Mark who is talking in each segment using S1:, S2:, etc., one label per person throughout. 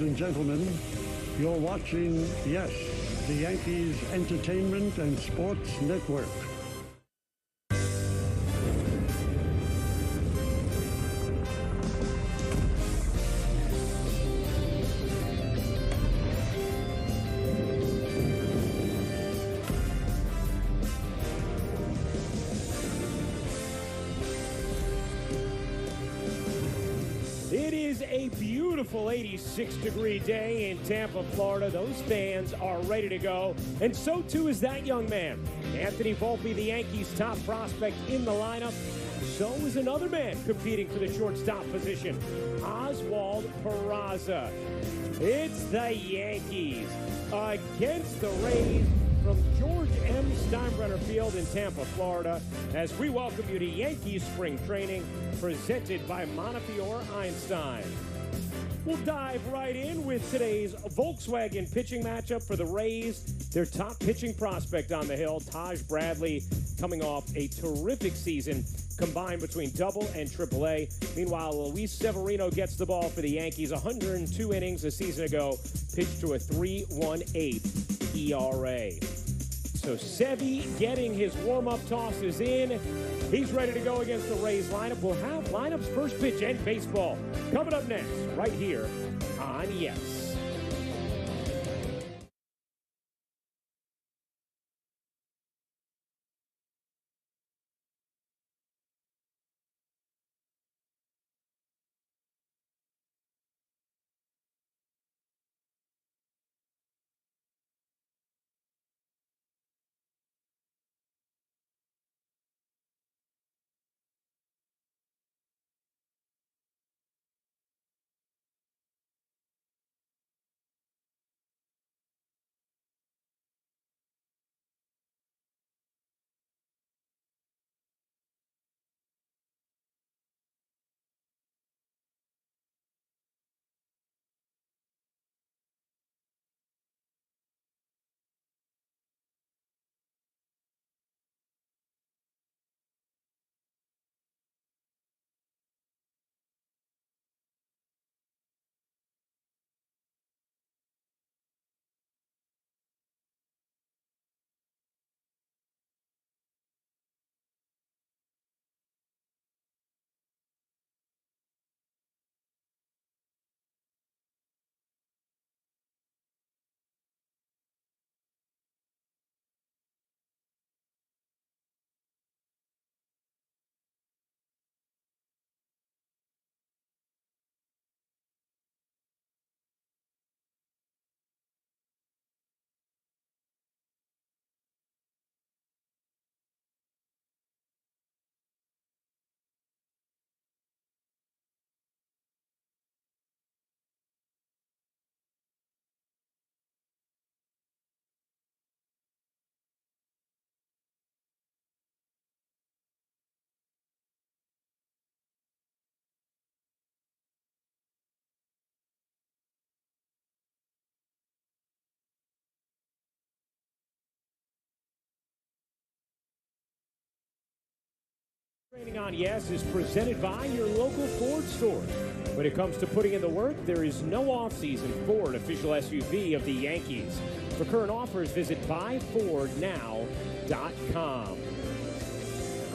S1: Ladies and gentlemen, you're watching, yes, the Yankees Entertainment and Sports Network.
S2: It is a beautiful 86-degree day in Tampa, Florida. Those fans are ready to go, and so too is that young man. Anthony Volpe, the Yankees' top prospect in the lineup. So is another man competing for the shortstop position, Oswald Peraza. It's the Yankees against the Rays from George M. Steinbrenner Field in Tampa, Florida, as we welcome you to Yankees Spring Training, presented by Montefiore Einstein. We'll dive right in with today's Volkswagen pitching matchup for the Rays. Their top pitching prospect on the hill, Taj Bradley, coming off a terrific season combined between Double and AAA. Meanwhile, Luis Severino gets the ball for the Yankees. 102 innings a season ago, pitched to a 3.18 ERA. So Sevy getting his warm-up tosses in. He's ready to go against the Rays lineup. We'll have lineups, first pitch, and baseball coming up next, right here on Yes. Training on Yes is presented by your local Ford store. When it comes to putting in the work, there is no offseason Ford, official SUV of the Yankees. For current offers, visit buyfordnow.com.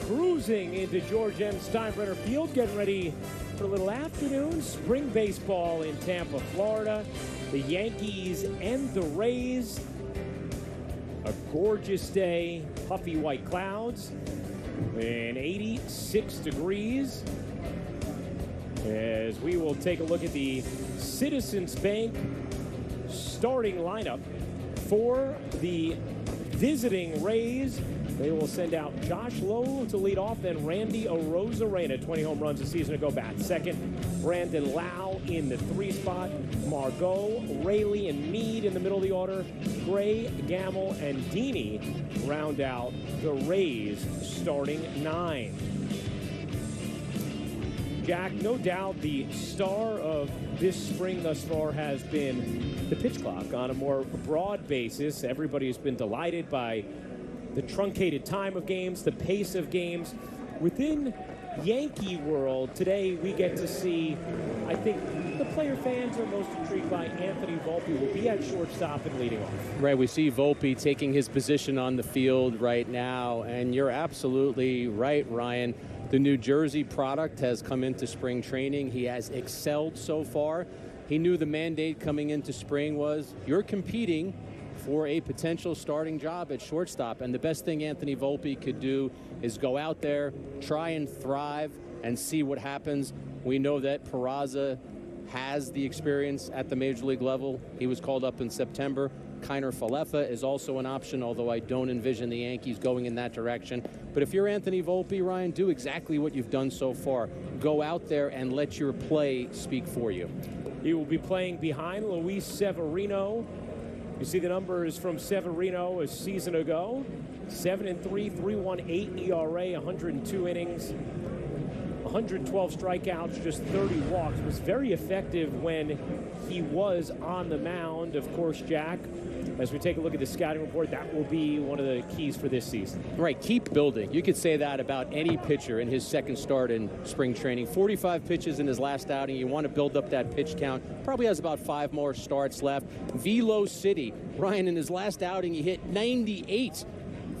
S2: Cruising into George M. Steinbrenner Field, getting ready for a little afternoon spring baseball in Tampa, Florida. The Yankees and the Rays. A gorgeous day, puffy white clouds. And 86 degrees, as we will take a look at the Citizens Bank starting lineup for the visiting Rays. They will send out Josh Lowe to lead off, then Randy Arozarena, 20 home runs a season ago, bat second. Brandon Lau in the 3 spot. Margot, Raley, and Meade in the middle of the order. Gray, Gamble, and Deeney round out the Rays starting 9. Jack, no doubt the star of this spring thus far has been the pitch clock on a more broad basis. Everybody's been delighted by the truncated time of games, the pace of games. Within Yankee world, today we get to see, I think, the player fans are most intrigued by Anthony Volpe will be at shortstop and leading off.
S3: Right, we see Volpe taking his position on the field right now, and you're absolutely right, Ryan. The New Jersey product has come into spring training. He has excelled so far. He knew the mandate coming into spring was you're competing for a potential starting job at shortstop, and the best thing Anthony Volpe could do is go out there, try and thrive, and see what happens. We know that Peraza has the experience at the major league level. He was called up in September. Kiner Falefa is also an option, although I don't envision the Yankees going in that direction. But if you're Anthony Volpe, Ryan, do exactly what you've done so far. Go out there and let your play speak for you.
S2: He will be playing behind Luis Severino. You see the numbers from Severino a season ago. 7-3, 3.18 ERA, 102 innings, 112 strikeouts, just 30 walks. Was very effective when he was on the mound. Of course, Jack, as we take a look at the scouting report, that will be one of the keys for this season.
S3: Right, keep building. You could say that about any pitcher in his second start in spring training. 45 pitches in his last outing. You want to build up that pitch count. Probably has about 5 more starts left. Velo City, Ryan, in his last outing, he hit 98.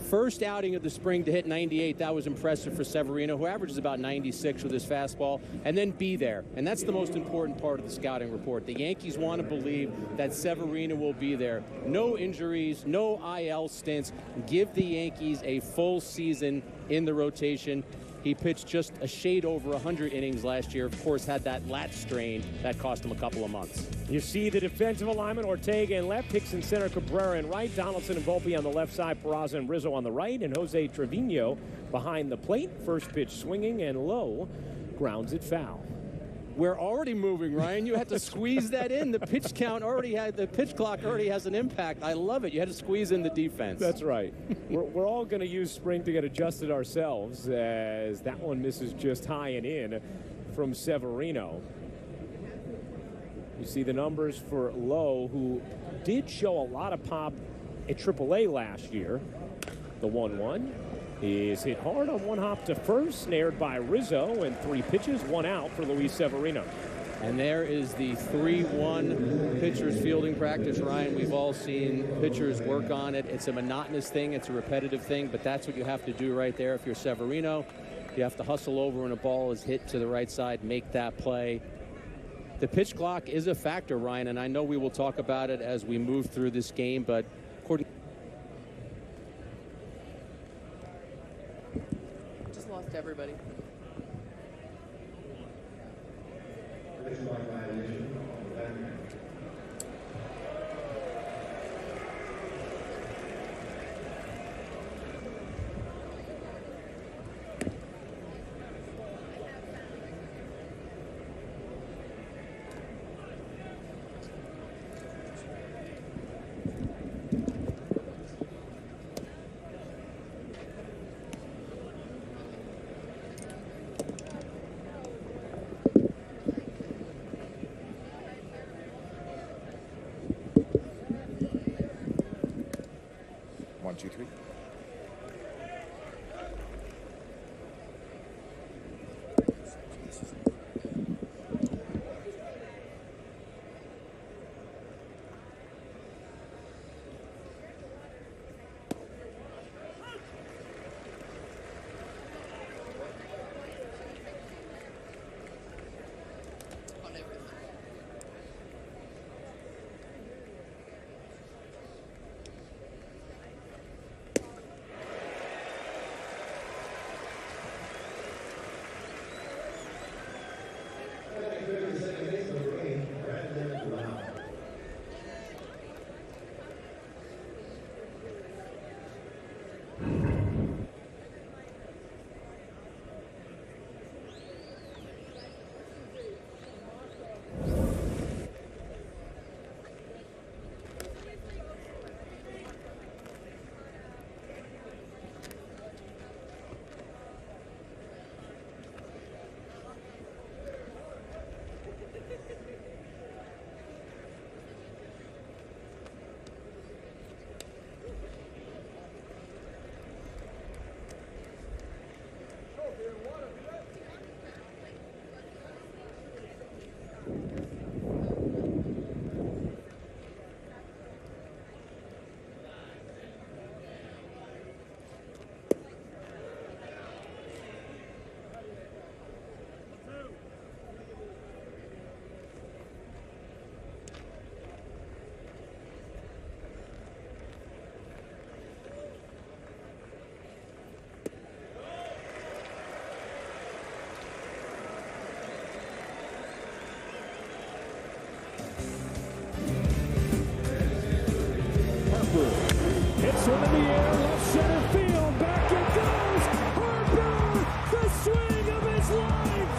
S3: First outing of the spring to hit 98. That was impressive for Severino, who averages about 96 with his fastball. And then be there. And that's the most important part of the scouting report. The Yankees want to believe that Severino will be there. No injuries, no IL stints. Give the Yankees a full season in the rotation. He pitched just a shade over 100 innings last year. Of course, had that lat strain that cost him a couple of months.
S2: You see the defensive alignment, Ortega in left, Hickson center, Cabrera in right, Donaldson and Volpe on the left side, Peraza and Rizzo on the right, and Jose Trevino behind the plate. First pitch swinging and low, grounds it foul.
S3: We're already moving, Ryan. You had to squeeze that in. The pitch clock already has an impact. I love it. You had to squeeze in the defense.
S2: That's right. we're all going to use spring to get adjusted ourselves, as that one misses just high and in from Severino. You see the numbers for Lowe, who did show a lot of pop at AAA last year. The 1-1 is hit hard on one hop to first, snared by Rizzo, and 3 pitches, 1 out for Luis Severino.
S3: And there is the 3-1 pitcher's fielding practice, Ryan. We've all seen pitchers work on it. It's a monotonous thing. It's a repetitive thing, but that's what you have to do right there. If you're Severino, you have to hustle over when a ball is hit to the right side, make that play. The pitch clock is a factor, Ryan, and I know we will talk about it as we move through this game, but according
S4: just lost everybody.
S5: One, two, three.
S2: the air, left center field, back it goes. Harper, the swing of his life.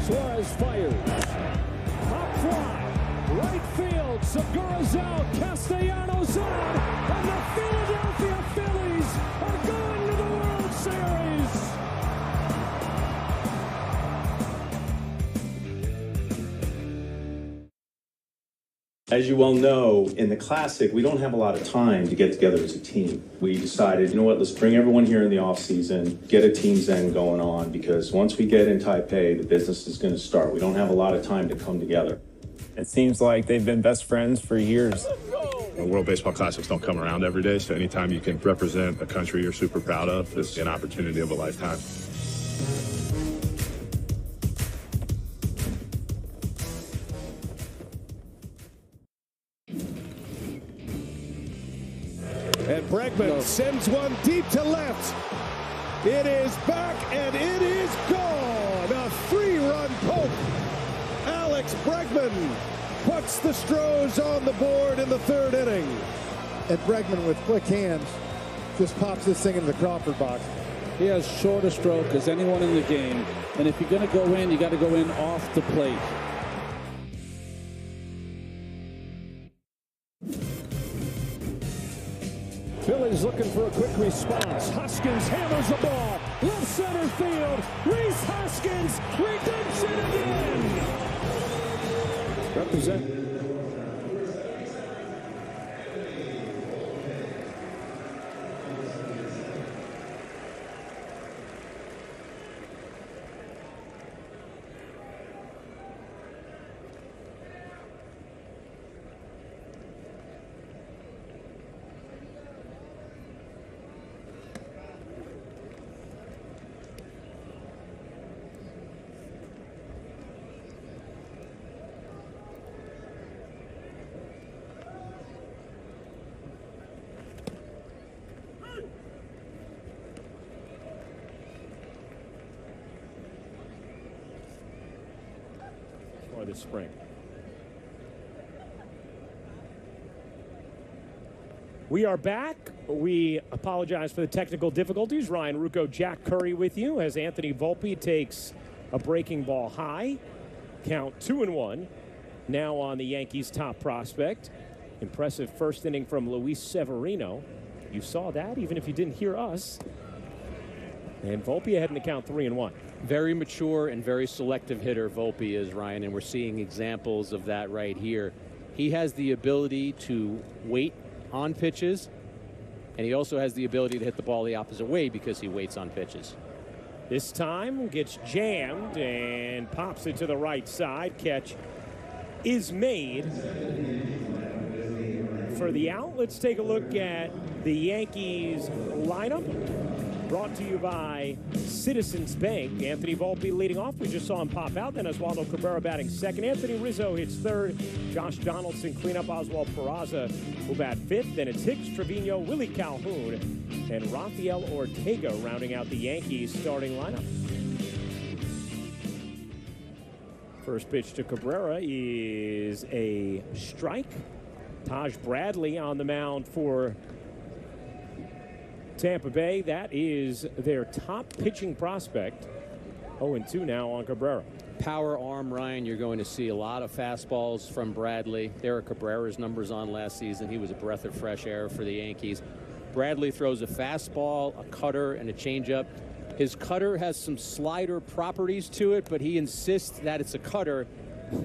S2: Suarez fires. Pop fly, right field. Segura's out, Castellanos out, and the Philadelphia Phillies are going to the World Series.
S5: As you well know, in the Classic, we don't have a lot of time to get together as a team. We decided, you know what, let's bring everyone here in the off-season, get a team zen going on, because once we get in Taipei, the business is going to start. We don't have a lot of time to come together.
S6: It seems like they've been best friends for years.
S7: World Baseball Classics don't come around every day, so anytime you can represent a country you're super proud of, it's an opportunity of a lifetime.
S2: And Bregman sends one deep to left. It is back and it is gone. A 3-run poke. Alex Bregman puts the Stros on the board in the 3rd inning.
S8: And Bregman with quick hands just pops this thing into the Crawford box.
S9: He has shorter stroke as anyone in the game. And if you're going to go in, you got to go in off the plate.
S2: Phillies looking for a quick response. Hoskins hammers the ball. Left center field. Rhys Hoskins. Redemption again. Represent. This spring. We are back. We apologize for the technical difficulties. Ryan Rucco, Jack Curry with you as Anthony Volpe takes a breaking ball high. Count 2-1. Now on the Yankees' top prospect. Impressive first inning from Luis Severino. You saw that even if you didn't hear us. And Volpe ahead in the count 3-1.
S3: Very mature and very selective hitter Volpe is, Ryan, and we're seeing examples of that right here. He has the ability to wait on pitches, and he also has the ability to hit the ball the opposite way because he waits on pitches.
S2: This time gets jammed and pops it to the right side. Catch is made for the out. Let's take a look at the Yankees lineup. Brought to you by Citizens Bank. Anthony Volpe leading off. We just saw him pop out. Then Oswaldo Cabrera batting second. Anthony Rizzo hits third. Josh Donaldson clean up. Oswald Peraza will bat fifth. Then it's Hicks, Trevino, Willie Calhoun, and Rafael Ortega rounding out the Yankees starting lineup. First pitch to Cabrera is a strike. Taj Bradley on the mound for Tampa Bay. That is their top pitching prospect. 0-2 now on Cabrera.
S3: Power arm, Ryan. You're going to see a lot of fastballs from Bradley. There are Cabrera's numbers on last season. He was a breath of fresh air for the Yankees. Bradley throws a fastball, a cutter, and a changeup. His cutter has some slider properties to it, but he insists that it's a cutter.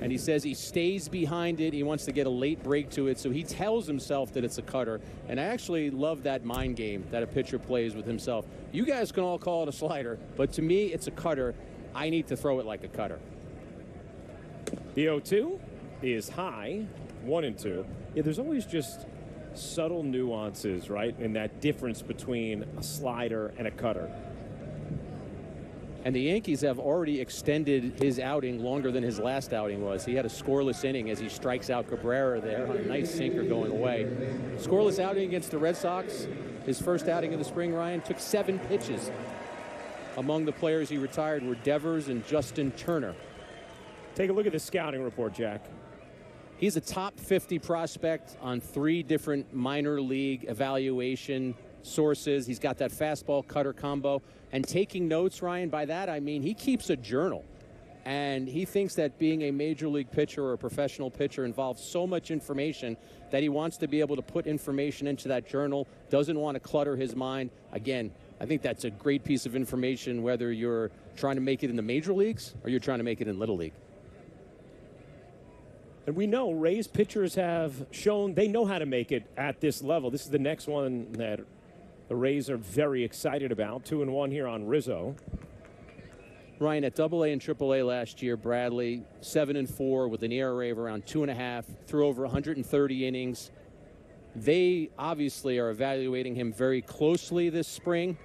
S3: And he says he stays behind it. He wants to get a late break to it, so he tells himself that it's a cutter. And I actually love that mind game that a pitcher plays with himself. You guys can all call it a slider, but to me, it's a cutter. I need to throw it like a cutter.
S2: The 0-2 is high, 1-2. Yeah, there's always just subtle nuances, right, in that difference between a slider and a cutter.
S3: And the Yankees have already extended his outing longer than his last outing was. He had a scoreless inning as he strikes out Cabrera there on a nice sinker going away. Scoreless outing against the Red Sox. His first outing of the spring, Ryan, took 7 pitches. Among the players he retired were Devers and Justin Turner.
S2: Take a look at the scouting report, Jack.
S3: He's a top 50 prospect on 3 different minor league evaluation sources. He's got that fastball cutter combo. And taking notes, Ryan, by that I mean he keeps a journal. And he thinks that being a major league pitcher or a professional pitcher involves so much information that he wants to be able to put information into that journal, doesn't want to clutter his mind. Again, I think that's a great piece of information, whether you're trying to make it in the major leagues or you're trying to make it in Little League.
S2: And we know Rays pitchers have shown they know how to make it at this level. This is the next one that the Rays are very excited about. 2-1 here on Rizzo.
S3: Ryan, at AA and AAA last year, Bradley 7-4 with an ERA of around 2.5, threw over 130 innings. They obviously are evaluating him very closely this spring.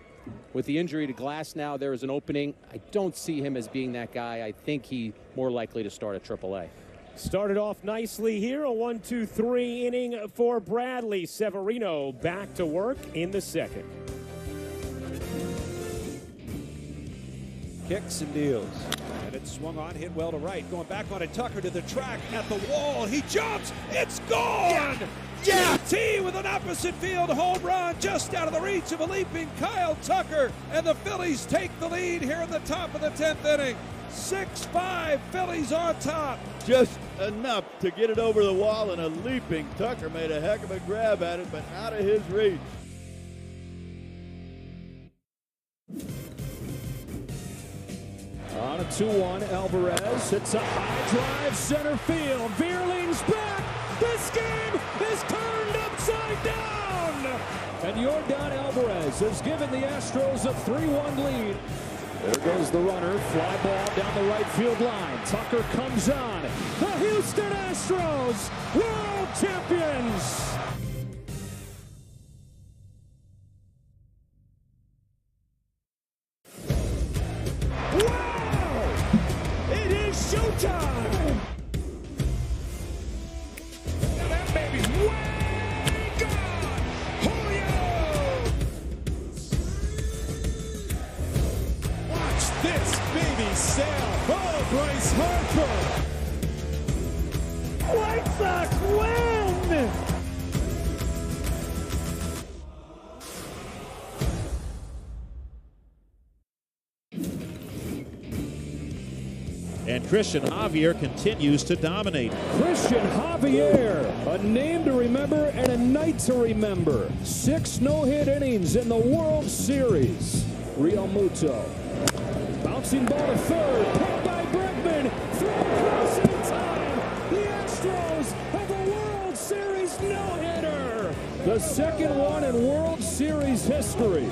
S3: With the injury to Glass now, there is an opening. I don't see him as being that guy. I think he's more likely to start at AAA.
S2: Started off nicely here, a 1-2-3 inning for Bradley. Severino back to work in the second.
S10: Kicks and deals. And it's swung on, hit well to right. Going back on it, Tucker to the track, at the wall. He jumps. It's gone! Yeah! T with an opposite field home run just out of the reach of a leaping Kyle Tucker. And the Phillies take the lead here in the top of the 10th inning. 6-5, Phillies on top.
S11: Just enough to get it over the wall, and a leaping Tucker made a heck of a grab at it, but out of his reach.
S9: On a 2-1, Alvarez hits a high drive center field. Veerling's back. This game is turned upside down. And Yordan Alvarez has given the Astros a 3-1 lead. There goes the runner. Fly ball down the right field line. Tucker comes on. The Houston Astros, world champions.
S10: Showtime! Now that baby's way gone! Julio! Watch this baby sail! Oh, Bryce Harper! White Sox win!
S12: And Christian Javier continues to dominate.
S9: Christian Javier, a name to remember and a night to remember. 6 no-hit innings in the World Series. Real Muto. Bouncing ball to third. Picked by Bregman. Throw across in time. The Astros have a World Series no-hitter. The second one in World Series history.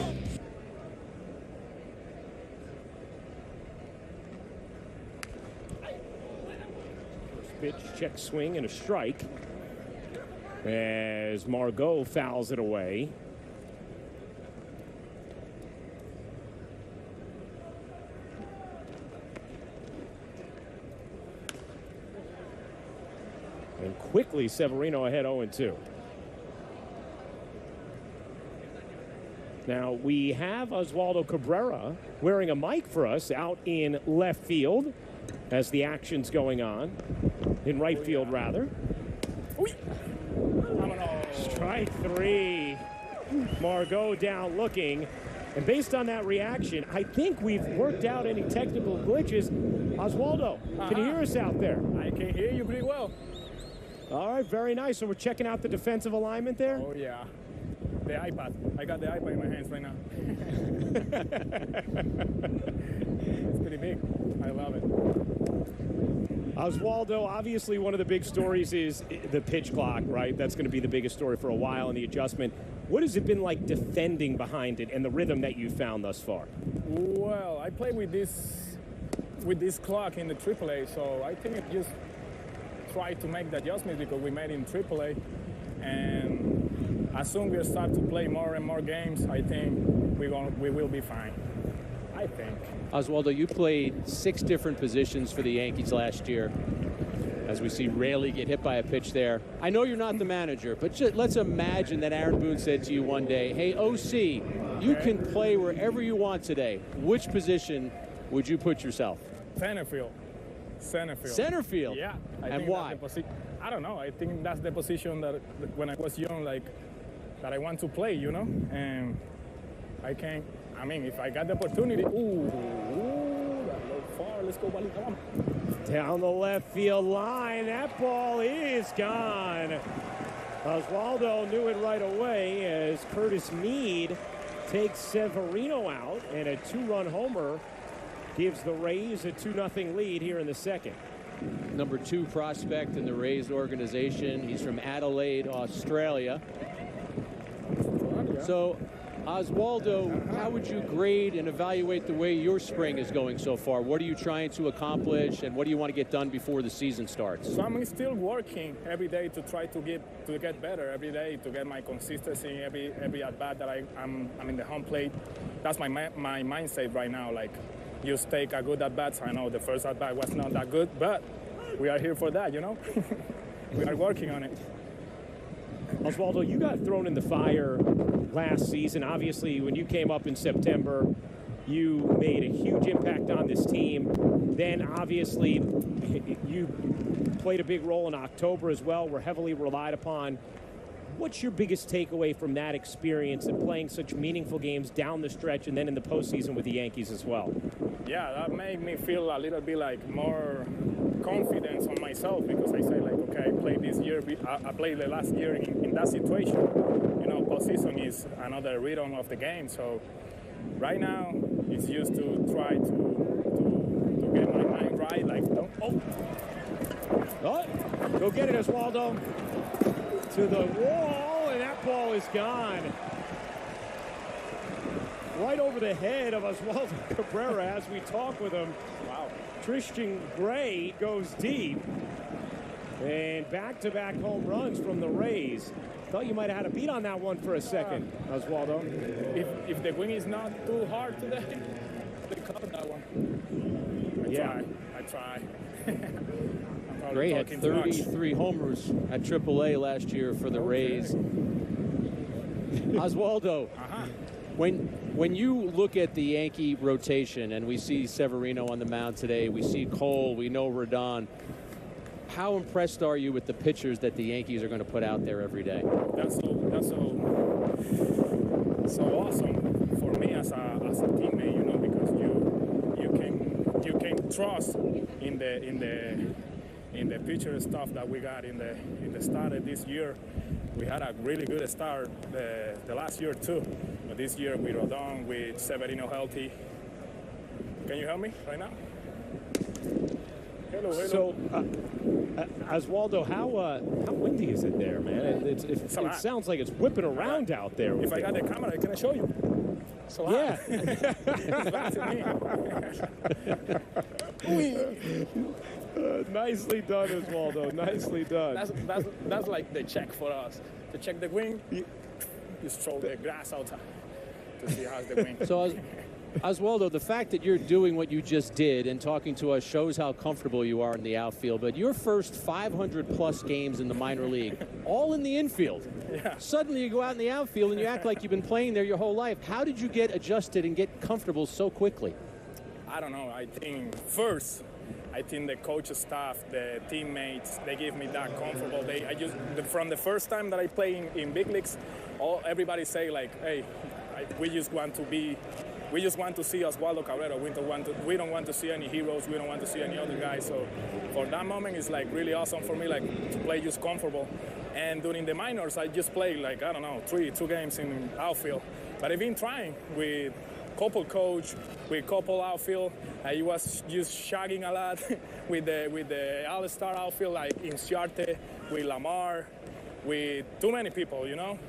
S2: Pitch, check swing, and a strike as Margot fouls it away. And quickly, Severino ahead 0-2. Now, we have Oswaldo Cabrera wearing a mic for us out in left field as the action's going on. In right field, rather. Strike 3. Margot down looking. And based on that reaction, I think we've worked out any technical glitches. Oswaldo, can you hear us out there?
S13: I can hear you pretty well.
S2: All right, very nice. So we're checking out the defensive alignment there?
S13: Oh, yeah. The iPad. I got the iPad in my hands right now. It's pretty big. I love it.
S2: Oswaldo, obviously one of the big stories is the pitch clock, right? That's going to be the biggest story for a while, and the adjustment. What has it been like defending behind it and the rhythm that you found thus far?
S13: Well, I played with this clock in the AAA, so I think it just tried to make the adjustments because we made it in AAA, and as soon as we start to play more and more games, I think we will be fine. I think.
S3: Oswaldo, you played 6 different positions for the Yankees last year. As we see Raley get hit by a pitch there. I know you're not the manager, but let's imagine that Aaron Boone said to you one day, hey, OC, you can play wherever you want today. Which position would you put yourself?
S13: Center field. Center field.
S3: Center field?
S13: Yeah.
S3: And why?
S13: I don't know. I think that's the position that when I was young, like, that I want to play, you know? And I can't, I mean, if I got the opportunity, that low far, let's go, Wally, come on.
S2: Down the left field line, that ball is gone. Oswaldo knew it right away as Curtis Mead takes Severino out, and a 2-run homer gives the Rays a 2-0 lead here in the second.
S3: Number 2 prospect in the Rays organization. He's from Adelaide, Australia. So, Oswaldo, how would you grade and evaluate the way your spring is going so far? What are you trying to accomplish, and what do you want to get done before the season starts?
S13: So I'm still working every day to try to get better every day, to get my consistency every at bat that I'm in the home plate. That's my mindset right now. Like, just take a good at bat. I know the first at bat was not that good, but we are here for that, you know. We are working on it.
S2: Oswaldo, you got thrown in the fire last season. Obviously, when you came up in September, you made a huge impact on this team. Then, obviously, you played a big role in October as well. Were heavily relied upon. What's your biggest takeaway from that experience and playing such meaningful games down the stretch and then in the postseason with the Yankees as well?
S13: Yeah, that made me feel a little bit like more confidence on myself, because I say, like, okay, I played this year, I played the last year in that situation. You know, postseason is another rhythm of the game. So right now, it's just to try to get my mind right. Like,
S2: go get it, Oswaldo. To the wall, and that ball is gone. Right over the head of Oswaldo Cabrera as we talk with him. Wow. Tristan Gray goes deep. And back-to-back home runs from the Rays. Thought you might have had a beat on that one for a second, Oswaldo.
S13: If the wing is not too hard today, they covered that one. I try.
S3: Gray had 33 homers at AAA last year for the Rays. Oswaldo, when you look at the Yankee rotation and we see Severino on the mound today, we see Cole, we know Rodon, how impressed are you with the pitchers that the Yankees are going to put out there every day?
S13: That's so awesome for me as a teammate, you know, because you can trust in the pitcher stuff that we got in the start of this year. We had a really good start the last year too, but this year with Rodon, with Severino healthy. Can you help me right now? Hello.
S2: So, Oswaldo, how windy is it there, man? It sounds like it's whipping around out there.
S13: If I got the camera, can I show you?
S2: Yeah.
S13: Back to me.
S2: Nicely done, Oswaldo. Nicely done.
S13: That's like the check for us. To check the wing, just throw the grass outside to see how's the wing.
S3: So, Oswaldo, the fact that you're doing what you just did and talking to us shows how comfortable you are in the outfield. But your first 500-plus games in the minor league, all in the infield.
S13: Yeah.
S3: Suddenly you go out in the outfield and you act like you've been playing there your whole life. How did you get adjusted and get comfortable so quickly?
S13: I don't know. I think the coach staff, the teammates, they give me that comfortable. From the first time that I play in big leagues, everybody say like, hey, we just want to see Oswaldo Cabrera. We don't want to see any heroes. We don't want to see any other guys. So for that moment, it's like really awesome for me, like to play just comfortable. And during the minors, I just played like, I don't know, two games in outfield. But I've been trying with couple coach, with couple outfield. I was just shagging a lot with the all-star outfield, like Inciarte, with Lamar, with too many people, you know.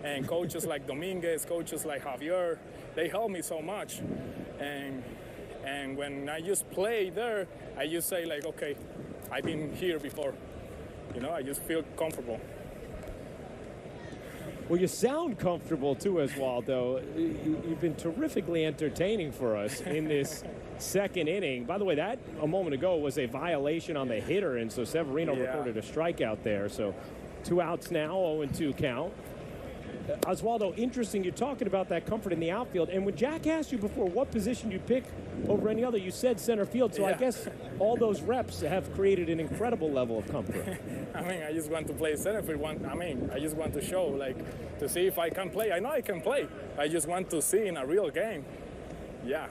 S13: And coaches like Dominguez, coaches like Javier, they help me so much. And when I just play there, I just say like, okay, I've been here before. You know, I just feel comfortable.
S2: Well, you sound comfortable too, Oswaldo. You've been terrifically entertaining for us in this second inning. By the way, that a moment ago was a violation on the hitter, and so Severino recorded a strikeout there. So 2 outs now, 0-2 count. Oswaldo, interesting. You're talking about that comfort in the outfield. And when Jack asked you before what position you pick over any other, you said center field. So I guess all those reps have created an incredible level of comfort.
S13: I mean, I just want to play center field. I just want to show, like, to see if I can play. I know I can play. I just want to see in a real game. Yeah.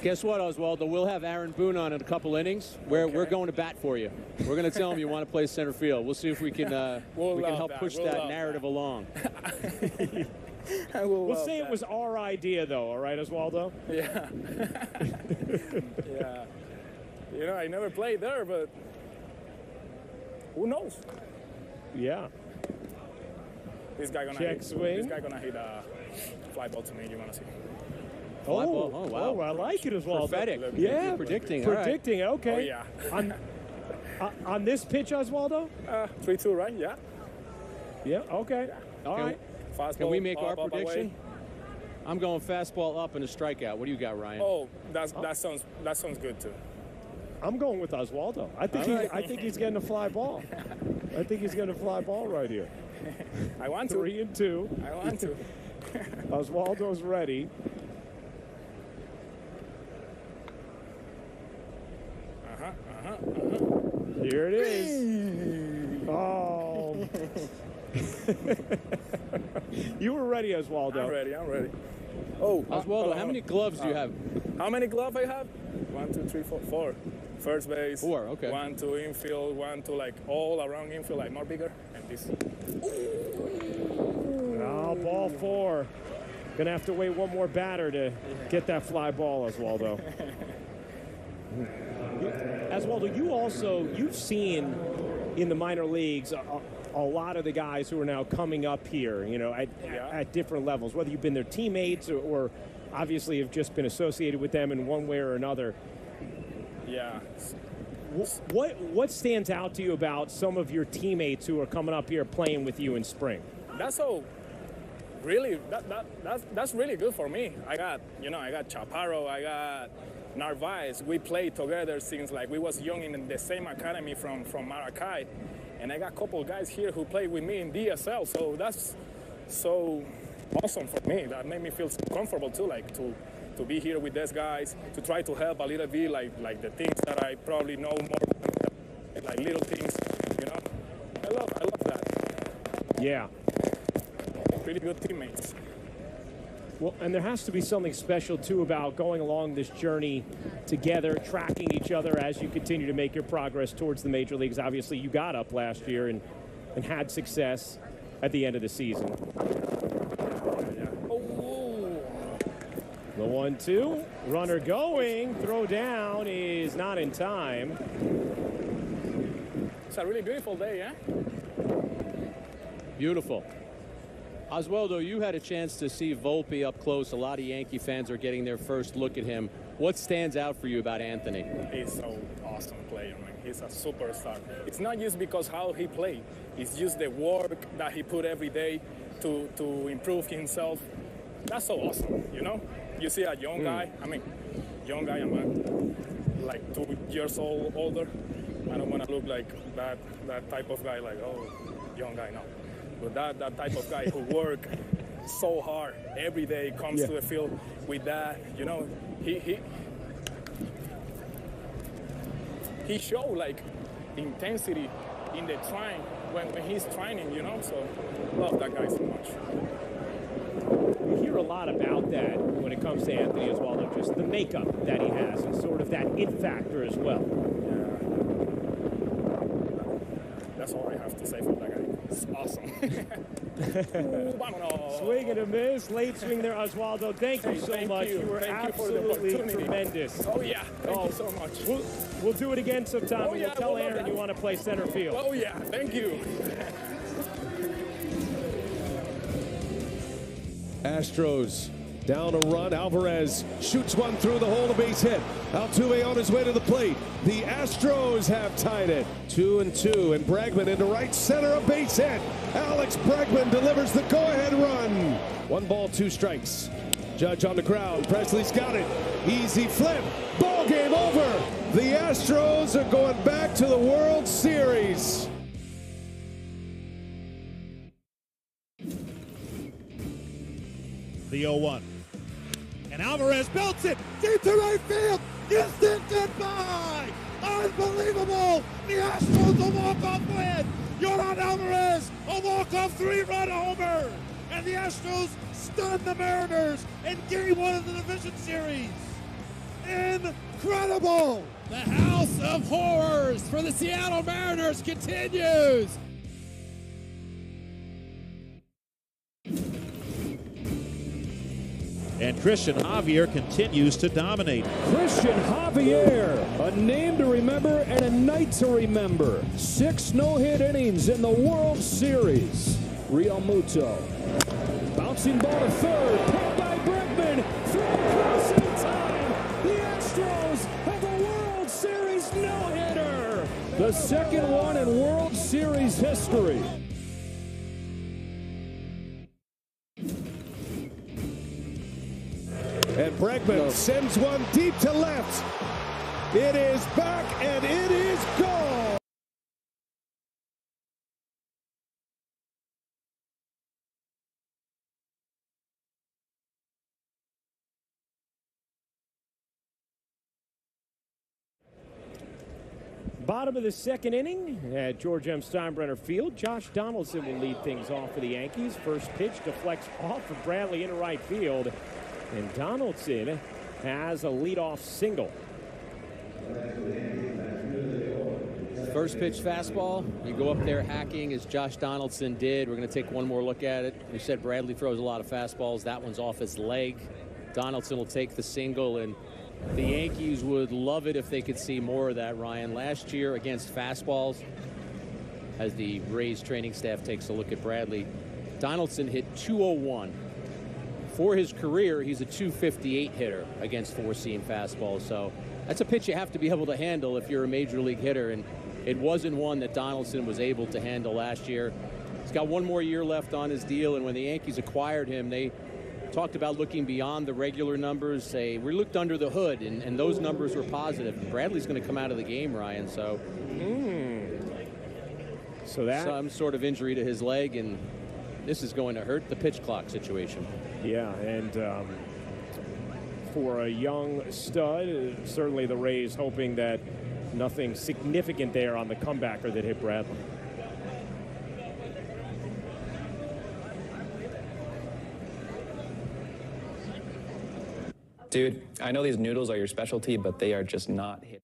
S3: Guess what, Oswaldo? We'll have Aaron Boone on in a couple innings. We're going to bat for you. We're going to tell him you want to play center field. We'll see if we can help push that narrative along.
S2: We'll say it was our idea, though. All right, Oswaldo?
S13: Yeah. Yeah. You know, I never played there, but who knows?
S2: Yeah.
S13: This guy gonna
S2: check
S13: hit,
S2: swing.
S13: This guy gonna hit a fly ball to me. You wanna see?
S3: Fly ball. Oh, wow.
S2: Oh, I like it as well.
S3: Prophetic.
S2: Yeah.
S3: Predicting.
S2: Predicting.
S3: Right.
S2: Okay.
S13: Oh, yeah.
S2: on this pitch, Oswaldo?
S13: 3-2, right? Yeah.
S2: Yeah. Okay.
S13: Yeah.
S2: All right.
S13: Fastball,
S3: can we make our
S13: up,
S3: prediction?
S13: Away.
S3: I'm going fastball up and a strikeout. What do you got, Ryan?
S13: Oh, that sounds good too.
S2: I'm going with Oswaldo. I think he's getting a fly ball. I think he's getting a fly ball right here.
S13: I want to.
S2: 3-2.
S13: I want to.
S2: Oswaldo's ready. Here it is. Oh. You were ready, Oswaldo.
S13: I'm ready. Oh,
S3: Oswaldo, how many gloves do you have?
S13: How many gloves I have? 1, 2, 3, 4. 4. First base.
S3: 4, okay.
S13: 1, 2 infield, 1, 2 like all around infield, like more bigger. And this.
S2: Oh, ball 4. Gonna have to wait one more batter to get that fly ball, Oswaldo. Oswaldo, you've seen in the minor leagues a lot of the guys who are now coming up here, you know, at different levels, whether you've been their teammates or obviously have just been associated with them in one way or another.
S13: Yeah.
S2: What stands out to you about some of your teammates who are coming up here playing with you in spring?
S13: That's so really that's really good for me. I got Chaparro, I got Narvaez. We played together since like we was young in the same academy from Maracay, and I got a couple guys here who played with me in DSL. So that's so awesome for me. That made me feel so comfortable too, like to be here with these guys, to try to help a little bit, like the things that I probably know more, like little things, you know. I love that.
S2: Yeah.
S13: Pretty good teammates.
S2: Well, and there has to be something special, too, about going along this journey together, tracking each other as you continue to make your progress towards the major leagues. Obviously, you got up last year and had success at the end of the season. The 1-2. Runner going. Throw down is not in time.
S13: It's a really beautiful day, yeah?
S3: Beautiful. Oswaldo, you had a chance to see Volpe up close. A lot of Yankee fans are getting their first look at him. What stands out for you about Anthony?
S13: He's so awesome player, man. He's a superstar. It's not just because how he played. It's just the work that he put every day to improve himself. That's so awesome, you know? You see a young guy, young guy, I'm like 2 years older. I don't want to look like that type of guy, like, oh, young guy, no. But that type of guy who work so hard every day, comes to the field with that, you know, he show like intensity in the train when he's training, you know, so love that guy so much.
S2: We hear a lot about that when it comes to Anthony Oswaldo, just the makeup that he has and sort of that it factor as well.
S13: That's all I have to say for that guy. It's awesome.
S2: Swing and a miss. Late swing there, Oswaldo. Thank you so much. You were absolutely tremendous.
S13: Oh, yeah. Thank you so much.
S2: We'll do it again sometime. We'll tell Aaron you want to play center field.
S13: Oh, yeah. Thank you.
S14: Astros down a run. Alvarez shoots one through the hole, a base hit. Altuve on his way to the plate. The Astros have tied it 2-2, and Bregman into right center, a base hit. Alex Bregman delivers the go-ahead run. 1 ball, 2 strikes. Judge on the ground. Presley's got it. Easy flip. Ball game over. The Astros are going back to the World Series.
S12: The 0-1.
S11: And Alvarez belts it deep to right field. Instant goodbye. Unbelievable. The Astros a walk-off win. Yordan Alvarez, a walk-off 3-run homer. And the Astros stun the Mariners in Game 1 of the Division Series. Incredible.
S15: The House of Horrors for the Seattle Mariners continues.
S12: And Christian Javier continues to dominate.
S9: Christian Javier, a name to remember and a night to remember. 6 no-hit innings in the World Series. Real Muto. Bouncing ball to third, picked by Bregman. Throw across in time. The Astros have a World Series no-hitter. The second one in World Series history.
S14: And Bregman sends one deep to left. It is back and it is gone.
S2: Bottom of the second inning at George M. Steinbrenner Field. Josh Donaldson will lead things off for the Yankees. First pitch deflects off of Bradley into right field. And Donaldson has a leadoff single.
S3: First pitch fastball. You go up there hacking as Josh Donaldson did. We're going to take one more look at it. We said Bradley throws a lot of fastballs. That one's off his leg. Donaldson will take the single, and the Yankees would love it if they could see more of that, Ryan. Last year against fastballs, as the Rays training staff takes a look at Bradley, Donaldson hit 201. For his career, he's a 258 hitter against four-seam fastballs. So that's a pitch you have to be able to handle if you're a major league hitter, and it wasn't one that Donaldson was able to handle last year. He's got one more year left on his deal, and when the Yankees acquired him, they talked about looking beyond the regular numbers. We looked under the hood, and those numbers were positive. And Bradley's going to come out of the game, Ryan. So,
S2: so that
S3: some sort of injury to his leg, and this is going to hurt the pitch clock situation.
S2: Yeah, and for a young stud, certainly the Rays hoping that nothing significant there on the comebacker that hit Bradley.
S16: Dude, I know these noodles are your specialty, but they are just not hit.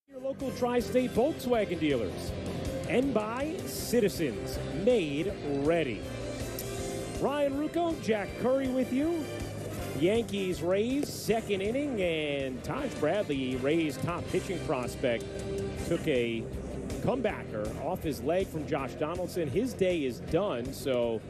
S2: Your local tri-state Volkswagen dealers, and by citizens, made ready. Ryan Rucco, Jack Curry with you. Yankees Rays second inning, and Taj Bradley, Rays top pitching prospect, took a comebacker off his leg from Josh Donaldson. His day is done, so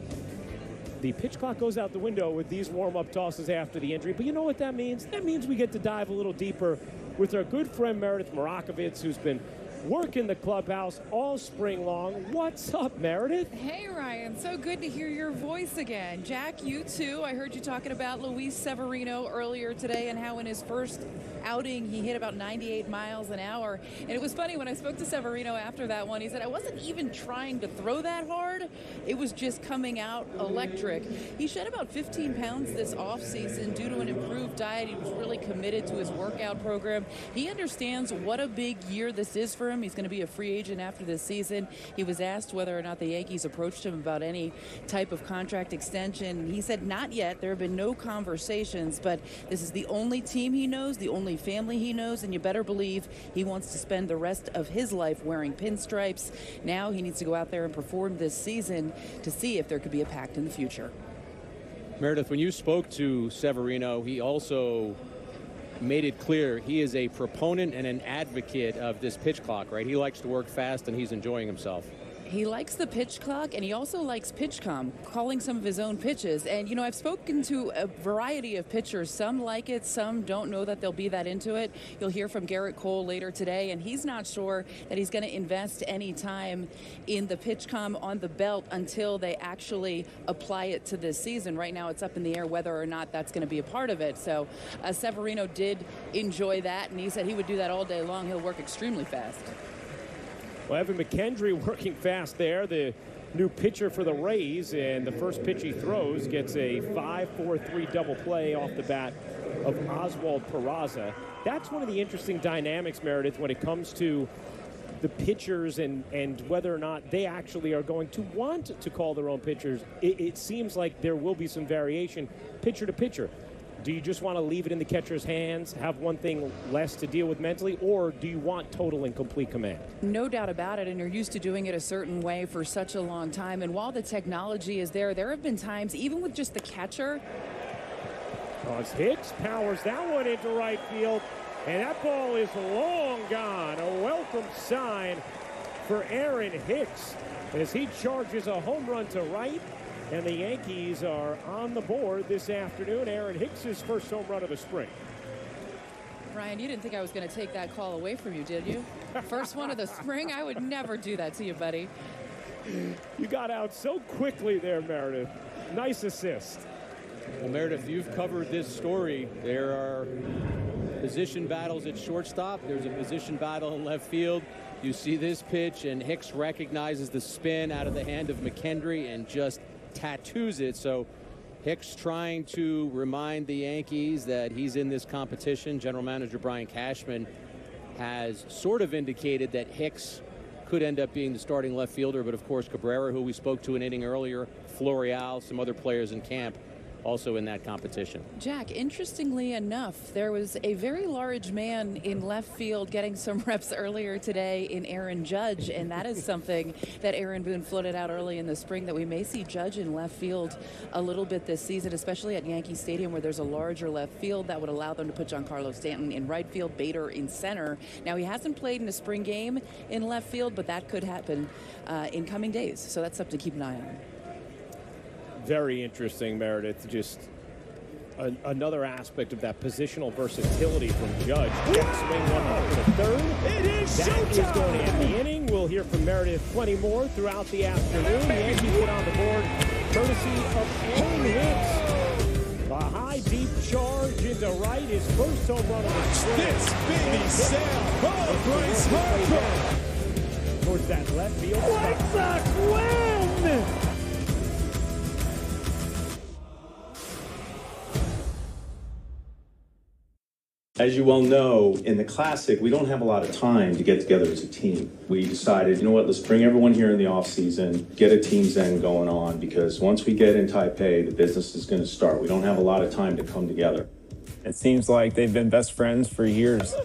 S2: the pitch clock goes out the window with these warm-up tosses after the injury. But you know what that means? That means we get to dive a little deeper with our good friend Meredith Marakovitz, who's been working the clubhouse all spring long. What's up, Meredith?
S4: Hey, Ryan. So good to hear your voice again. Jack, you too. I heard you talking about Luis Severino earlier today and how in his first outing he hit about 98 miles an hour. And it was funny when I spoke to Severino after that one, he said, I wasn't even trying to throw that hard. It was just coming out electric. He shed about 15 pounds this offseason due to an improved diet. He was really committed to his workout program. He understands what a big year this is for him. He's going to be a free agent after this season. He was asked whether or not the Yankees approached him about any type of contract extension. He said not yet. There have been no conversations, but this is the only team he knows, the only family he knows, and you better believe he wants to spend the rest of his life wearing pinstripes. Now he needs to go out there and perform this season to see if there could be a pact in the future.
S3: Meredith, when you spoke to Severino, he also made it clear he is a proponent and an advocate of this pitch clock, right? He likes to work fast and he's enjoying himself.
S4: He likes the pitch clock, and he also likes PitchCom, calling some of his own pitches. And, you know, I've spoken to a variety of pitchers. Some like it, some don't know that they'll be that into it. You'll hear from Garrett Cole later today, and he's not sure that he's going to invest any time in the PitchCom on the belt until they actually apply it to this season. Right now, it's up in the air whether or not that's going to be a part of it. So Severino did enjoy that, and he said he would do that all day long. He'll work extremely fast.
S2: Well, Evan McKendry working fast there, the new pitcher for the Rays, and the first pitch he throws gets a 5-4-3 double play off the bat of Oswald Peraza. That's one of the interesting dynamics, Meredith, when it comes to the pitchers and whether or not they actually are going to want to call their own pitchers. It seems like there will be some variation pitcher to pitcher. Do you just want to leave it in the catcher's hands, have one thing less to deal with mentally, or do you want total and complete command?
S4: No doubt about it, and you're used to doing it a certain way for such a long time. And while the technology is there, there have been times, even with just the catcher.
S2: As Hicks powers that one into right field, and that ball is long gone. A welcome sign for Aaron Hicks as he charges a home run to right. And the Yankees are on the board this afternoon. Aaron Hicks' first home run of the spring.
S4: Ryan, you didn't think I was going to take that call away from you, did you? First one of the spring? I would never do that to you, buddy.
S2: You got out so quickly there, Meredith. Nice assist.
S3: Well, Meredith, you've covered this story. There are position battles at shortstop. There's a position battle in left field. You see this pitch, and Hicks recognizes the spin out of the hand of McKendry and just tattoos it. So Hicks trying to remind the Yankees that he's in this competition. General Manager Brian Cashman has sort of indicated that Hicks could end up being the starting left fielder, but of course Cabrera, who we spoke to an inning earlier, Florial, some other players in camp also in that competition.
S4: Jack, interestingly enough, there was a very large man in left field getting some reps earlier today in Aaron Judge, and that is something that Aaron Boone floated out early in the spring, that we may see Judge in left field a little bit this season, especially at Yankee Stadium where there's a larger left field that would allow them to put Giancarlo Stanton in right field, Bader in center. Now, he hasn't played in a spring game in left field, but that could happen in coming days, so that's something to keep an eye on.
S2: Very interesting, Meredith. Just another aspect of that positional versatility from Judge. Swing one up to the third.
S10: It is
S2: that
S10: showtime!
S2: Is going to end the inning. We'll hear from Meredith plenty more throughout the afternoon. The Yankees get on the board courtesy of Aaron Hicks. A high, deep charge into right. His first home run of the spring.
S10: This baby sail. Oh, Bryce Harper.
S2: Towards that left field.
S10: White Sox win!
S5: As you well know, in the Classic, we don't have a lot of time to get together as a team. We decided, you know what, let's bring everyone here in the offseason, get a team zen going on, because once we get in Taipei, the business is going to start. We don't have a lot of time to come together.
S6: It seems like they've been best friends for years.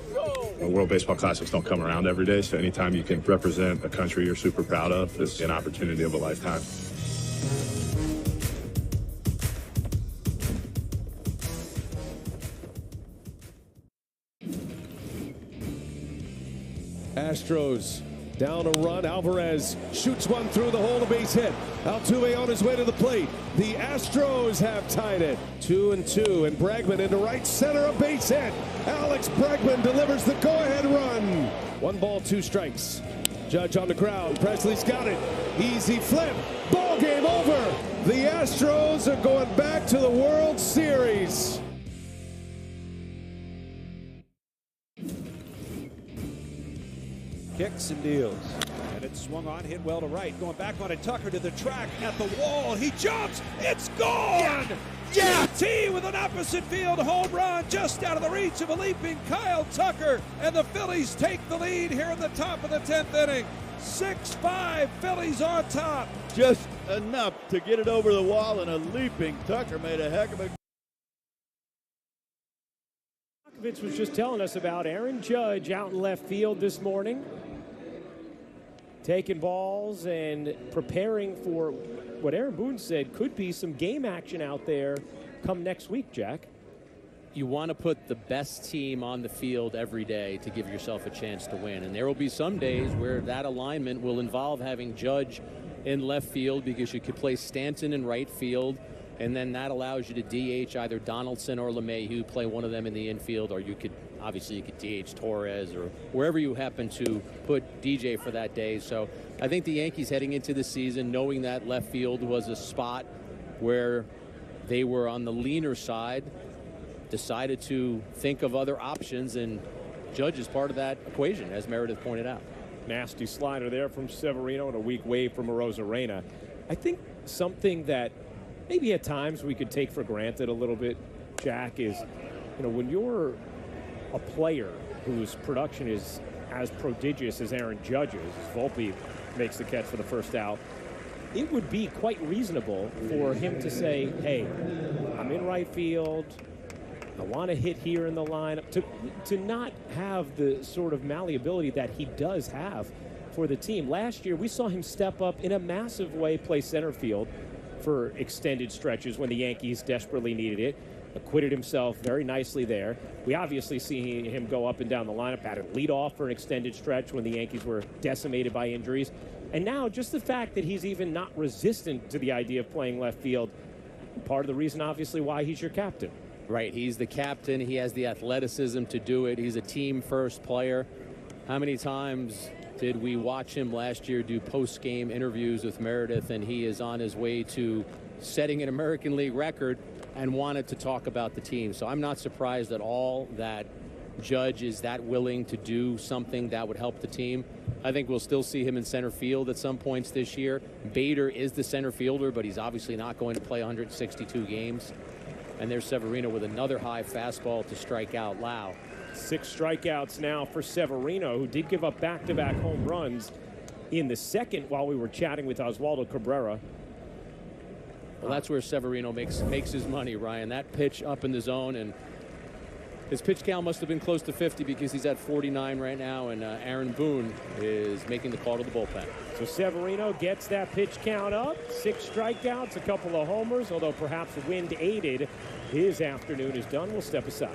S7: The World Baseball Classics don't come around every day, so anytime you can represent a country you're super proud of, it's an opportunity of a lifetime.
S14: Astros Down a run, Alvarez shoots one through the hole, a base hit. Altuve on his way to the plate. The Astros have tied it. 2-2, and Bregman into right center, a base hit. Alex Bregman delivers the go-ahead run. 1 ball, 2 strikes. Judge on the ground. Presley's got it. Easy flip. Ball game over. The Astros are going back to the World Series.
S10: Kicks and deals. And it's swung on, hit well to right. Going back on it, Tucker to the track, at the wall. He jumps. It's gone! Yeah! T with an opposite field home run just out of the reach of a leaping Kyle Tucker. And the Phillies take the lead here in the top of the 10th inning. 6-5, Phillies on top.
S17: Just enough to get it over the wall, and a leaping Tucker made a heck of a...
S2: Vince was just telling us about Aaron Judge out in left field this morning, taking balls and preparing for what Aaron Boone said could be some game action out there come next week, Jack.
S3: You want to put the best team on the field every day to give yourself a chance to win. And there will be some days where that alignment will involve having Judge in left field because you could play Stanton in right field. And then that allows you to DH either Donaldson or LeMahieu, play one of them in the infield, or you could DH Torres or wherever you happen to put DJ for that day. So I think the Yankees heading into the season, knowing that left field was a spot where they were on the leaner side, decided to think of other options, and Judge is part of that equation, as Meredith pointed out.
S2: Nasty slider there from Severino and a weak wave from Arozarena. I think something that maybe at times we could take for granted a little bit, Jack, is, when you're a player whose production is as prodigious as Aaron Judge's, as Volpe makes the catch for the first out, it would be quite reasonable for him to say, hey, I'm in right field, I want to hit here in the lineup, to not have the sort of malleability that he does have for the team. Last year, we saw him step up in a massive way, play center field for extended stretches when the Yankees desperately needed it. Acquitted himself very nicely there. We obviously see him go up and down the lineup, batted leadoff for an extended stretch when the Yankees were decimated by injuries. And now just the fact that he's even not resistant to the idea of playing left field, part of the reason obviously why he's your captain.
S3: Right, he's the captain. He has the athleticism to do it. He's a team-first player. How many times did we watch him last year do post-game interviews with Meredith, and he is on his way to setting an American League record and wanted to talk about the team. So I'm not surprised at all that Judge is that willing to do something that would help the team. I think we'll still see him in center field at some points this year. Bader is the center fielder, but he's obviously not going to play 162 games. And there's Severino with another high fastball to strike out Lau.
S2: 6 strikeouts now for Severino, who did give up back-to-back home runs in the second while we were chatting with Oswaldo Cabrera.
S3: Well, that's where Severino makes his money, Ryan. That pitch up in the zone, and his pitch count must have been close to 50 because he's at 49 right now, and Aaron Boone is making the call to the bullpen.
S2: So Severino gets that pitch count up. 6 strikeouts, a couple of homers, although perhaps wind aided. His afternoon is done. We'll step aside.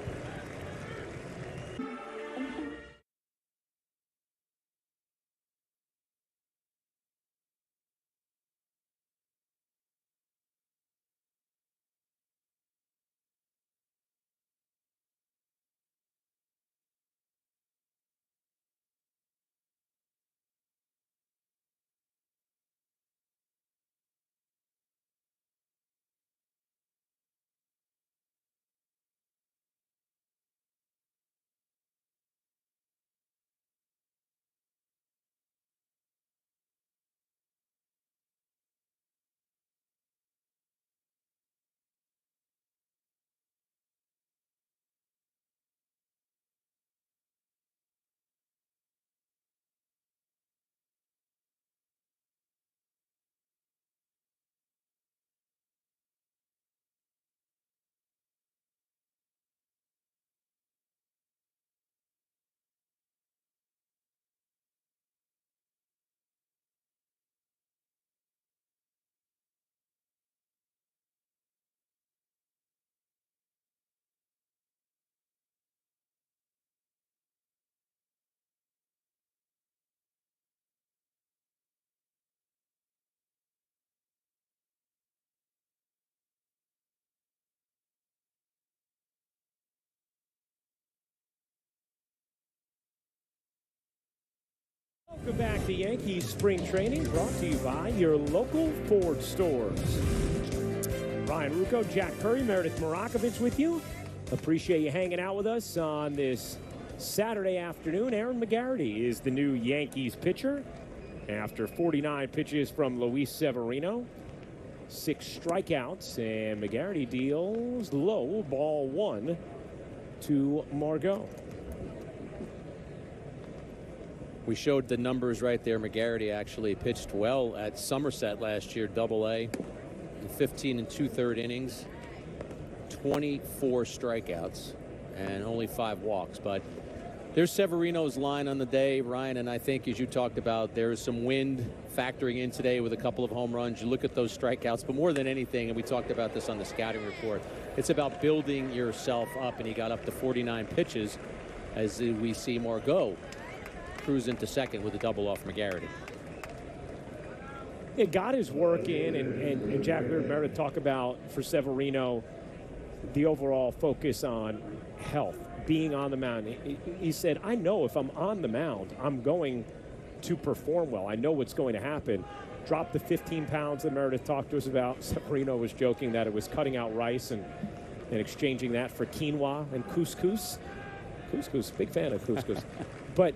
S2: Welcome back to Yankees Spring Training, brought to you by your local Ford stores. Ryan Ruocco, Jack Curry, Meredith Marakovich with you. Appreciate you hanging out with us on this Saturday afternoon. Aaron McGarity is the new Yankees pitcher after 49 pitches from Luis Severino. 6 strikeouts, and McGarity deals low, ball 1 to Margot.
S3: We showed the numbers right there. McGarity actually pitched well at Somerset last year, Double-A. 15 2/3 innings, 24 strikeouts, and only 5 walks. But there's Severino's line on the day, Ryan, and I think, as you talked about, there's some wind factoring in today with a couple of home runs. You look at those strikeouts, but more than anything, and we talked about this on the scouting report, it's about building yourself up, and he got up to 49 pitches as we see Margot cruise into second with a double off McGarity.
S2: It got his work in, and Jack heard Meredith talk about, for Severino, the overall focus on health, being on the mound. He said, I know if I'm on the mound, I'm going to perform well. I know what's going to happen. Dropped the 15 pounds that Meredith talked to us about. Severino was joking that it was cutting out rice and exchanging that for quinoa and couscous. Couscous, big fan of couscous. But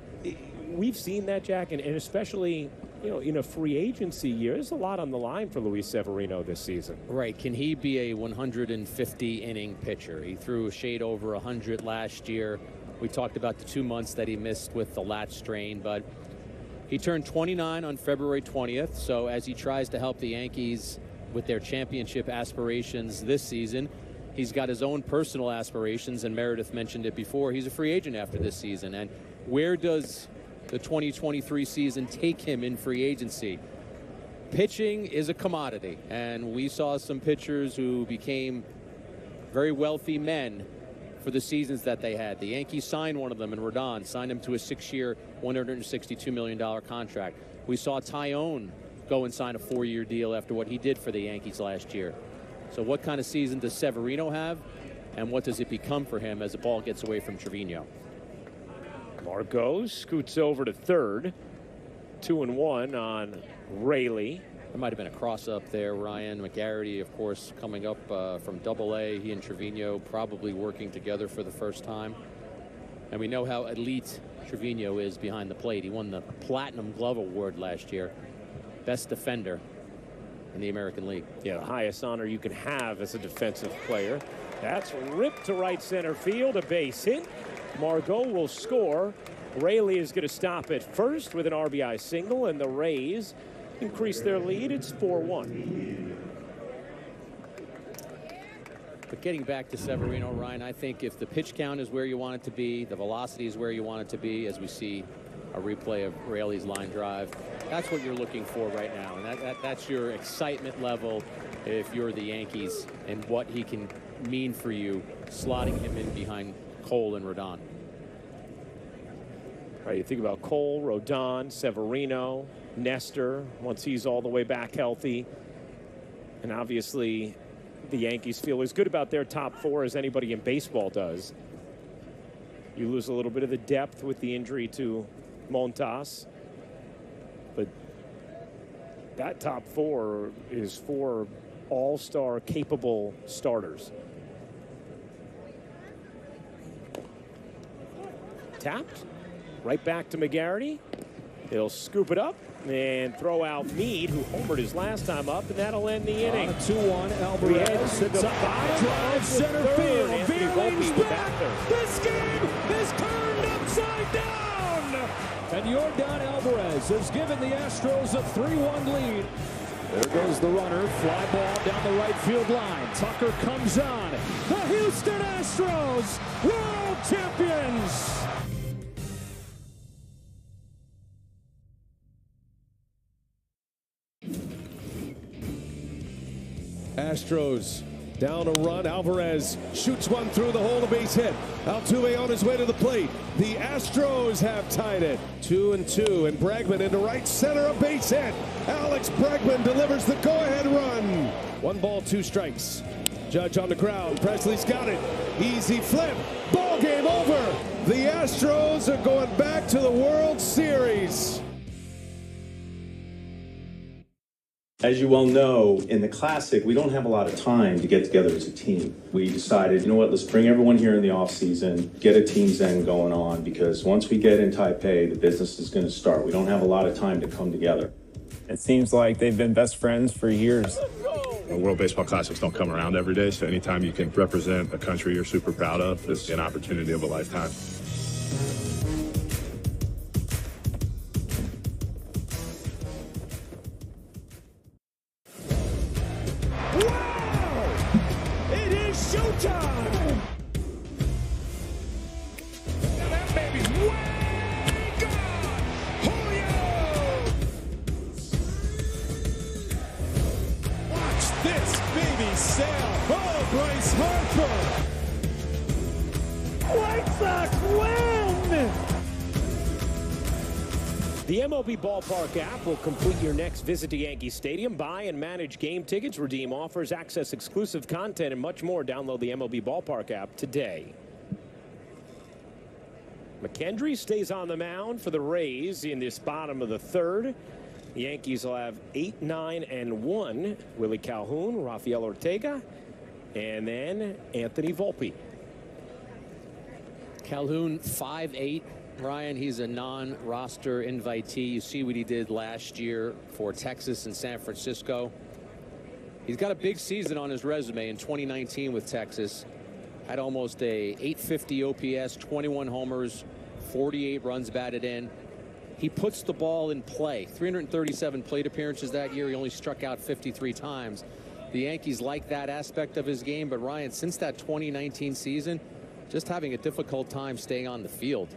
S2: we've seen that, Jack, and especially, you know, in a free agency year, there's a lot on the line for Luis Severino this season.
S3: Right. Can he be a 150-inning pitcher? He threw a shade over 100 last year. We talked about the 2 months that he missed with the lat strain, but he turned 29 on February 20th. So as he tries to help the Yankees with their championship aspirations this season, he's got his own personal aspirations, and Meredith mentioned it before. He's a free agent after this season. And where does the 2023 season take him in free agency? Pitching is a commodity, and we saw some pitchers who became very wealthy men for the seasons that they had. The Yankees signed one of them in Rodon, signed him to a 6-year, $162 million contract. We saw Tyone go and sign a 4-year deal after what he did for the Yankees last year. So what kind of season does Severino have, and what does it become for him as the ball gets away from Trevino?
S2: Margot scoots over to third. 2-1 on Raley.
S3: There might have been a cross up there. Ryan McGarity, of course, coming up from Double-A. He and Trevino probably working together for the first time. And we know how elite Trevino is behind the plate. He won the Platinum Glove Award last year. Best defender in the American League.
S2: Yeah, the highest honor you can have as a defensive player. That's ripped to right center field, a base hit. Margot will score. Raley is going to stop at first with an RBI single, and the Rays increase their lead. It's 4-1.
S3: But getting back to Severino, Ryan, I think if the pitch count is where you want it to be, the velocity is where you want it to be, as we see a replay of Raley's line drive, that's what you're looking for right now. And that's your excitement level if you're the Yankees, and what he can mean for you, slotting him in behind Cole and Rodon.
S2: Right, you think about Cole, Rodon, Severino, Nestor, once he's all the way back healthy. And obviously, the Yankees feel as good about their top 4 as anybody in baseball does. You lose a little bit of the depth with the injury to Montas, but that top 4 is 4 all-star capable starters. Tapped right back to McGarity. He'll scoop it up and throw out Meade, who homered his last time up, and that'll end the inning.
S9: 2-1, Alvarez hits a high drive center field. Vierling's back. This game is turned upside down. And Yordan Alvarez has given the Astros a 3-1 lead. There goes the runner. Fly ball down the right field line. Tucker comes on. The Houston Astros, world champions. Astros down a run. Alvarez shoots one through the hole, a base hit. Altuve on his way to the plate. The Astros have tied it. 2-2, and Bregman into right center, a base hit. Alex Bregman delivers the go-ahead run. 1 ball, 2 strikes. Judge on the ground. Presley's got it. Easy flip. Ball game over. The Astros are going back to the World Series.
S5: As you well know, in the Classic, we don't have a lot of time to get together as a team. We decided, you know what, let's bring everyone here in the off-season, get a team zen going on, because once we get in Taipei, the business is going to start. We don't have a lot of time to come together.
S6: It seems like they've been best friends for years.
S7: World Baseball Classics don't come around every day, so anytime you can represent a country you're super proud of, it's an opportunity of a lifetime.
S11: It is showtime! Now that baby's way gone! Julio! Watch this baby sail! Oh, Bryce Harper! White Sox win!
S2: The MLB Ballpark app will complete your next visit to Yankee Stadium. Buy and manage game tickets, redeem offers, access exclusive content, and much more. Download the MLB Ballpark app today. McKendry stays on the mound for the Rays in this bottom of the third. The Yankees will have 8, 9, and 1. Willie Calhoun, Rafael Ortega, and then Anthony Volpe.
S3: Calhoun, 5'8". Ryan, he's a non-roster invitee. You see what he did last year for Texas and San Francisco. He's got a big season on his resume in 2019 with Texas. Had almost a .850 OPS, 21 homers, 48 runs batted in. He puts the ball in play. 337 plate appearances that year. He only struck out 53 times. The Yankees like that aspect of his game, but Ryan, since that 2019 season, just having a difficult time staying on the field.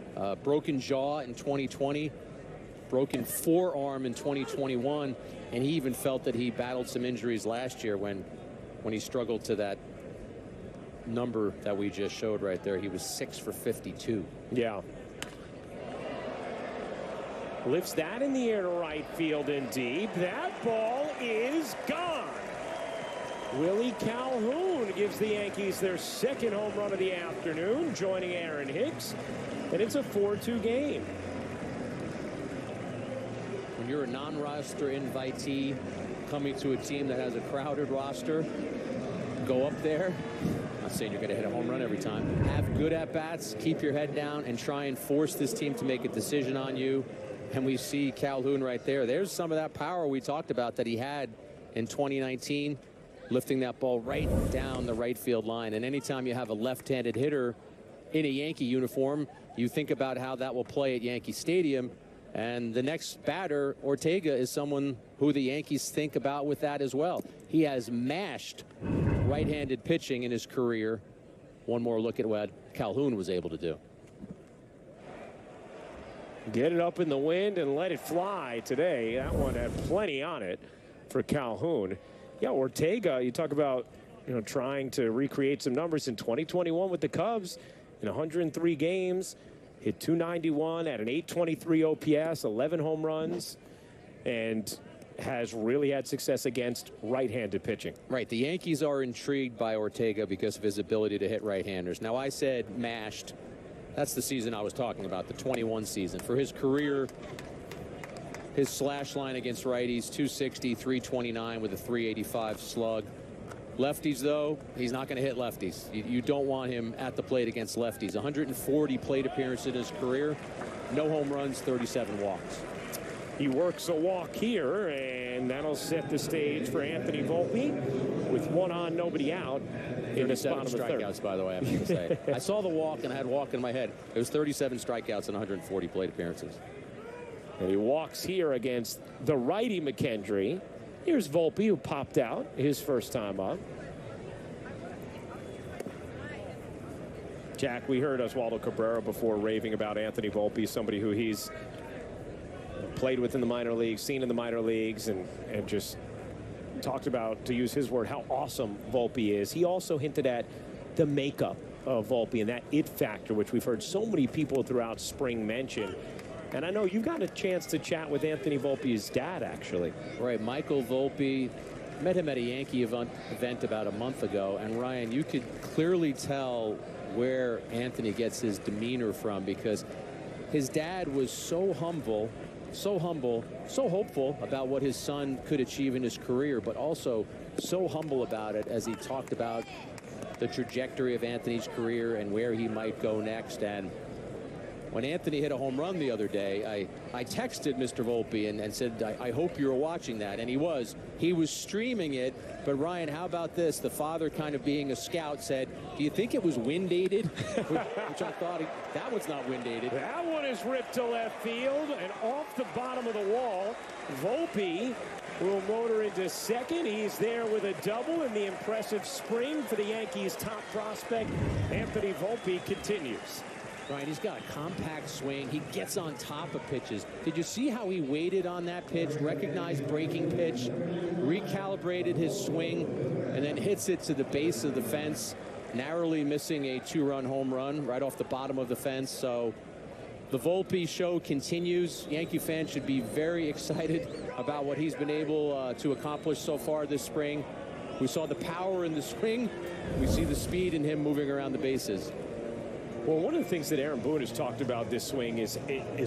S3: Broken jaw in 2020, broken forearm in 2021, and he even felt that he battled some injuries last year when he struggled to that number that we just showed right there. He was 6 for 52.
S2: Yeah. Lifts that in the air to right field and deep. That ball is gone. Willie Calhoun gives the Yankees their second home run of the afternoon, joining Aaron Hicks, and it's a 4-2 game.
S3: When you're a non-roster invitee coming to a team that has a crowded roster, go up there. I'm not saying you're going to hit a home run every time. Have good at-bats, keep your head down, and try and force this team to make a decision on you. And we see Calhoun right there. There's some of that power we talked about that he had in 2019. Lifting that ball right down the right field line. And anytime you have a left-handed hitter in a Yankee uniform, you think about how that will play at Yankee Stadium. And the next batter, Ortega, is someone who the Yankees think about with that as well. He has mashed right-handed pitching in his career. One more look at what Calhoun was able to do.
S2: Get it up in the wind and let it fly today. That one had plenty on it for Calhoun. Yeah, Ortega, you talk about, trying to recreate some numbers in 2021 with the Cubs in 103 games, hit .291 at an .823 OPS, 11 home runs, and has really had success against right-handed pitching.
S3: Right. The Yankees are intrigued by Ortega because of his ability to hit right-handers. Now, I said mashed. That's the season I was talking about, the 21 season. For his career, his slash line against righties, 260, 329 with a 385 slug. Lefties, though, he's not going to hit lefties. You don't want him at the plate against lefties. 140 plate appearances in his career, no home runs, 37 walks.
S2: He works a walk here, and that'll set the stage for Anthony Volpe with 1 on, nobody out in the bottom of the third.
S3: Strikeouts, by the way, I have to say. I saw the walk, and I had walk in my head. It was 37 strikeouts and 140 plate appearances.
S2: And he walks here against the righty McKendry. Here's Volpe, who popped out his first time up. Jack, we heard Oswaldo Cabrera before raving about Anthony Volpe, somebody who he's played with in the minor leagues, seen in the minor leagues, and just talked about, to use his word, how awesome Volpe is. He also hinted at the makeup of Volpe and that it factor, which we've heard so many people throughout spring mention. And I know you've got a chance to chat with Anthony Volpe's dad, actually.
S3: Right, Michael Volpe. Met him at a Yankee event about a month ago, and Ryan, you could clearly tell where Anthony gets his demeanor from, because his dad was so humble so humble, so hopeful about what his son could achieve in his career, but also so humble about it as he talked about the trajectory of Anthony's career and where he might go next. And when Anthony hit a home run the other day, I texted Mr. Volpe and said, I hope you were watching that. And he was. He was streaming it. But, Ryan, how about this? The father, kind of being a scout, said, do you think it was wind-aided? Which I thought, that one's not wind-aided.
S2: That one is ripped to left field and off the bottom of the wall. Volpe will motor into second. He's there with a double, and the impressive spring for the Yankees' top prospect, Anthony Volpe, continues.
S3: Right, he's got a compact swing. He gets on top of pitches. Did you see how he waited on that pitch, recognized breaking pitch, recalibrated his swing, and then hits it to the base of the fence, narrowly missing a 2-run home run right off the bottom of the fence. So the Volpe show continues. Yankee fans should be very excited about what he's been able to accomplish so far this spring. We saw the power in the swing. We see the speed in him moving around the bases.
S2: Well, one of the things that Aaron Boone has talked about this swing is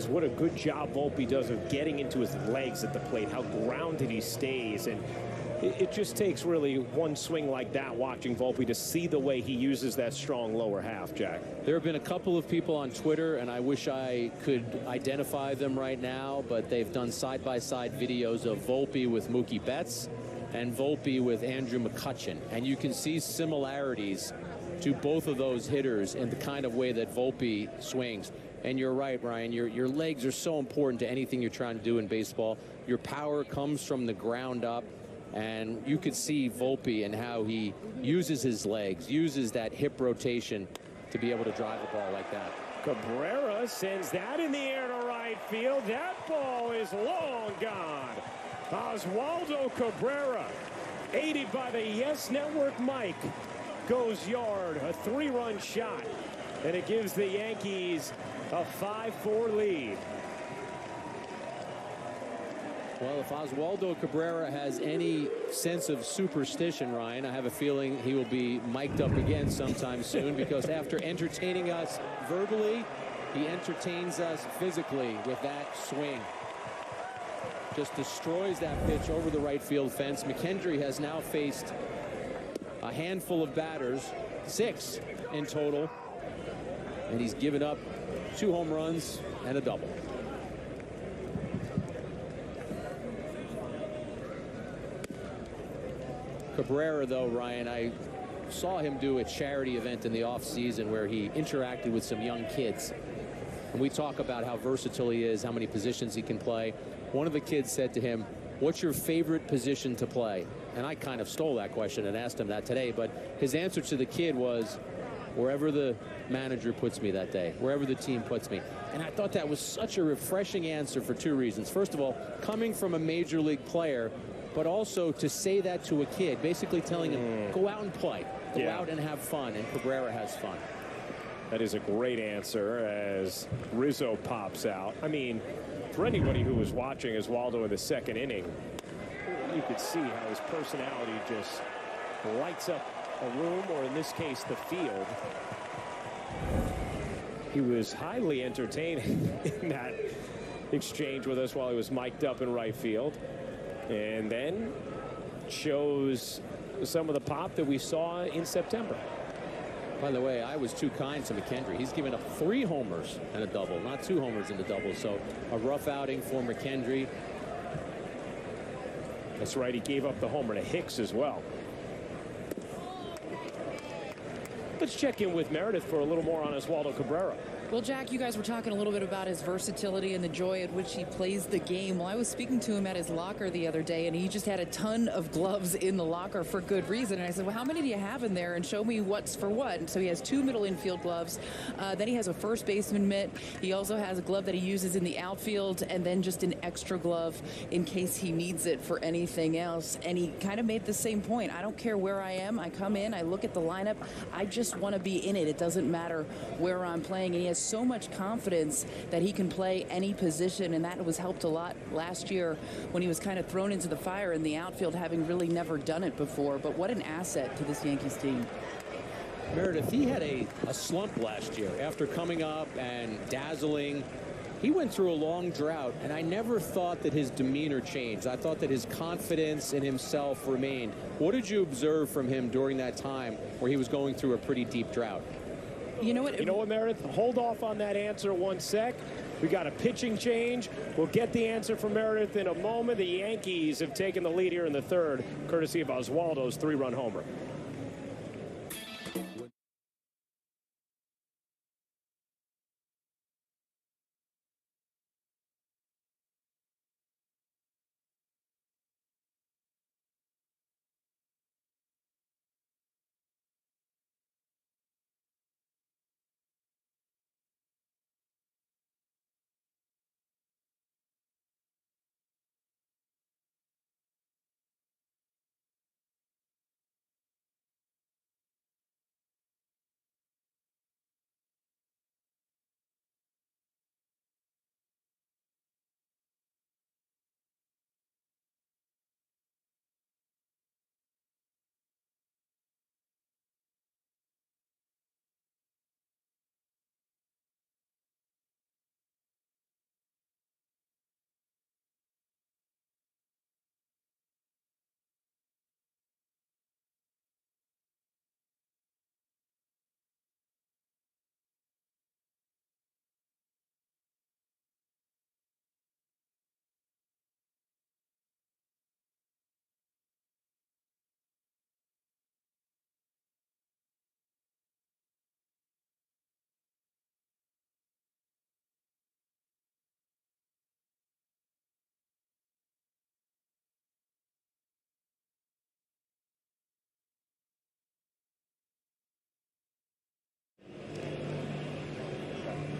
S2: what a good job Volpe does of getting into his legs at the plate, how grounded he stays. And it just takes really one swing like that, watching Volpe, to see the way he uses that strong lower half, Jack.
S3: There have been a couple of people on Twitter, and I wish I could identify them right now, but they've done side-by-side videos of Volpe with Mookie Betts and Volpe with Andrew McCutchen. And you can see similarities to both of those hitters in the kind of way that Volpe swings. And you're right, Ryan, your legs are so important to anything you're trying to do in baseball. Your power comes from the ground up, and you could see Volpe and how he uses his legs, uses that hip rotation to be able to drive a ball like that.
S2: Cabrera sends that in the air to right field. That ball is long gone. Oswaldo Cabrera, aided by the Yes Network mic, goes yard, a 3-run shot, and it gives the Yankees a 5-4 lead.
S3: Well, if Oswaldo Cabrera has any sense of superstition, Ryan, I have a feeling he will be mic'd up again sometime soon, because after entertaining us verbally, he entertains us physically with that swing. Just destroys that pitch over the right field fence. McKendry has now faced a handful of batters, 6 in total, and he's given up 2 home runs and a double. Cabrera, though, Ryan, I saw him do a charity event in the offseason where he interacted with some young kids. And we talk about how versatile he is, how many positions he can play. One of the kids said to him, "What's your favorite position to play?" And I kind of stole that question and asked him that today, but his answer to the kid was, "Wherever the manager puts me that day, wherever the team puts me." And I thought that was such a refreshing answer for 2 reasons. First of all, coming from a major league player, but also to say that to a kid, basically telling him, go out and play, go out and have fun, and Cabrera has fun.
S2: That is a great answer as Rizzo pops out. I mean, for anybody who was watching Oswaldo in the second inning, you could see how his personality just lights up a room, or in this case, the field. He was highly entertaining in that exchange with us while he was mic'd up in right field, and then shows some of the pop that we saw in September.
S3: By the way, I was too kind to McKendry. He's given up 3 homers and a double, not 2 homers and a double. So a rough outing for McKendry.
S2: That's right. He gave up the homer to Hicks as well. Let's check in with Meredith for a little more on Oswaldo Cabrera.
S4: Well, Jack, you guys were talking a little bit about his versatility and the joy at which he plays the game. Well, I was speaking to him at his locker the other day, and he just had a ton of gloves in the locker for good reason. And I said, well, how many do you have in there? And show me what's for what. And so he has 2 middle infield gloves. Then he has a first baseman mitt. He also has a glove that he uses in the outfield, and then just an extra glove in case he needs it for anything else. And he kind of made the same point. I don't care where I am. I come in, I look at the lineup. I just want to be in it. It doesn't matter where I'm playing. And he has so much confidence that he can play any position, and that was helped a lot last year when he was kind of thrown into the fire in the outfield, having really never done it before. But what an asset to this Yankees team.
S3: Meredith, he had a slump last year after coming up and dazzling he went through a long drought, and I never thought that his demeanor changed. I thought that his confidence in himself remained. What did you observe from him during that time where he was going through a pretty deep drought?
S2: You know what, Meredith? Hold off on that answer 1 sec. We got a pitching change. We'll get the answer from Meredith in a moment. The Yankees have taken the lead here in the third, courtesy of Oswaldo's 3-run homer.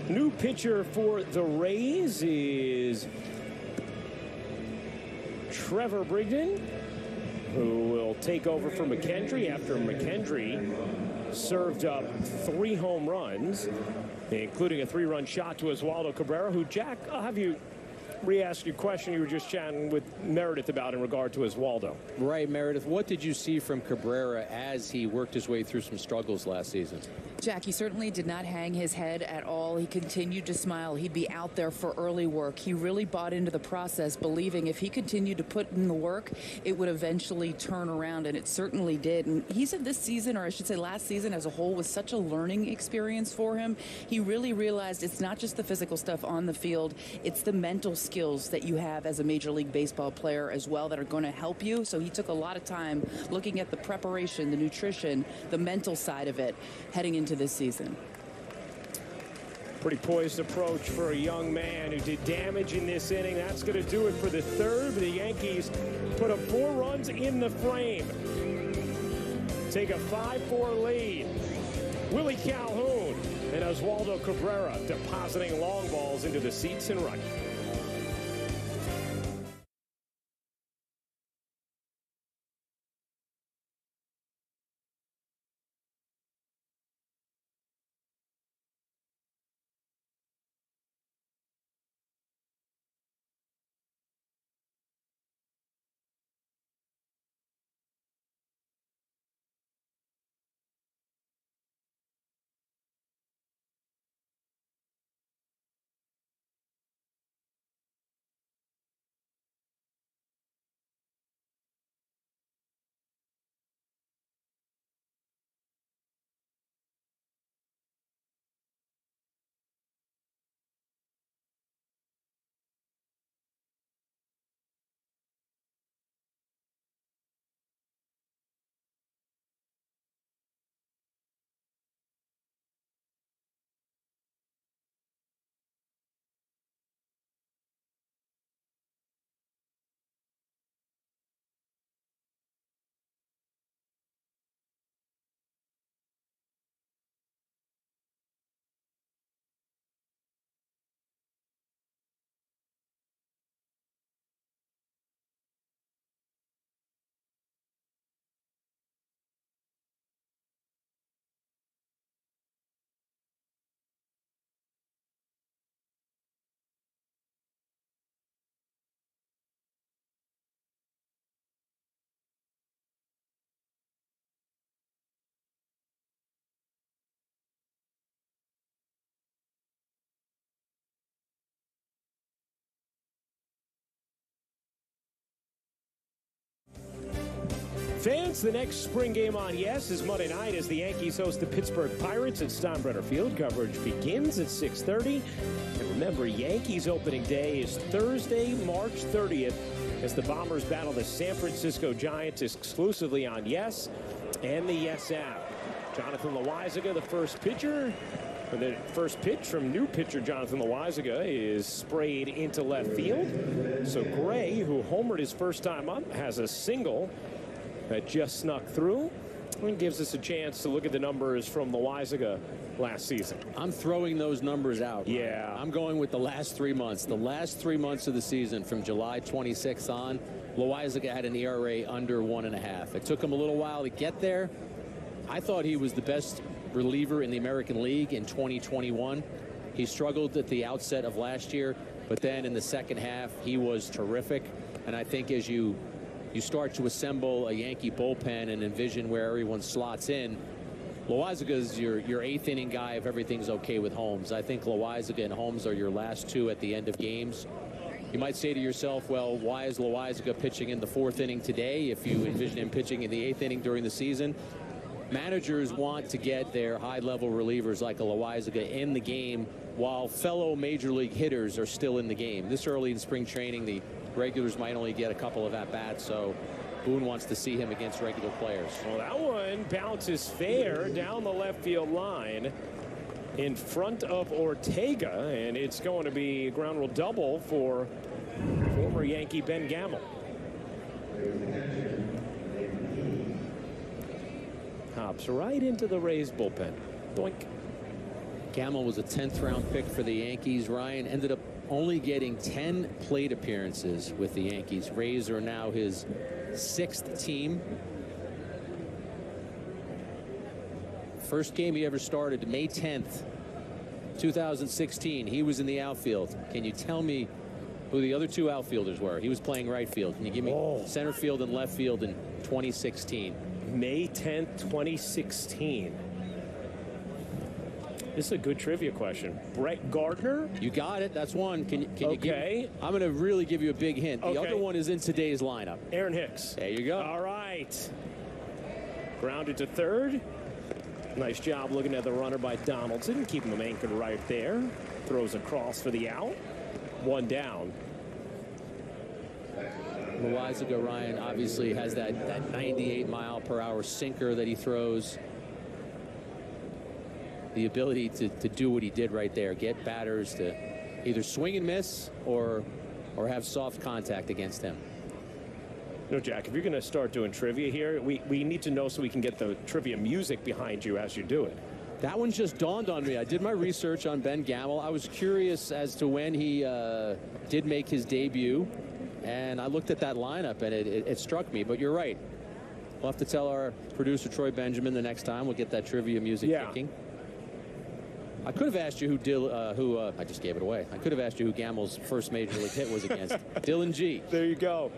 S2: New pitcher for the Rays is Trevor Brigden, who will take over for McKendry after McKendry served up 3 home runs, including a 3-run shot to Oswaldo Cabrera, who, Jack, I'll have you re-ask your question you were just chatting with Meredith about in regard to Oswaldo.
S3: Right, Meredith. What did you see from Cabrera as he worked his way through some struggles last season?
S4: Jack, he certainly did not hang his head at all. He continued to smile. He'd be out there for early work. He really bought into the process, believing if he continued to put in the work, it would eventually turn around, and it certainly did. And he said this season, or I should say last season as a whole, was such a learning experience for him. He really realized it's not just the physical stuff on the field, it's the mental skills that you have as a Major League Baseball player as well that are going to help you. So he took a lot of time looking at the preparation, the nutrition, the mental side of it heading into this season.
S2: Pretty poised approach for a young man who did damage in this inning. That's going to do it for the third. The Yankees put up 4 runs in the frame. Take a 5-4 lead. Willie Calhoun and Oswaldo Cabrera depositing long balls into the seats and right. Fans, the next spring game on Yes is Monday night as the Yankees host the Pittsburgh Pirates at Steinbrenner Field. Coverage begins at 6:30. And remember, Yankees opening day is Thursday, March 30th, as the Bombers battle the San Francisco Giants exclusively on Yes and the Yes app. Jonathan Loaisiga, the first pitcher. The first pitch from new pitcher Jonathan Loaisiga is sprayed into left field. So Gray, who homered his first time up, has a single that just snuck through and gives us a chance to look at the numbers from Loaisiga last season.
S3: I'm throwing those numbers out.
S2: Yeah.
S3: I'm going with the last 3 months. The last 3 months of the season from July 26th on, Loaisiga had an ERA under 1.5. It took him a little while to get there. I thought he was the best reliever in the American League in 2021. He struggled at the outset of last year, but then in the second half, he was terrific. And I think as you start to assemble a Yankee bullpen and envision where everyone slots in, Loaisiga is your eighth inning guy if everything's okay with Holmes. I think Loaisiga and Holmes are your last two at the end of games. You might say to yourself, well, why is Loaisiga pitching in the fourth inning today if you envision him pitching in the eighth inning during the season? Managers want to get their high-level relievers like a Loaisiga in the game while fellow major league hitters are still in the game. This early in spring training, the regulars might only get a couple of at-bats, so Boone wants to see him against regular players.
S2: Well, that one bounces fair down the left field line in front of Ortega, and it's going to be a ground rule double for former Yankee Ben Gamel. Hops right into the Rays bullpen. Doink.
S3: Gamel was a 10th round pick for the Yankees. Ryan ended up only getting 10 plate appearances with the Yankees. Rays are now his 6th team. First game he ever started, May 10th, 2016. He was in the outfield. Can you tell me who the other two outfielders were? He was playing right field. Can you give me center field and left field in 2016?
S2: May 10th, 2016. This is a good trivia question. Brett Gardner?
S3: You got it. That's one. Can you give
S2: me?
S3: I'm going to really give you a big hint. The
S2: Okay.
S3: other one is in today's lineup.
S2: Aaron Hicks.
S3: There you go.
S2: All right. Grounded to third. Nice job looking at the runner by Donaldson, keeping him anchored right there. Throws across for the out. One down.
S3: Loaisiga, Ryan, obviously has that 98-mile-per-hour sinker that he throws. The ability to do what he did right there, get batters to either swing and miss or have soft contact against him.
S2: You know, Jack, if you're going to start doing trivia here, we need to know so we can get the trivia music behind you as you do it.
S3: That one just dawned on me. I did my research on Ben Gamel. I was curious as to when he did make his debut, and I looked at that lineup, and it struck me. But you're right. We'll have to tell our producer, Troy Benjamin, the next time. We'll get that trivia music kicking. I could have asked you who I just gave it away. I could have asked you who Gamel's first major league hit was against. Dylan G.
S2: There you go.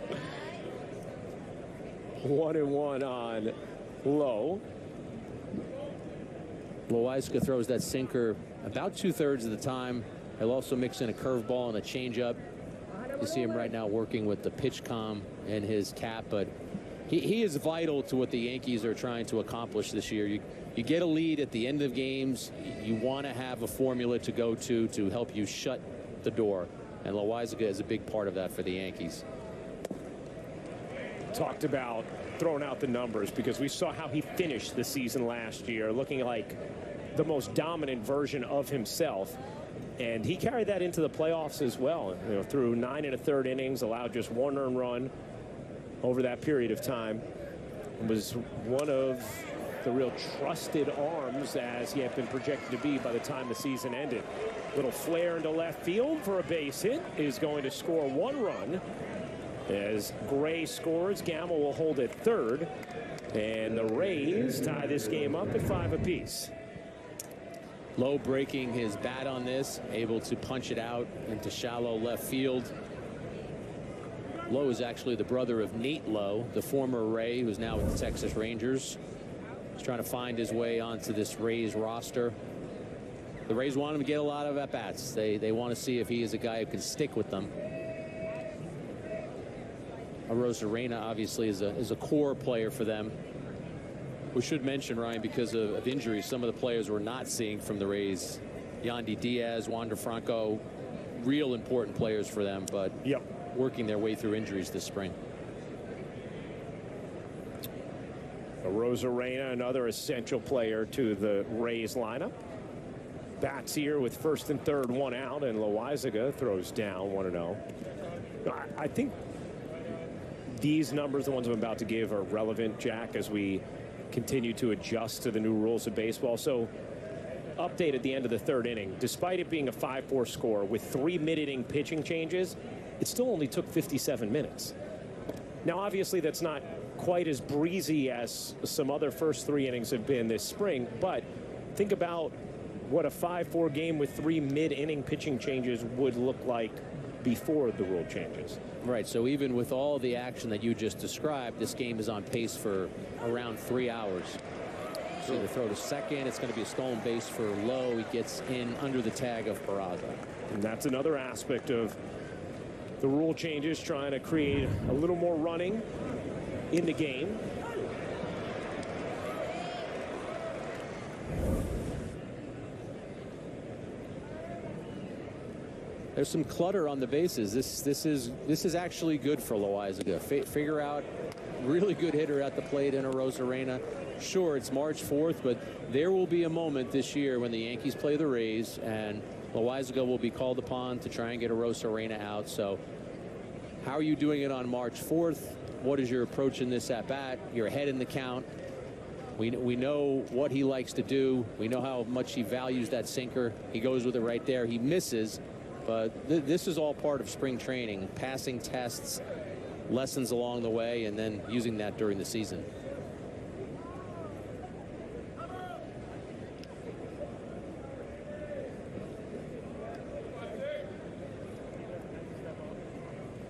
S2: 1-1 on Lowe.
S3: Loaisiga throws that sinker about 2/3 of the time. He'll also mix in a curveball and a changeup. You see him right now working with the pitch comm in his cap, but he is vital to what the Yankees are trying to accomplish this year. You get a lead at the end of games. You want to have a formula to go to help you shut the door, and Loaisiga is a big part of that for the Yankees.
S2: Talked about throwing out the numbers because we saw how he finished the season last year, looking like the most dominant version of himself. And he carried that into the playoffs as well. You know, through 9 1/3 innings, allowed just 1 earned run over that period of time. It was one of the real trusted arms as he had been projected to be by the time the season ended. Little flare into left field for a base hit is going to score 1 run. As Gray scores, Gamel will hold at third, and the Rays tie this game up at 5 apiece.
S3: Lowe breaking his bat on this, able to punch it out into shallow left field. Lowe is actually the brother of Nate Lowe, the former Ray, who's now with the Texas Rangers. He's trying to find his way onto this Rays roster. The Rays want him to get a lot of at-bats. They want to see if he is a guy who can stick with them. Arozarena obviously is a core player for them. We should mention, Ryan, because of injuries, some of the players we're not seeing from the Rays, Yandy Diaz, Wander Franco, real important players for them, but working their way through injuries this spring.
S2: Arozarena, another essential player to the Rays lineup. Bats here with first and third, one out, and Loaizaga throws down 1-0. I think these numbers, the ones I'm about to give, are relevant, Jack, as we continue to adjust to the new rules of baseball. So, update at the end of the third inning. Despite it being a 5-4 score with 3 mid-inning pitching changes, it still only took 57 minutes. Now, obviously, that's not quite as breezy as some other first 3 innings have been this spring, but think about what a 5-4 game with 3 mid-inning pitching changes would look like before the rule changes.
S3: Right, so even with all the action that you just described, this game is on pace for around 3 hours. So either throw to second, it's going to be a stolen base for Lowe. He gets in under the tag of Peraza.
S2: And that's another aspect of the rule changes, trying to create a little more running in the game.
S3: There's some clutter on the bases. This is actually good for Loaizaga. Figure out really good hitter at the plate in Arozarena. Sure, it's March 4th, but there will be a moment this year when the Yankees play the Rays, and Loaizaga will be called upon to try and get Arozarena out. So, how are you doing it on March 4th? What is your approach in this at bat? You're ahead in the count. We know what he likes to do. We know how much he values that sinker. He goes with it right there. He misses. But this is all part of spring training, passing tests, lessons along the way, and then using that during the season.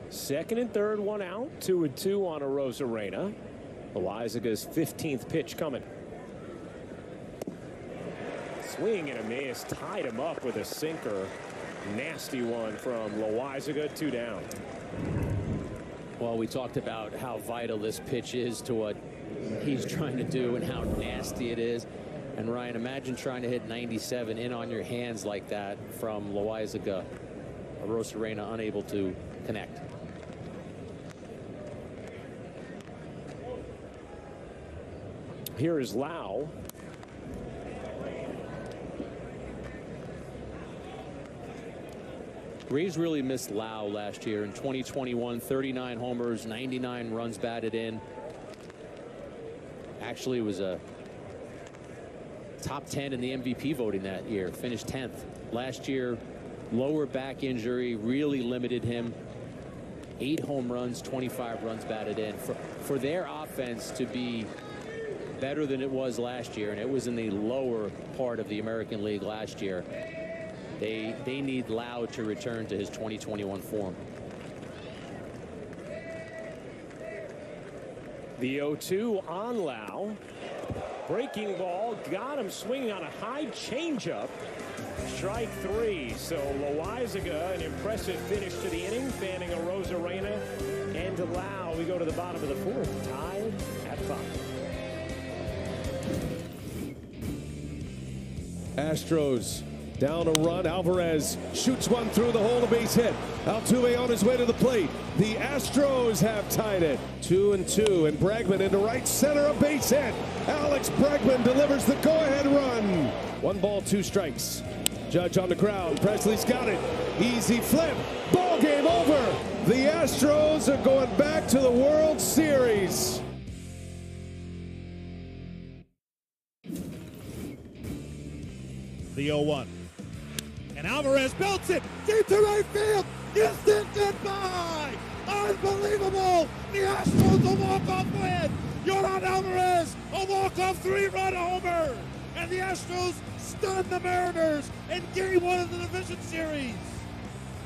S2: Second and third, one out, 2-2 on Arozarena. Loaizaga's 15th pitch coming. Swing and a miss, tied him up with a sinker. Nasty one from Loaizaga, 2 down.
S3: Well, we talked about how vital this pitch is to what he's trying to do and how nasty it is. And Ryan, imagine trying to hit 97 in on your hands like that from Loaizaga. Arozarena unable to connect.
S2: Here is Lau.
S3: Rays really missed Lau last year in 2021. 39 homers, 99 runs batted in. Actually was a top 10 in the MVP voting that year. Finished 10th. Last year, lower back injury really limited him. 8 home runs, 25 runs batted in. For their offense to be better than it was last year, and it was in the lower part of the American League last year, they need Lau to return to his 2021 form.
S2: The 0-2 on Lau. Breaking ball, got him swinging on a high changeup. Strike 3. So Loaizaga, an impressive finish to the inning, fanning Arozarena and Lau. We go to the bottom of the 4th, tied at 5.
S14: Astros down a run. Alvarez shoots one through the hole, a base hit. Altuve on his way to the plate. The Astros have tied it 2-2, and Bregman into right center, a base hit. Alex Bregman delivers the go-ahead run. 1 ball, 2 strikes. Judge on the ground. Presley's got it. Easy flip. Ball game over. The Astros are going back to the World Series.
S11: The 0-1. And Alvarez belts it deep to right field. Instant goodbye. Unbelievable. The Astros a walk-off win. Yordan Alvarez, a walk-off 3-run homer. And the Astros stun the Mariners in Game 1 of the Division Series.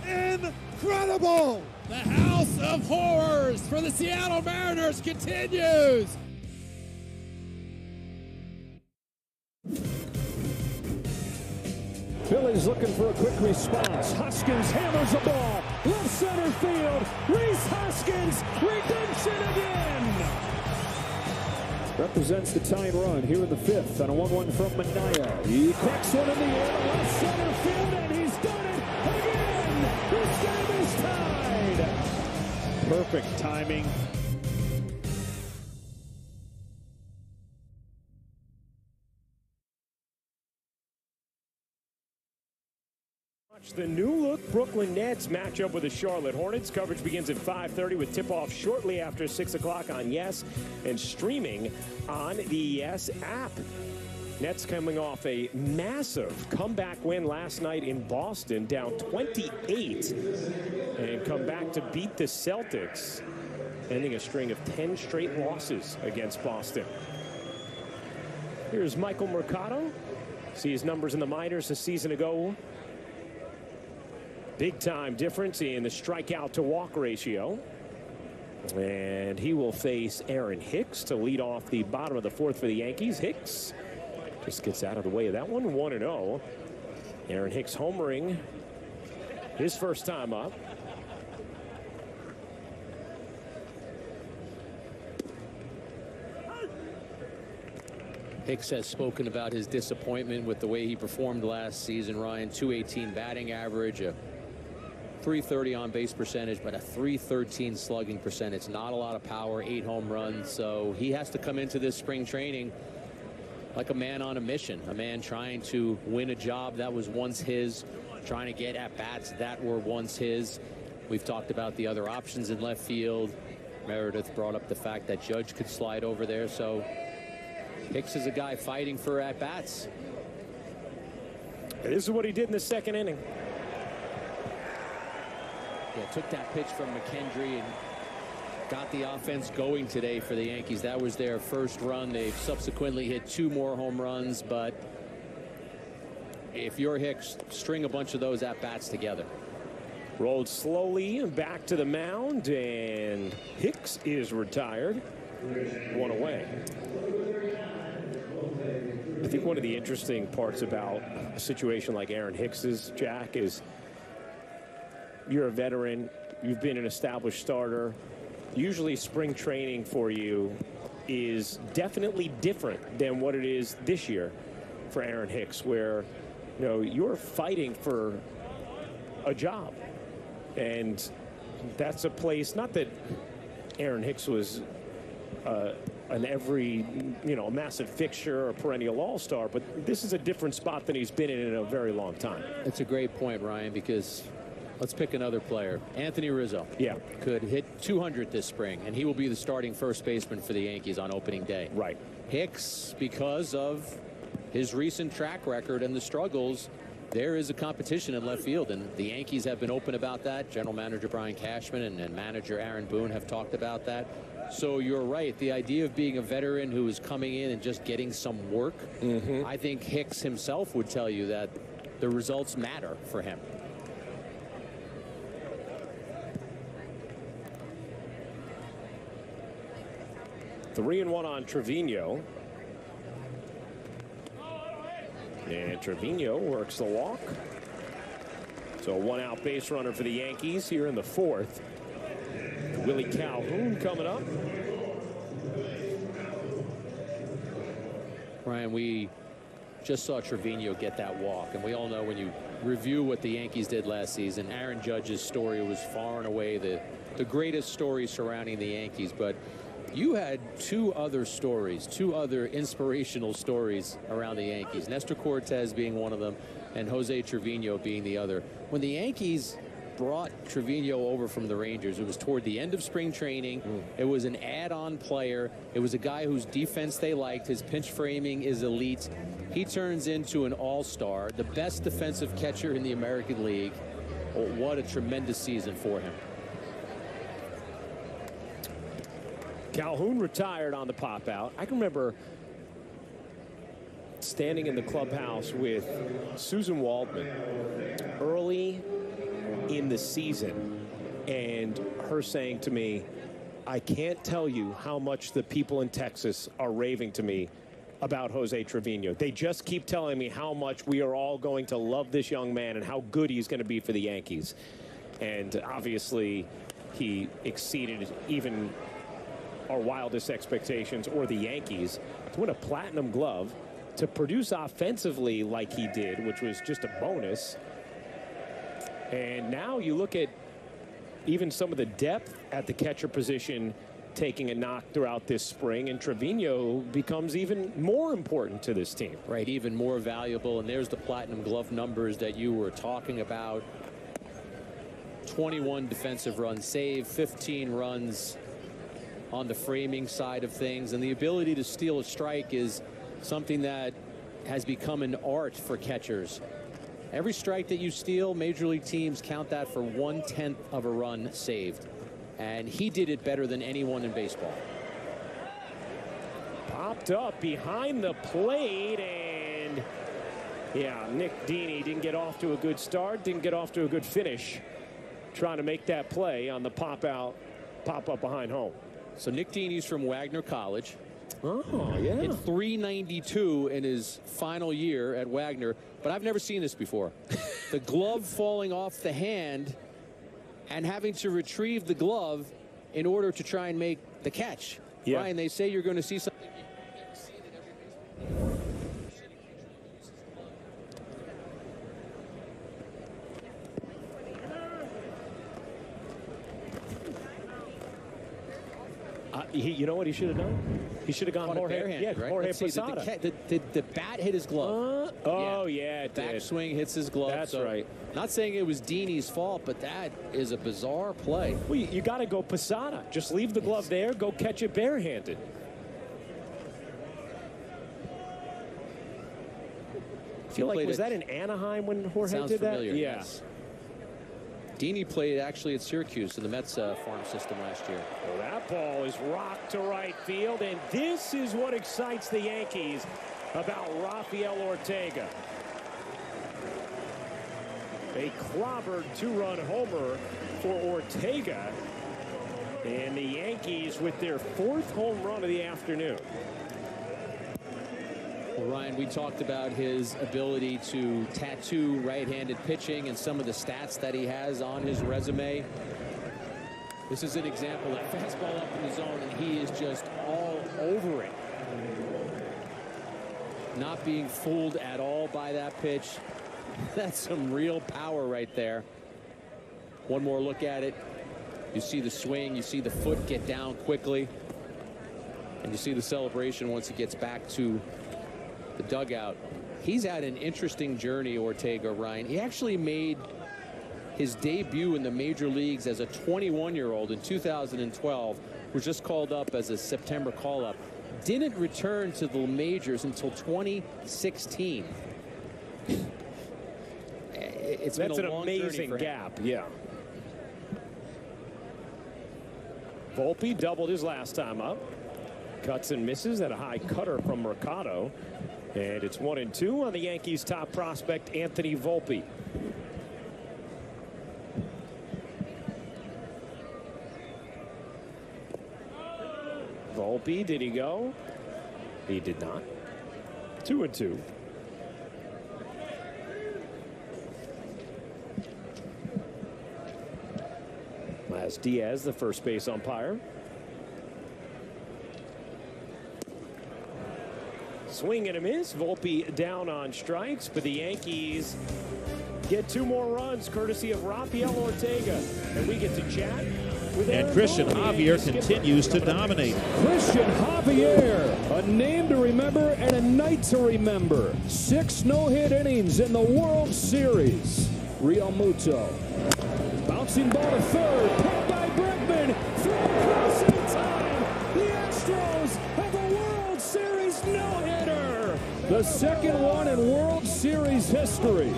S11: Incredible.
S15: The House of Horrors for the Seattle Mariners continues.
S9: Phillies looking for a quick response. Hoskins hammers the ball. Left center field. Rhys Hoskins. Redemption again. Represents the tying run here in the 5th on a 1-1 from Mania. He cracks one in the air. Left center field. And he's done it again. This game is tied.
S12: Perfect timing.
S2: The new-look Brooklyn Nets match up with the Charlotte Hornets. Coverage begins at 5:30 with tip-off shortly after 6 o'clock on Yes and streaming on the Yes app. Nets coming off a massive comeback win last night in Boston, down 28, and come back to beat the Celtics, ending a string of 10 straight losses against Boston. Here's Michael Mercado. See his numbers in the minors a season ago. Big time difference in the strikeout to walk ratio. And he will face Aaron Hicks to lead off the bottom of the 4th for the Yankees. Hicks just gets out of the way of that one. 1-0. Aaron Hicks homering his first time up.
S3: Hicks has spoken about his disappointment with the way he performed last season, Ryan. .218 batting average, a .330 on base percentage, but a .313 slugging percentage. Not a lot of power, 8 home runs. So he has to come into this spring training like a man on a mission, a man trying to win a job that was once his, trying to get at bats that were once his. We've talked about the other options in left field. Meredith brought up the fact that Judge could slide over there. So Hicks is a guy fighting for at bats.
S2: This is what he did in the 2nd inning.
S3: Yeah, took that pitch from McKendry and got the offense going today for the Yankees. That was their first run. They've subsequently hit 2 more home runs, but if you're Hicks, string a bunch of those at bats together.
S2: Rolled slowly back to the mound, and Hicks is retired. 1 away. I think one of the interesting parts about a situation like Aaron Hicks's, Jack, is you're a veteran, you've been an established starter. Usually spring training for you is definitely different than what it is this year for Aaron Hicks, where you're fighting for a job. And that's a place, not that Aaron Hicks was an every, massive fixture or perennial all-star, but this is a different spot than he's been in a very long time.
S3: It's a great point, Ryan, because let's pick another player. Anthony Rizzo.
S2: Yeah.
S3: Could hit 200 this spring, and he will be the starting first baseman for the Yankees on opening day.
S2: Right.
S3: Hicks, because of his recent track record and the struggles, there is a competition in left field, and the Yankees have been open about that. General Manager Brian Cashman and manager Aaron Boone have talked about that. So you're right. The idea of being a veteran who is coming in and just getting some work, I think Hicks himself would tell you that the results matter for him.
S2: Three and 1 on Trevino. And Trevino works the walk. So a 1-out base runner for the Yankees here in the 4th. Willie Calhoun coming up.
S3: Ryan, we just saw Trevino get that walk, and we all know when you review what the Yankees did last season, Aaron Judge's story was far and away the greatest story surrounding the Yankees. But you had 2 other stories, 2 other inspirational stories around the Yankees. Nestor Cortez being one of them, and Jose Trevino being the other. When the Yankees brought Trevino over from the Rangers, it was toward the end of spring training. It was an add-on player. It was a guy whose defense they liked. His pinch framing is elite. He turns into an all-star, the best defensive catcher in the American League. Oh, what a tremendous season for him.
S2: Calhoun retired on the pop out. I can remember standing in the clubhouse with Susan Waldman early in the season, and her saying to me, I can't tell you how much the people in Texas are raving to me about Jose Trevino. They just keep telling me how much we are all going to love this young man and how good he's going to be for the Yankees. And obviously, he exceeded even our wildest expectations, or the Yankees, to win a platinum glove, to produce offensively like he did, which was just a bonus. And now you look at even some of the depth at the catcher position taking a knock throughout this spring, and Trevino becomes even more important to this team.
S3: Right, even more valuable. And there's the platinum glove numbers that you were talking about. 21 defensive runs saved, 15 runs on the framing side of things, and the ability to steal a strike is something that has become an art for catchers. Every strike that you steal, major league teams count that for 1/10 of a run saved, and he did it better than anyone in baseball.
S2: Popped up behind the plate, and yeah, Nick Dini didn't get off to a good start, didn't get off to a good finish, trying to make that play on the pop up behind home.
S3: So Nick Dini's from Wagner College.
S2: Oh, yeah.
S3: Hit .392 in his final year at Wagner, but I've never seen this before. The glove falling off the hand and having to retrieve the glove in order to try and make the catch.
S2: Yeah.
S3: Ryan, they say you're going to see something you've never seen at every baseball.
S2: You know what he should have done? He should have gone Jorge,
S3: barehanded, right?
S2: Jorge
S3: Let's see,
S2: Posada.
S3: the bat hit his glove.
S2: Yeah, it did.
S3: Backswing hits his glove.
S2: That's
S3: so
S2: right.
S3: Not saying it was Dini's fault, but that is a bizarre play.
S2: Well, you got to go Posada. Just leave the glove there. Go catch it barehanded. I feel like, was that in Anaheim when Jorge
S3: Sounds
S2: did
S3: familiar,
S2: that?
S3: yes. Dini played actually at Syracuse in the Mets farm system last year.
S2: Well, that ball is rocked to right field, and this is what excites the Yankees about Rafael Ortega. A clobbered two-run homer for Ortega, and the Yankees with their 4th home run of the afternoon.
S3: Well, Ryan, we talked about his ability to tattoo right-handed pitching and some of the stats that he has on his resume. This is an example of fastball up in the zone, and he is just all over it. Not being fooled at all by that pitch. That's some real power right there. One more look at it. You see the swing, you see the foot get down quickly, and you see the celebration once it gets back to the dugout. He's had an interesting journey, Ortega, Ryan. He actually made his debut in the major leagues as a 21-year-old in 2012. Was just called up as a September call-up. Didn't return to the majors until 2016. That's
S2: an amazing gap. Yeah. Volpe doubled his last time up. Cuts and misses at a high cutter from Mercado. And it's 1-2 on the Yankees' top prospect, Anthony Volpe. Volpe, did he go? He did not. 2-2. As Diaz, the first base umpire. Swing and a miss. Volpe down on strikes, but the Yankees get 2 more runs courtesy of Rafael Ortega. And we get to chat with
S11: And Christian Javier continues to dominate.
S9: Christian Javier, a name to remember and a night to remember. 6 no-hit innings in the World Series. Real Muto. Bouncing ball to third. Picked by Bregman. Throw across in time. The Astros have a World Series no-hitter. The second one in World Series history.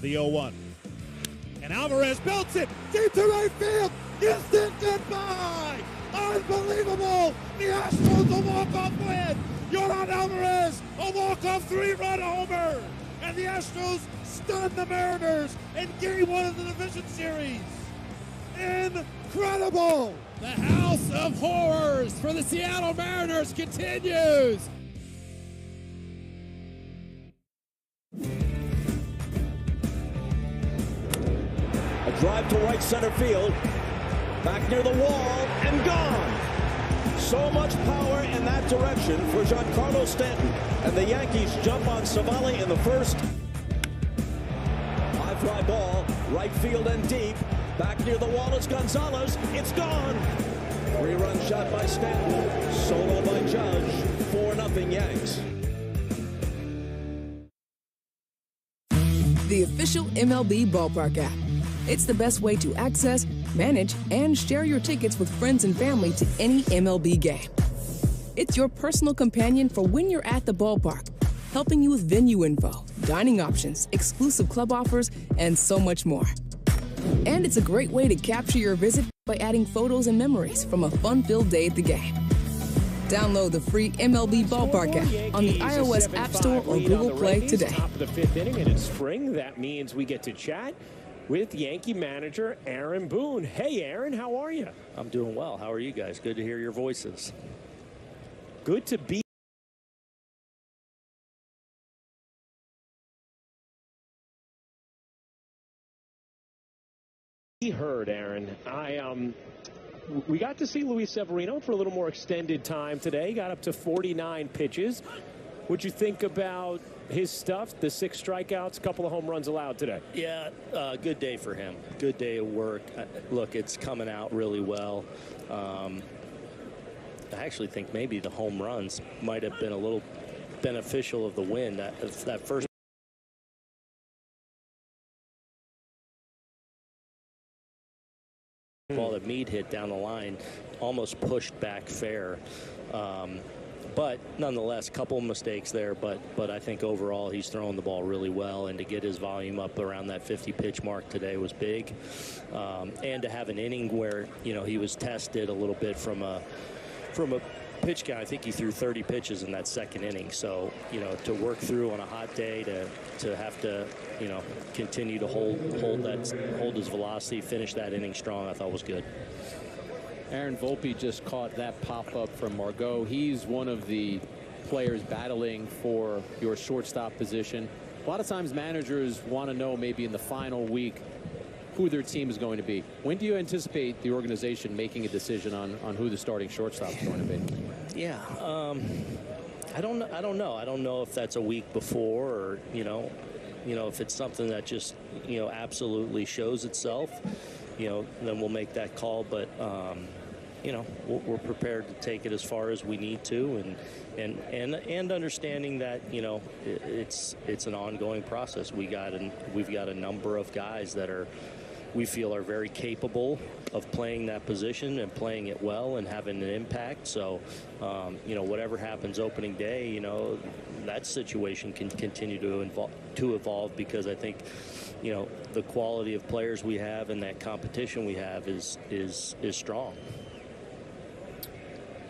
S11: The 0-1. And Alvarez belts it deep to right field. Instant goodbye. Unbelievable. The Astros a walk-off win. Yordan Alvarez, a walk-off 3-run homer. And the Astros stun the Mariners in Game 1 of the Division Series. Incredible.
S15: The House of Horrors for the Seattle Mariners continues.
S10: A drive to right center field. Back near the wall and gone. So much power in that direction for Giancarlo Stanton. And the Yankees jump on Savali in the first. High fly ball, right field and deep. Back near the wall is Gonzalez. It's gone. 3-run shot by Stanton. Solo by Judge. 4-0 Yanks.
S18: The official MLB Ballpark app. It's the best way to access, manage, and share your tickets with friends and family to any MLB game. It's your personal companion for when you're at the ballpark, helping you with venue info, dining options, exclusive club offers, and so much more. And it's a great way to capture your visit by adding photos and memories from a fun-filled day at the game. Download the free MLB Ballpark app on the iOS App Store or Google Play today.
S2: Top of the 5th inning, and it's spring. That means we get to chat with Yankee manager Aaron Boone. Hey, Aaron, how are you?
S19: I'm doing well. How are you guys? Good to hear your voices.
S2: Good to be heard, Aaron. We got to see Luis Severino for a little more extended time today. Got up to 49 pitches. What'd you think about his stuff? The 6 strikeouts, a couple of home runs allowed today.
S19: Yeah, good day for him. Good day of work. Look, it's coming out really well. I actually think maybe the home runs might have been a little beneficial of the win. That first ball that Meade hit down the line almost pushed back fair. But nonetheless, a couple of mistakes there. But I think overall he's throwing the ball really well, and to get his volume up around that 50 pitch mark today was big. And to have an inning where he was tested a little bit from a pitch count. I think he threw 30 pitches in that second inning. So to work through on a hot day, to have to continue to hold his velocity, finish that inning strong, I thought was good.
S3: Aaron Volpe just caught that pop-up from Margot. He's one of the players battling for your shortstop position. A lot of times managers want to know maybe in the final week who their team is going to be. When do you anticipate the organization making a decision on who the starting shortstop is going to be?
S19: Yeah, I don't know. I don't know if that's a week before, or if it's something that just absolutely shows itself. Then we'll make that call. But we're prepared to take it as far as we need to, and understanding that it's an ongoing process. We've got a number of guys that we feel are very capable of playing that position and playing it well and having an impact. So whatever happens opening day, that situation can continue to evolve, because I think the quality of players we have and that competition we have is strong.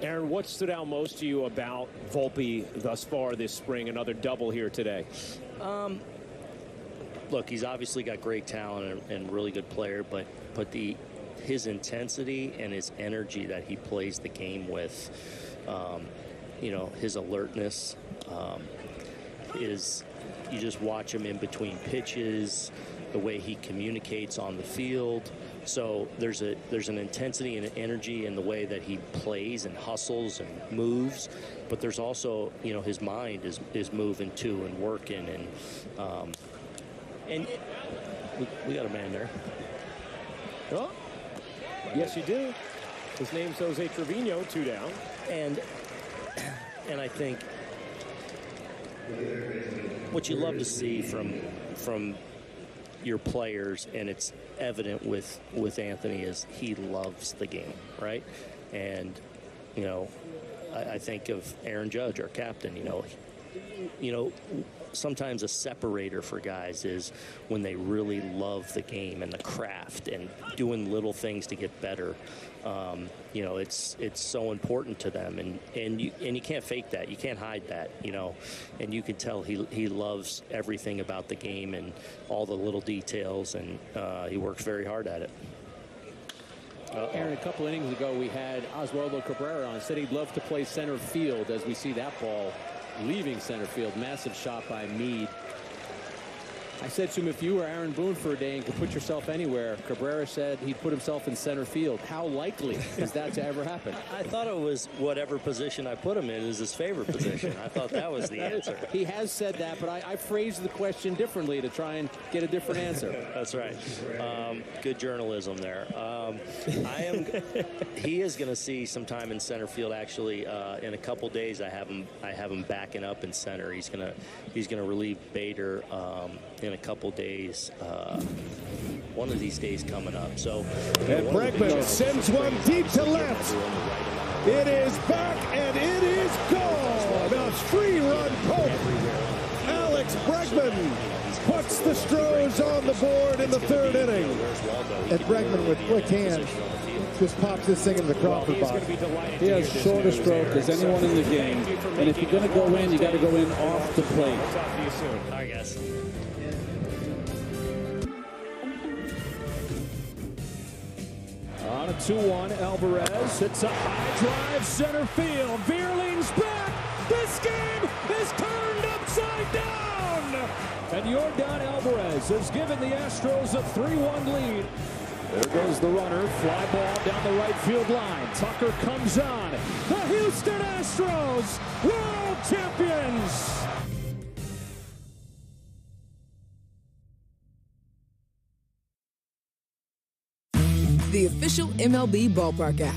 S2: Aaron, what stood out most to you about Volpe thus far this spring? Another double here today.
S19: Look, he's obviously got great talent and really good player, but his intensity and his energy that he plays the game with, his alertness, you just watch him in between pitches, the way he communicates on the field. So there's an intensity and an energy in the way that he plays and hustles and moves, but there's also his mind is moving too and working, and we got a man there.
S2: Oh, yes, you do. His name's Jose Trevino, 2 down,
S19: and I think what you love to see from your players, and it's evident with Anthony, is he loves the game, right? And I think of Aaron Judge, our captain. Sometimes a separator for guys is when they really love the game and the craft and doing little things to get better. It's so important to them, and you can't fake that. You can't hide that, and you can tell he loves everything about the game and all the little details, and he works very hard at it.
S3: Aaron, a couple innings ago, we had Oswaldo Cabrera on. Said he'd love to play center field as we see that ball leaving center field. Massive shot by Meade. I said to him, if you were Aaron Boone for a day and could put yourself anywhere, Cabrera said he'd put himself in center field. How likely is that to ever happen?
S19: I thought it was whatever position I put him in is his favorite position. I thought that was the answer.
S3: He has said that, but I phrased the question differently to try and get a different answer.
S19: That's right. Good journalism there. He is going to see some time in center field. Actually, in a couple days, I have him backing up in center. He's going to relieve Bader in a couple days. One of these days coming up. So,
S14: and Bregman sends one deep to left. It is back and it is gone. A 3-run poke. Alex Bregman puts the Stros on the board in the 3rd inning.
S8: And Bregman with quick hands just pops this thing into the Crawford box.
S9: He has short a stroke as anyone in the game. And if you're going to go in, you got to go in off the plate.
S19: I'll talk to you soon. I guess.
S9: On a 2-1, Alvarez hits a high drive center field. Veer leans back. This game is turned upside down. And Yordan Alvarez has given the Astros a 3-1 lead. There goes the runner. Fly ball down the right field line. Tucker comes on. The Houston Astros, world champions.
S18: The official MLB Ballpark app.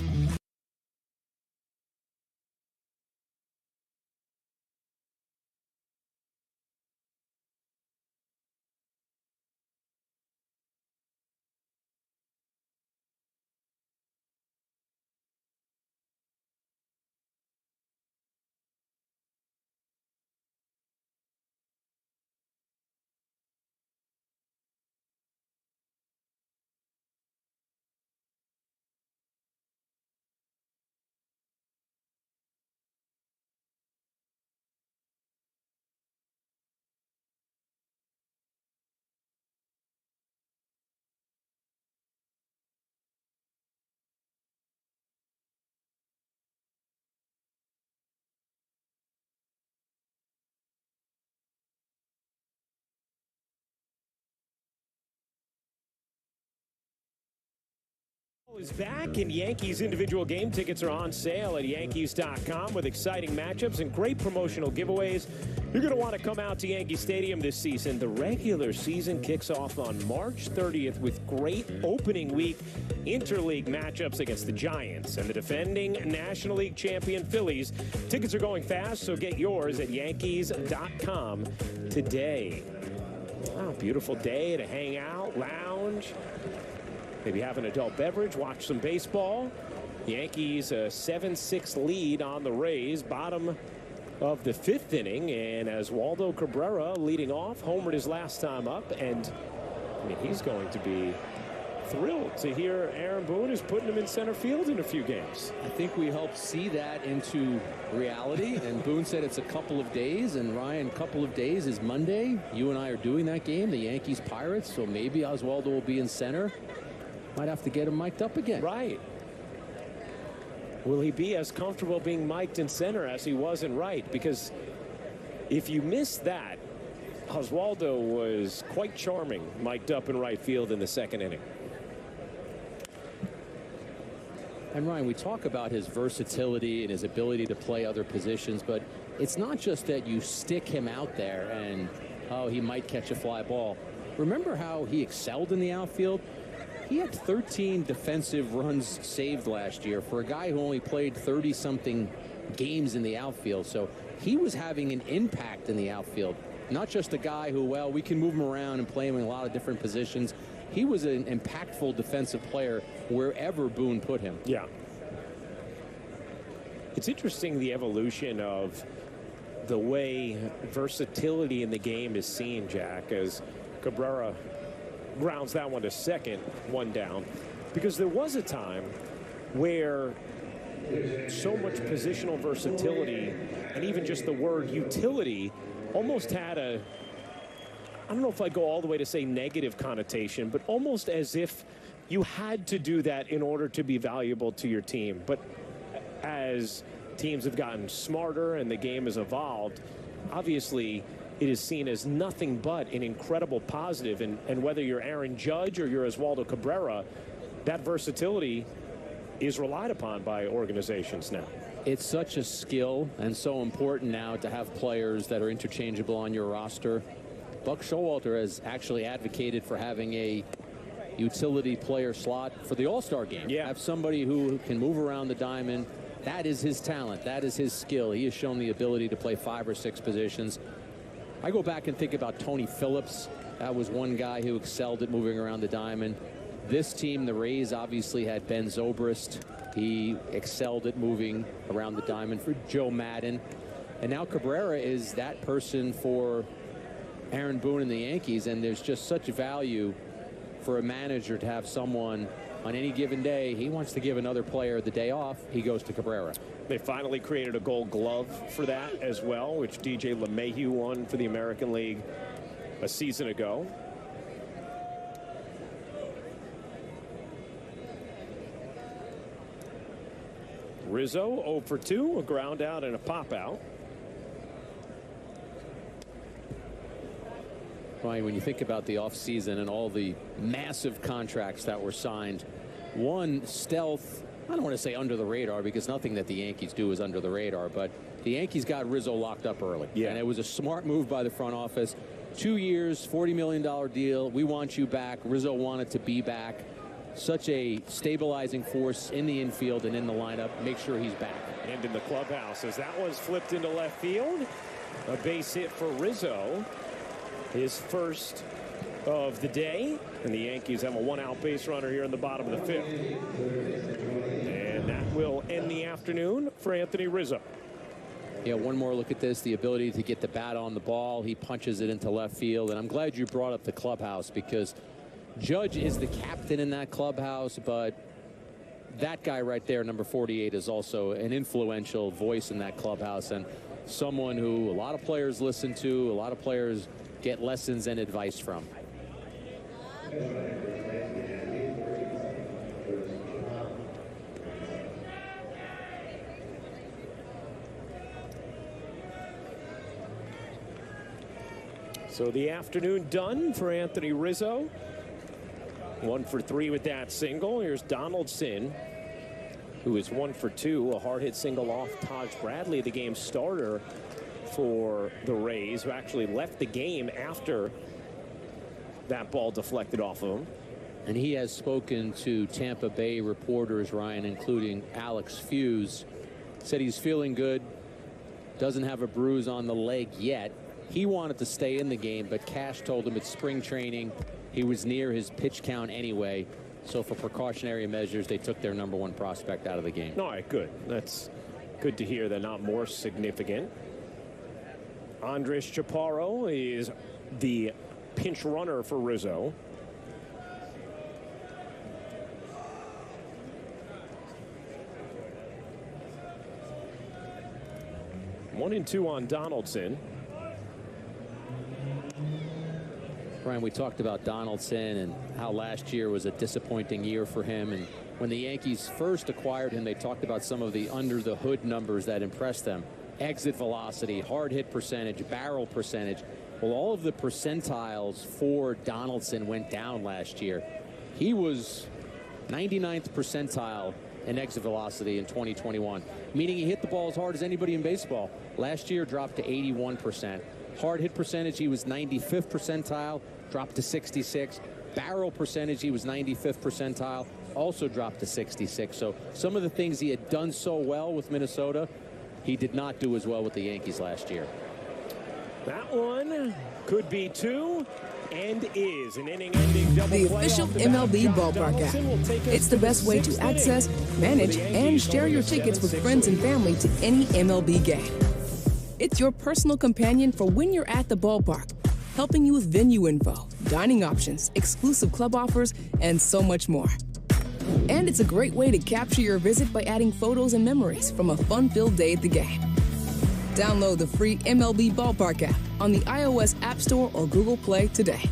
S2: Is back, and Yankees individual game tickets are on sale at Yankees.com with exciting matchups and great promotional giveaways. You're going to want to come out to Yankee Stadium this season. The regular season kicks off on March 30th with great opening week interleague matchups against the Giants and the defending National League champion Phillies. Tickets are going fast, so get yours at Yankees.com today. Oh, beautiful day to hang out, lounge. Maybe have an adult beverage, watch some baseball. Yankees a 7-6 lead on the Rays, bottom of the 5th inning, and as Waldo Cabrera leading off, homered his last time up, and I mean, he's going to be thrilled to hear Aaron Boone is putting him in center field in a few games.
S3: I think we helped see that into reality, and Boone said it's a couple of days, and Ryan, couple of days is Monday. You and I are doing that game, the Yankees-Pirates, so maybe Oswaldo will be in center. Might have to get him mic'd up again.
S2: Right. Will he be as comfortable being mic'd in center as he was in right? Because if you miss that, Oswaldo was quite charming mic'd up in right field in the 2nd inning.
S3: And Ryan, we talk about his versatility and his ability to play other positions, but it's not just that you stick him out there and, oh, he might catch a fly ball. Remember how he excelled in the outfield? He had 13 defensive runs saved last year for a guy who only played 30-something games in the outfield. So he was having an impact in the outfield. Not just a guy who, well, we can move him around and play him in a lot of different positions. He was an impactful defensive player wherever Boone put him.
S2: Yeah. It's interesting, the evolution of the way versatility in the game is seen, Jack, as Cabrera grounds that one to second, 1 down, because there was a time where so much positional versatility and even just the word utility almost had a, I don't know if I go all the way to say negative connotation, but almost as if you had to do that in order to be valuable to your team. But as teams have gotten smarter and the game has evolved, obviously it is seen as nothing but an incredible positive. And whether you're Aaron Judge or you're Oswaldo Cabrera, that versatility is relied upon by organizations now.
S3: It's such a skill and so important now to have players that are interchangeable on your roster. Buck Showalter has actually advocated for having a utility player slot for the All-Star game.
S2: Yeah.
S3: Have somebody who can move around the diamond. That is his talent. That is his skill. He has shown the ability to play 5 or 6 positions. I go back and think about Tony Phillips. That was one guy who excelled at moving around the diamond. This team, the Rays, obviously had Ben Zobrist. He excelled at moving around the diamond for Joe Madden. And now Cabrera is that person for Aaron Boone and the Yankees. And there's just such value for a manager to have someone on any given day. He wants to give another player the day off. He goes to Cabrera.
S2: They finally created a gold glove for that as well, which DJ LeMahieu won for the American League a season ago. Rizzo 0 for 2, a ground out and a pop out.
S3: Ryan, when you think about the offseason and all the massive contracts that were signed, one stealth, I don't want to say under the radar because nothing that the Yankees do is under the radar, but the Yankees got Rizzo locked up early.
S2: Yeah.
S3: And it was a smart move by the front office. 2 years, $40 million deal. We want you back. Rizzo wanted to be back. Such a stabilizing force in the infield and in the lineup. Make sure he's back.
S2: And in the clubhouse as that one's flipped into left field. A base hit for Rizzo. His first of the day. And the Yankees have a 1-out base runner here in the bottom of the 5th. And that will end the afternoon for Anthony Rizzo.
S3: Yeah, one more look at this. The ability to get the bat on the ball. He punches it into left field. And I'm glad you brought up the clubhouse because Judge is the captain in that clubhouse, but that guy right there, number 48, is also an influential voice in that clubhouse and someone who a lot of players listen to, a lot of players get lessons and advice from.
S2: So the afternoon done for Anthony Rizzo. 1 for 3 with that single. Here's Donaldson, who is 1 for 2. A hard hit single off Taj Bradley, the game starter for the Rays, who actually left the game after that ball deflected off of him.
S3: And he has spoken to Tampa Bay reporters, Ryan, including Alex Fuse. Said he's feeling good, doesn't have a bruise on the leg yet. He wanted to stay in the game, but Cash told him it's spring training. He was near his pitch count anyway. So for precautionary measures, they took their #1 prospect out of the game.
S2: All right, good. That's good to hear. They're not more significant. Andres Chaparro is the pinch runner for Rizzo. One and 2 on Donaldson.
S3: Brian, we talked about Donaldson and how last year was a disappointing year for him. And when the Yankees first acquired him, they talked about some of the under-the-hood numbers that impressed them. Exit velocity, hard hit percentage, barrel percentage. Well, all of the percentiles for Donaldson went down last year. He was 99th percentile in exit velocity in 2021, meaning he hit the ball as hard as anybody in baseball. Last year dropped to 81%. Hard hit percentage, he was 95th percentile, dropped to 66. Barrel percentage, he was 95th percentile, also dropped to 66. So some of the things he had done so well with Minnesota, he did not do as well with the Yankees last year.
S2: That one could be 2 and is an inning-ending double
S18: The
S2: play
S18: official
S2: off the
S18: MLB
S2: bat.
S18: ballpark app.
S2: Donaldson will take us
S18: It's the
S2: to
S18: best way to
S2: 6th
S18: access,
S2: inning.
S18: manage,
S2: The
S18: and
S2: Yankees
S18: share
S2: holding
S18: your
S2: a
S18: tickets with
S2: 7-6
S18: friends and
S2: lead.
S18: family to any MLB game. It's your personal companion for when you're at the ballpark, helping you with venue info, dining options, exclusive club offers, and so much more. And it's a great way to capture your visit by adding photos and memories from a fun-filled day at the game. Download the free MLB Ballpark app on the iOS App Store or Google Play today.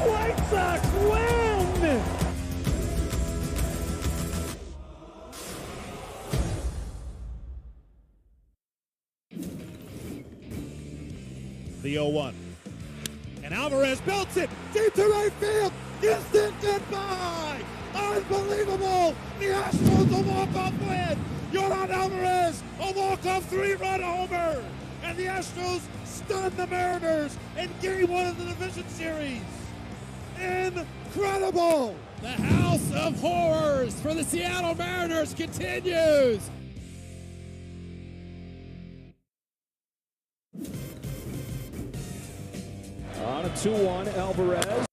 S11: White Sox win! The 0-1. And Alvarez belts it deep to right field. Instant goodbye! Unbelievable! The Astros a walk-off win! Yordan Alvarez, a walk-off three-run homer! And the Astros stun the Mariners in Game 1 of the Division Series! Incredible!
S15: The House of Horrors for the Seattle Mariners continues!
S9: On a 2-1, Alvarez.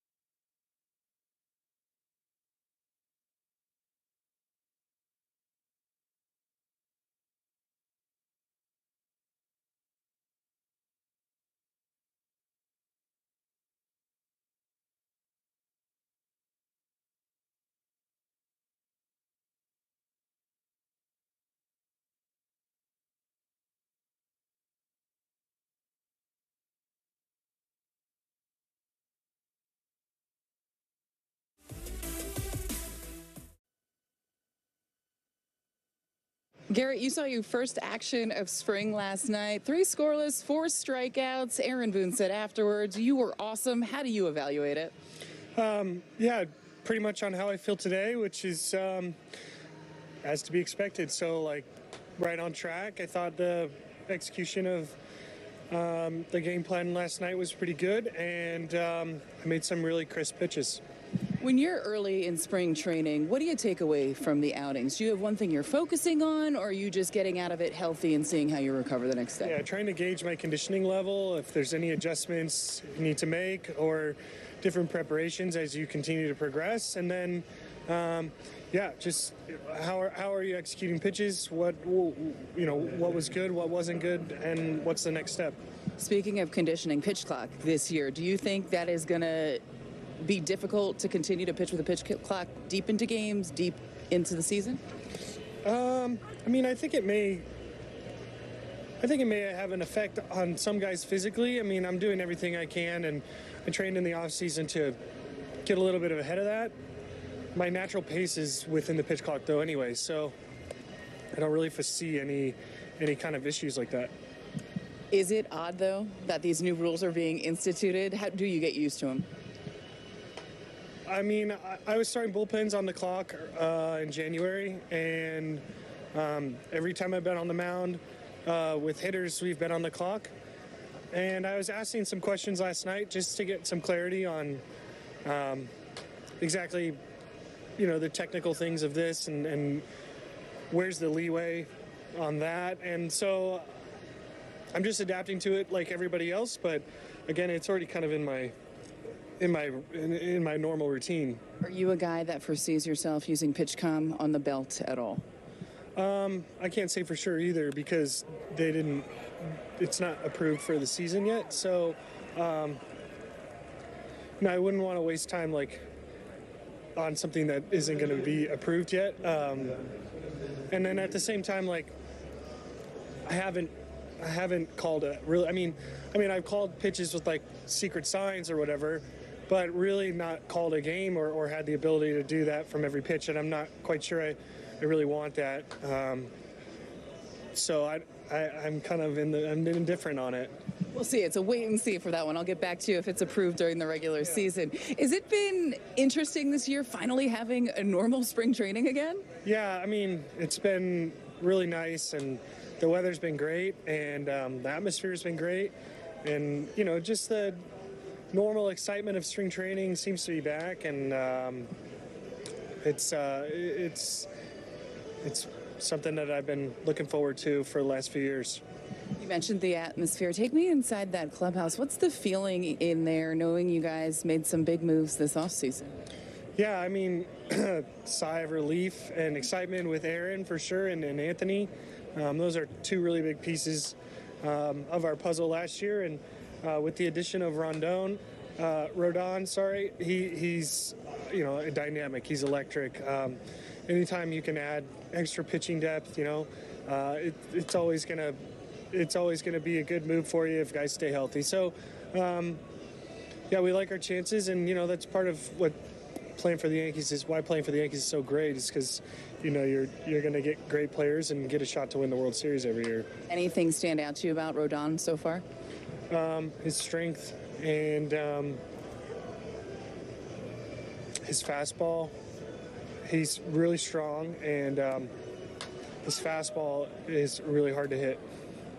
S4: Garrett, you saw your first action of spring last night. 3 scoreless, 4 strikeouts. Aaron Boone said afterwards, you were awesome. How do you evaluate it?
S20: Yeah, pretty much on how I feel today, which is as to be expected. So, like, right on track. I thought the execution of the game plan last night was pretty good, and I made some really crisp pitches.
S4: When you're early in spring training, what do you take away from the outings? Do you have one thing you're focusing on, or are you just getting out of it healthy and seeing how you recover the next day?
S20: Yeah, trying to gauge my conditioning level, if there's any adjustments you need to make, or different preparations as you continue to progress. And then, yeah, just how are you executing pitches? What was good, what wasn't good, and what's the next step?
S4: Speaking of conditioning, pitch clock this year, do you think that is going to be difficult to continue to pitch with a pitch clock deep into games, deep into the season?
S20: I mean, I think it may have an effect on some guys physically. I mean, I'm doing everything I can, and I trained in the off season to get a little bit ahead of that. My natural pace is within the pitch clock, though, anyway, so I don't really foresee any kind of issues like that.
S4: Is it odd, though, that these new rules are being instituted? How do you get used to them?
S20: I mean, I was starting bullpens on the clock in January, and every time I've been on the mound with hitters, we've been on the clock. And I was asking some questions last night just to get some clarity on exactly, the technical things of this and where's the leeway on that. And so I'm just adapting to it like everybody else, but again, it's already kind of in my normal routine.
S4: Are you a guy that foresees yourself using PitchCom on the belt at all?
S20: I can't say for sure either, because it's not approved for the season yet. So, I wouldn't want to waste time on something that isn't going to be approved yet. And then at the same time, I haven't called a really. I mean, I've called pitches with secret signs or whatever, but really not called a game or had the ability to do that from every pitch, and I'm not quite sure I really want that. So I'm kind of I'm indifferent on it.
S4: We'll see. It's a wait and see for that one. I'll get back to you if it's approved during the regular season. Has it been interesting this year, finally having a normal spring training again?
S20: Yeah, I mean, it's been really nice, and the weather's been great, and the atmosphere's been great, and just the normal excitement of spring training seems to be back, and it's something that I've been looking forward to for the last few years.
S4: You mentioned the atmosphere. Take me inside that clubhouse. What's the feeling in there, knowing you guys made some big moves this offseason?
S20: Yeah, I mean, sigh of relief and excitement with Aaron for sure, and Anthony. Those are 2 really big pieces of our puzzle last year, and with the addition of Rodon, he's a dynamic. He's electric. Anytime you can add extra pitching depth, it's always gonna be a good move for you if guys stay healthy. So, yeah, we like our chances, and that's part of what playing for the Yankees is. Why playing for the Yankees is so great is because you're going to get great players and get a shot to win the World Series every year.
S21: Anything stand out to you about Rodon so far?
S20: His strength and his fastball. He's really strong, and his fastball is really hard to hit.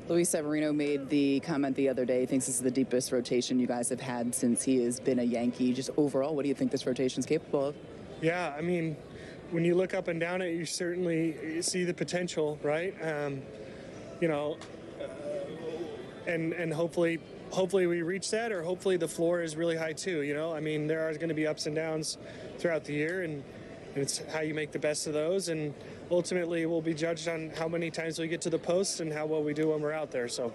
S21: Luis Severino made the comment the other day. He thinks this is the deepest rotation you guys have had since he has been a Yankee. Just overall, what do you think this rotation is capable of?
S20: Yeah, I mean, when you look up and down it, you certainly see the potential, right? And hopefully we reach that, or hopefully the floor is really high too. I mean, there are going to be ups and downs throughout the year, and it's how you make the best of those. And ultimately, we'll be judged on how many times we get to the post and how well we do when we're out there. So,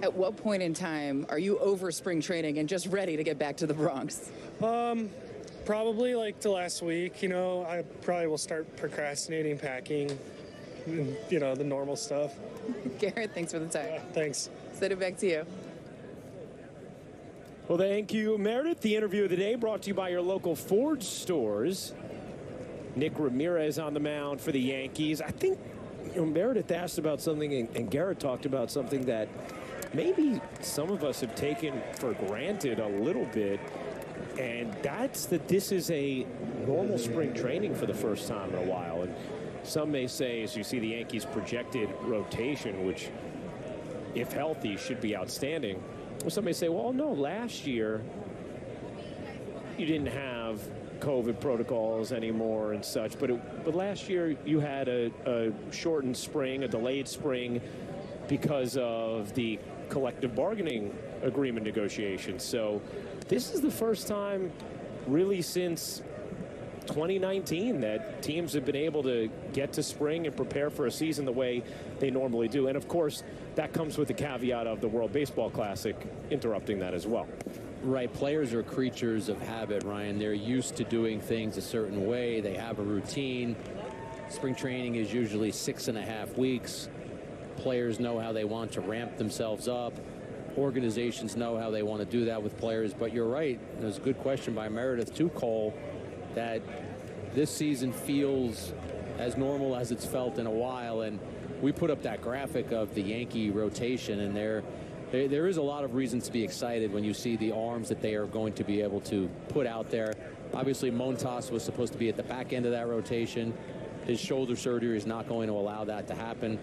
S21: at what point in time are you over spring training and just ready to get back to the Bronx?
S20: Probably like to last week. I probably will start procrastinating packing, and, the normal stuff.
S21: Garrett, thanks for the time.
S20: Thanks.
S21: Send it back to you.
S2: Well, thank you, Meredith. The interview of the day brought to you by your local Ford stores. Nick Ramirez on the mound for the Yankees. I think Meredith asked about something, and Garrett talked about something that maybe some of us have taken for granted a little bit, and that's that this is a normal spring training for the first time in a while. And some may say, as you see the Yankees' projected rotation, which, if healthy, should be outstanding. Well, some may say, well, no, last year you didn't have COVID protocols anymore and such, but last year you had a shortened spring, a delayed spring, because of the collective bargaining agreement negotiations. So this is the first time really since 2019 that teams have been able to get to spring and prepare for a season the way they normally do. And of course, that comes with the caveat of the World Baseball Classic interrupting that as well.
S3: Right. Players are creatures of habit, Ryan. They're used to doing things a certain way. They have a routine. Spring training is usually 6.5 weeks. Players know how they want to ramp themselves up. Organizations know how they want to do that with players. But you're right. There's a good question by Meredith too, Cole, that this season feels as normal as it's felt in a while. And we put up that graphic of the Yankee rotation, and there is a lot of reasons to be excited when you see the arms that they are going to be able to put out there. Obviously, Montas was supposed to be at the back end of that rotation. His shoulder surgery is not going to allow that to happen.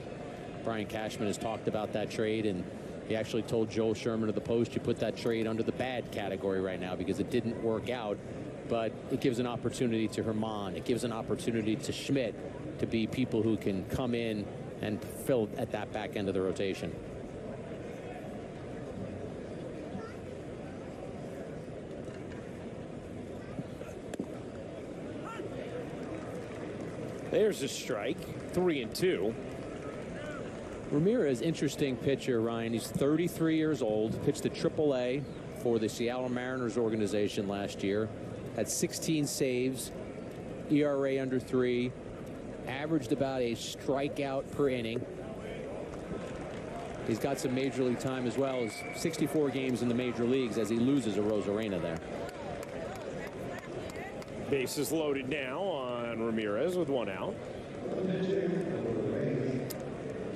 S3: Brian Cashman has talked about that trade, and he actually told Joel Sherman of the Post, you put that trade under the bad category right now because it didn't work out. But it gives an opportunity to Herman. It gives an opportunity to Schmidt to be people who can come in and fill at that back end of the rotation.
S2: There's a strike, 3-2.
S3: Ramirez, interesting pitcher, Ryan. He's 33 years old, pitched at AAA for the Seattle Mariners organization last year. Had 16 saves, ERA under 3, averaged about a strikeout per inning. He's got some major league time as well as 64 games in the major leagues as he loses a Rosarena there.
S2: Bases loaded now on Ramirez with 1 out.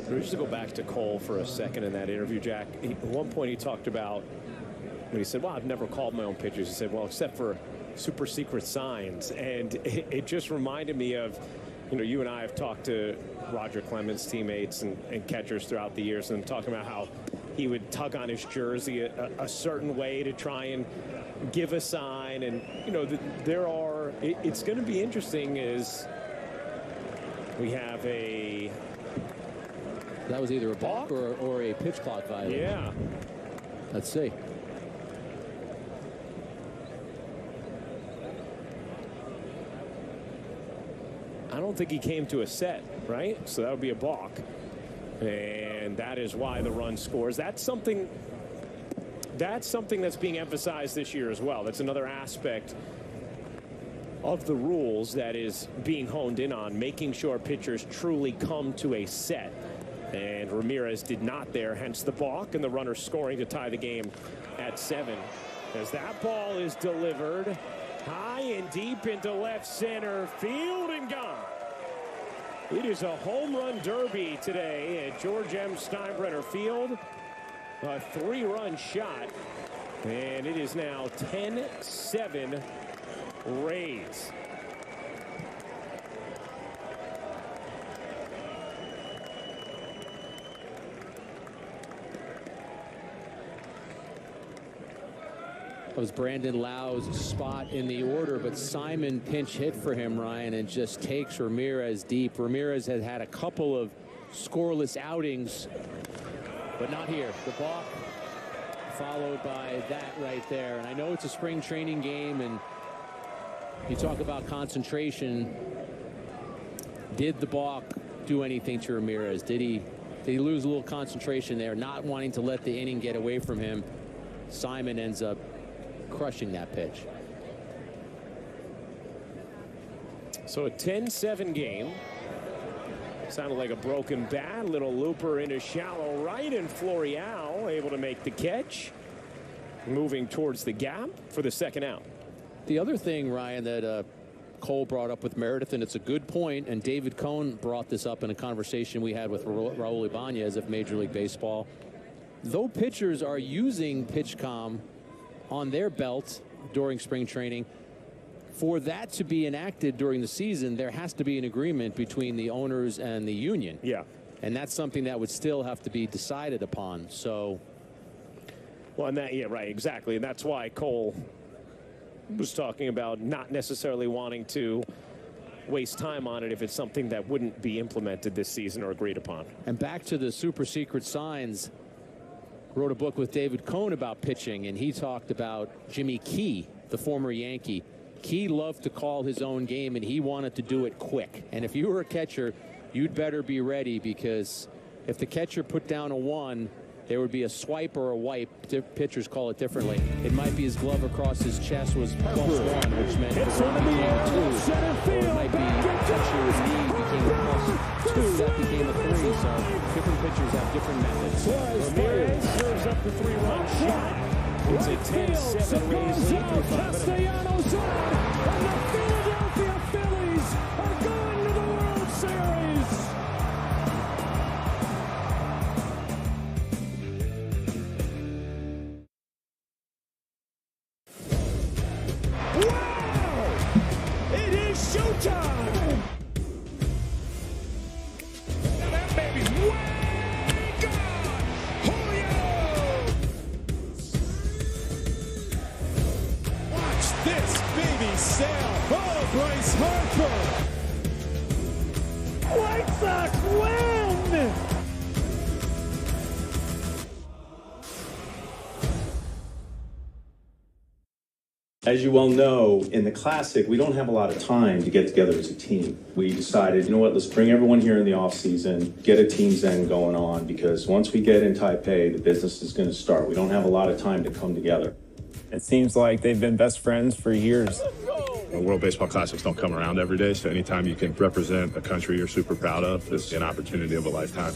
S2: Just to go back to Cole for a second in that interview, Jack. At one point he talked about when he said, well, I've never called my own pitches. He said, well, except for super secret signs. And it just reminded me of, you and I have talked to Roger Clemens' teammates and catchers throughout the years, and talking about how he would tug on his jersey a certain way to try and give a sign. And, it's going to be interesting as we have a...
S3: That was either a balk or a pitch clock violation.
S2: Yeah.
S3: Let's see.
S2: I don't think he came to a set, right? So that would be a balk. And that is why the run scores. That's something that's being emphasized this year as well. That's another aspect of the rules that is being honed in on, making sure pitchers truly come to a set. And Ramirez did not there, hence the balk, and the runner scoring to tie the game at 7. as that ball is delivered high and deep into left center field and gone. It is a home run derby today at George M. Steinbrenner Field. A 3-run shot, and it is now 10-7 Rays.
S3: That was Brandon Lau's spot in the order, but Simon pinch hit for him, Ryan, and just takes Ramirez deep. Ramirez has had a couple of scoreless outings, but not here. The balk followed by that right there. And I know it's a spring training game, and you talk about concentration. Did the balk do anything to Ramirez? Did he lose a little concentration there, not wanting to let the inning get away from him? Simon ends up crushing that pitch.
S2: So a 10-7 game. Sounded like a broken bat. Little looper into shallow right, and Florial able to make the catch, moving towards the gap for the second out.
S3: The other thing, Ryan, that Cole brought up with Meredith, and it's a good point, and David Cohn brought this up in a conversation we had with Raul Ibanez of Major League Baseball. Though pitchers are using PitchCom on their belt during spring training, for that to be enacted during the season, there has to be an agreement between the owners and the union.
S2: Yeah.
S3: And that's something that would still have to be decided upon. So.
S2: Well, and that, yeah, right, exactly. And that's why Cole was talking about not necessarily wanting to waste time on it if it's something that wouldn't be implemented this season or agreed upon.
S3: And back to the super secret signs. Wrote a book with David Cohn about pitching, and he talked about Jimmy Key, the former Yankee. Key loved to call his own game, and he wanted to do it quick. And if you were a catcher, you'd better be ready, because if the catcher put down a 1, there would be a swipe or a wipe. Pitchers call it differently. It might be his glove across his chest was +1, which meant it became 2. Or it might be catcher's knee became a +2, that became a 3. So different pitchers have different methods.
S2: Ramirez serves up the 3-run shot. It's a 10-7 Rays lead through 5 minutes.
S9: And the Philadelphia Phillies are going to the World Series.
S11: Wow! It is showtime! Now that baby's way gone! Julio! Watch this baby sail! Oh, Bryce Harper! White Sox win!
S5: As you well know, in the Classic, we don't have a lot of time to get together as a team. We decided, you know what, let's bring everyone here in the offseason, get a team zen going on, because once we get in Taipei, the business is going to start. We don't have a lot of time to come together.
S6: It seems like they've been best friends for years.
S7: World Baseball Classics don't come around every day, so anytime you can represent a country you're super proud of, it's an opportunity of a lifetime.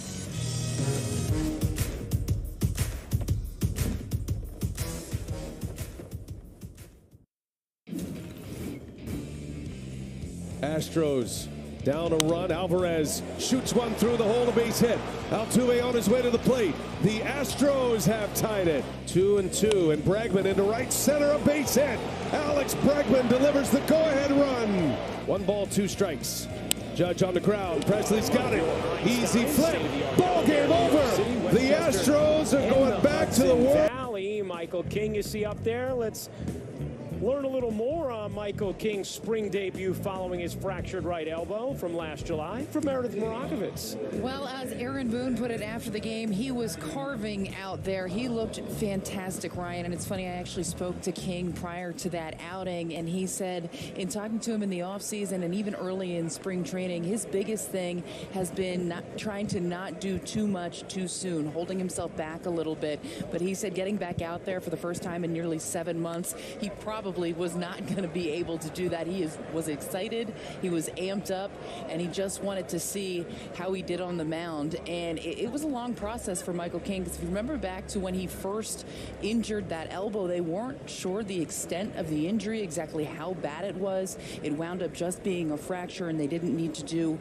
S14: Astros down a run. Alvarez shoots one through the hole, a base hit. Altuve on his way to the plate. The Astros have tied it 2-2, and Bregman into right center, a base hit. Alex Bregman delivers the go-ahead run. 1 ball, 2 strikes. Judge on the ground. Presley's got it. Easy flip. Ball game over. The Astros are going back to the World
S2: Valley. Michael King, you see up there. Let's learn a little more on Michael King's spring debut following his fractured right elbow from last July from Meredith Morakovitz.
S4: Well, as Aaron Boone put it after the game, he was carving out there. He looked fantastic, Ryan. And it's funny, I actually spoke to King prior to that outing, and he said in talking to him in the offseason and even early in spring training, his biggest thing has been trying to not do too much too soon, holding himself back a little bit. But he said getting back out there for the first time in nearly 7 months, he probably
S21: probably was not going to be able to do that. He was excited, he was amped up, and he just wanted to see how he did on the mound. And it was a long process for Michael King, because if you remember back to when he first injured that elbow, they weren't sure the extent of the injury, exactly how bad it was. It wound up just being a fracture, and they didn't need to do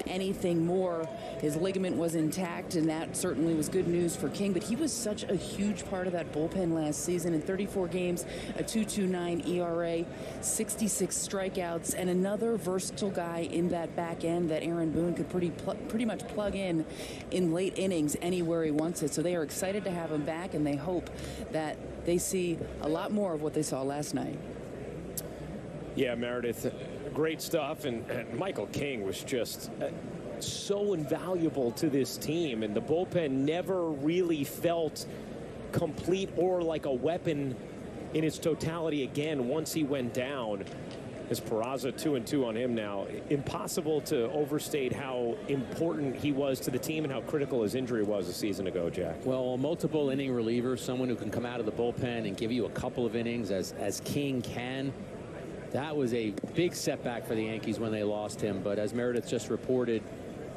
S21: anything more. His ligament was intact, and that certainly was good news for King, but he was such a huge part of that bullpen last season. In 34 games, a 2.29 ERA, 66 strikeouts, and another versatile guy in that back end that Aaron Boone could pretty much plug in late innings anywhere he wants it. So they are excited to have him back, and they hope that they see a lot more of what they saw last night.
S2: Yeah, Meredith, great stuff, and Michael King was just so invaluable to this team, and the bullpen never really felt complete or like a weapon in its totality again once he went down. As Peraza 2-2 on him now, impossible to overstate how important he was to the team and how critical his injury was a season ago, Jack.
S3: Well, a multiple inning reliever, someone who can come out of the bullpen and give you a couple of innings as King can. That was a big setback for the Yankees when they lost him. But as Meredith just reported,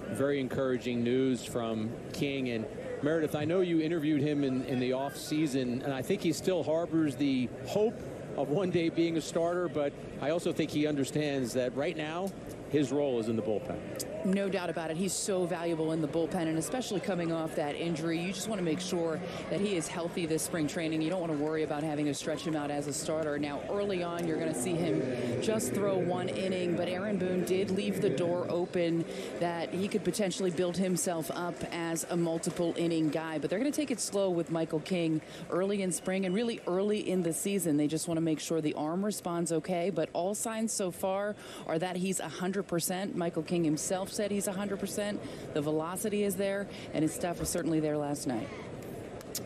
S3: very encouraging news from King. And Meredith, I know you interviewed him in the off season, and I think he still harbors the hope of one day being a starter, but I also think he understands that right now his role is in the bullpen.
S21: No doubt about it. He's so valuable in the bullpen, and especially coming off that injury, you just want to make sure that he is healthy this spring training. You don't want to worry about having to stretch him out as a starter. Now, early on, you're going to see him just throw one inning, but Aaron Boone did leave the door open that he could potentially build himself up as a multiple inning guy. But they're going to take it slow with Michael King early in spring and really early in the season. They just want to make sure the arm responds okay, but all signs so far are that he's 100%. Michael King himself said he's 100%. The velocity is there, and his stuff was certainly there last night.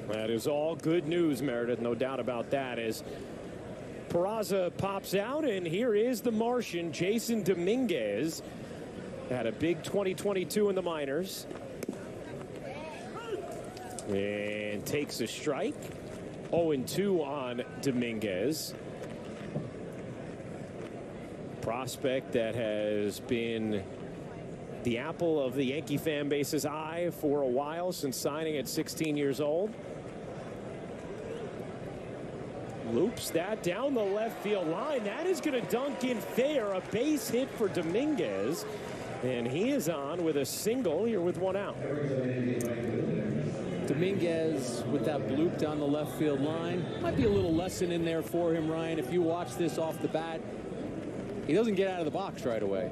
S2: That is all good news, Meredith. No doubt about that. As Peraza pops out, and here is the Martian, Jason Dominguez. Had a big 2022 in the minors. And takes a strike. 0-2 on Dominguez. Prospect that has been the apple of the Yankee fan base's eye for a while, since signing at 16 years old. Loops that down the left field line. That is going to dunk in fair. A base hit for Dominguez. And he is on with a single here with one out.
S3: Dominguez with that bloop down the left field line. Might be a little lesson in there for him, Ryan. If you watch this off the bat, he doesn't get out of the box right away.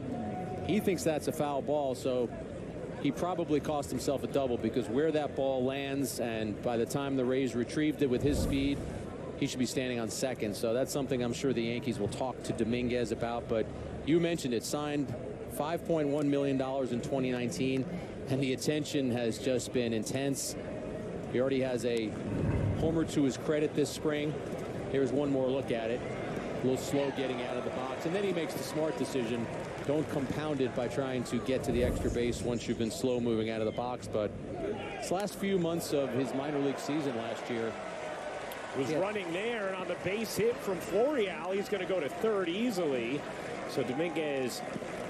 S3: He thinks that's a foul ball, so he probably cost himself a double, because where that ball lands, and by the time the Rays retrieved it with his speed, he should be standing on second. So that's something I'm sure the Yankees will talk to Dominguez about. But you mentioned it, signed $5.1 million in 2019, and the attention has just been intense. He already has a homer to his credit this spring. Here's one more look at it. A little slow getting out of the box, and then he makes the smart decision. Don't compound it by trying to get to the extra base once you've been slow moving out of the box. But this last few months of his minor league season last year,
S2: was running there, and on the base hit from Florial, he's going to go to third easily. So Dominguez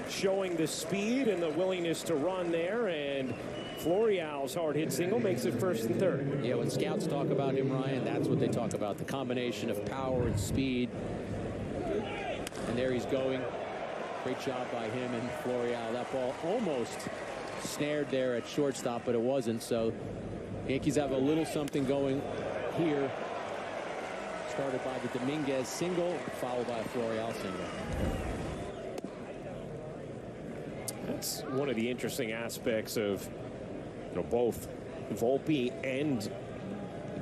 S2: showing the speed and the willingness to run there, and Florial's hard hit single makes it first and third.
S3: Yeah, when scouts talk about him, Ryan, that's what they talk about, the combination of power and speed. And there he's going. Great job by him and Florial. That ball almost snared there at shortstop, but it wasn't. So Yankees have a little something going here. Started by the Dominguez single, followed by a Florial single.
S2: That's one of the interesting aspects of, both Volpe and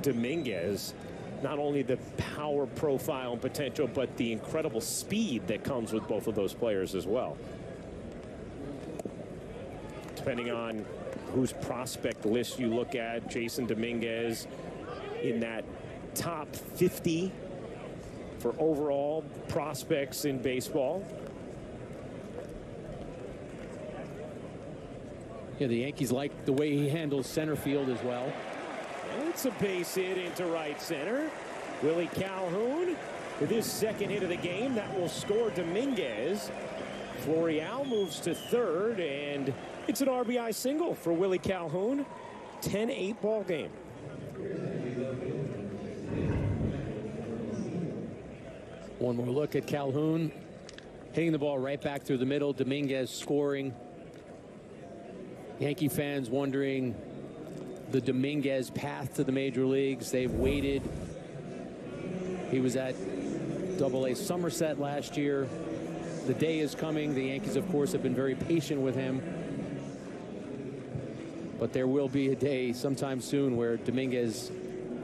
S2: Dominguez. Not only the power profile and potential, but the incredible speed that comes with both of those players as well. Depending on whose prospect list you look at, Jason Dominguez in that top 50 for overall prospects in baseball.
S3: Yeah, the Yankees like the way he handles center field as well.
S2: It's a base hit into right center. Willie Calhoun with his second hit of the game. That will score Dominguez. Florial moves to third, and it's an RBI single for Willie Calhoun. 10-8 ball game.
S3: One more look at Calhoun. Hitting the ball right back through the middle. Dominguez scoring. Yankee fans wondering the Dominguez path to the major leagues. They've waited. He was at AA Somerset last year. The day is coming. The Yankees, of course, have been very patient with him. But there will be a day sometime soon where Dominguez,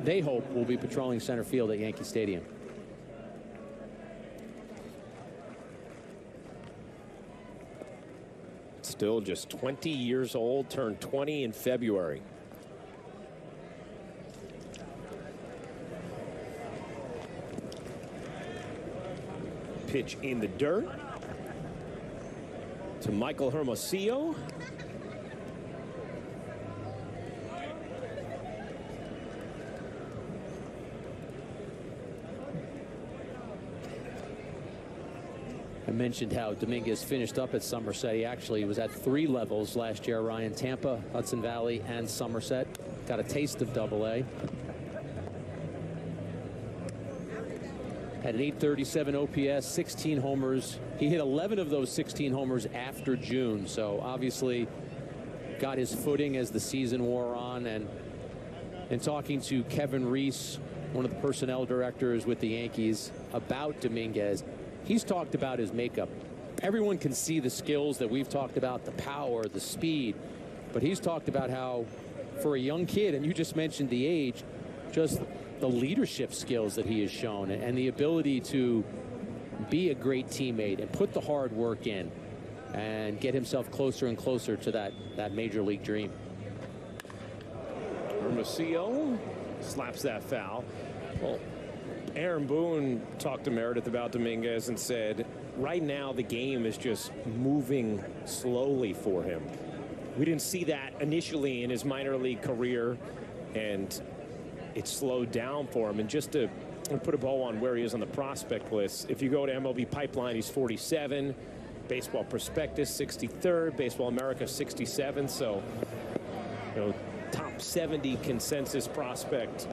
S3: they hope, will be patrolling center field at Yankee Stadium.
S2: Still just 20 years old, turned 20 in February. Pitch in the dirt to Michael Hermosillo.
S3: I mentioned how Dominguez finished up at Somerset. He actually was at 3 levels last year, Ryan. Tampa, Hudson Valley, and Somerset. Got a taste of AA. Had an .837 OPS, 16 homers. He hit 11 of those 16 homers after June. So obviously got his footing as the season wore on. And in talking to Kevin Reese, one of the personnel directors with the Yankees, about Dominguez, he's talked about his makeup. Everyone can see the skills that we've talked about, the power, the speed. But he's talked about how, for a young kid, and you just mentioned the age, just the leadership skills that he has shown and the ability to be a great teammate and put the hard work in and get himself closer and closer to that major league dream.
S2: Hermosillo slaps that foul. Well, Aaron Boone talked to Meredith about Dominguez and said, right now the game is just moving slowly for him. We didn't see that initially in his minor league career, and it slowed down for him. And just to put a bow on where he is on the prospect list, if you go to MLB Pipeline, he's 47. Baseball Prospectus, 63rd. Baseball America, 67. So, you know, top 70 consensus prospect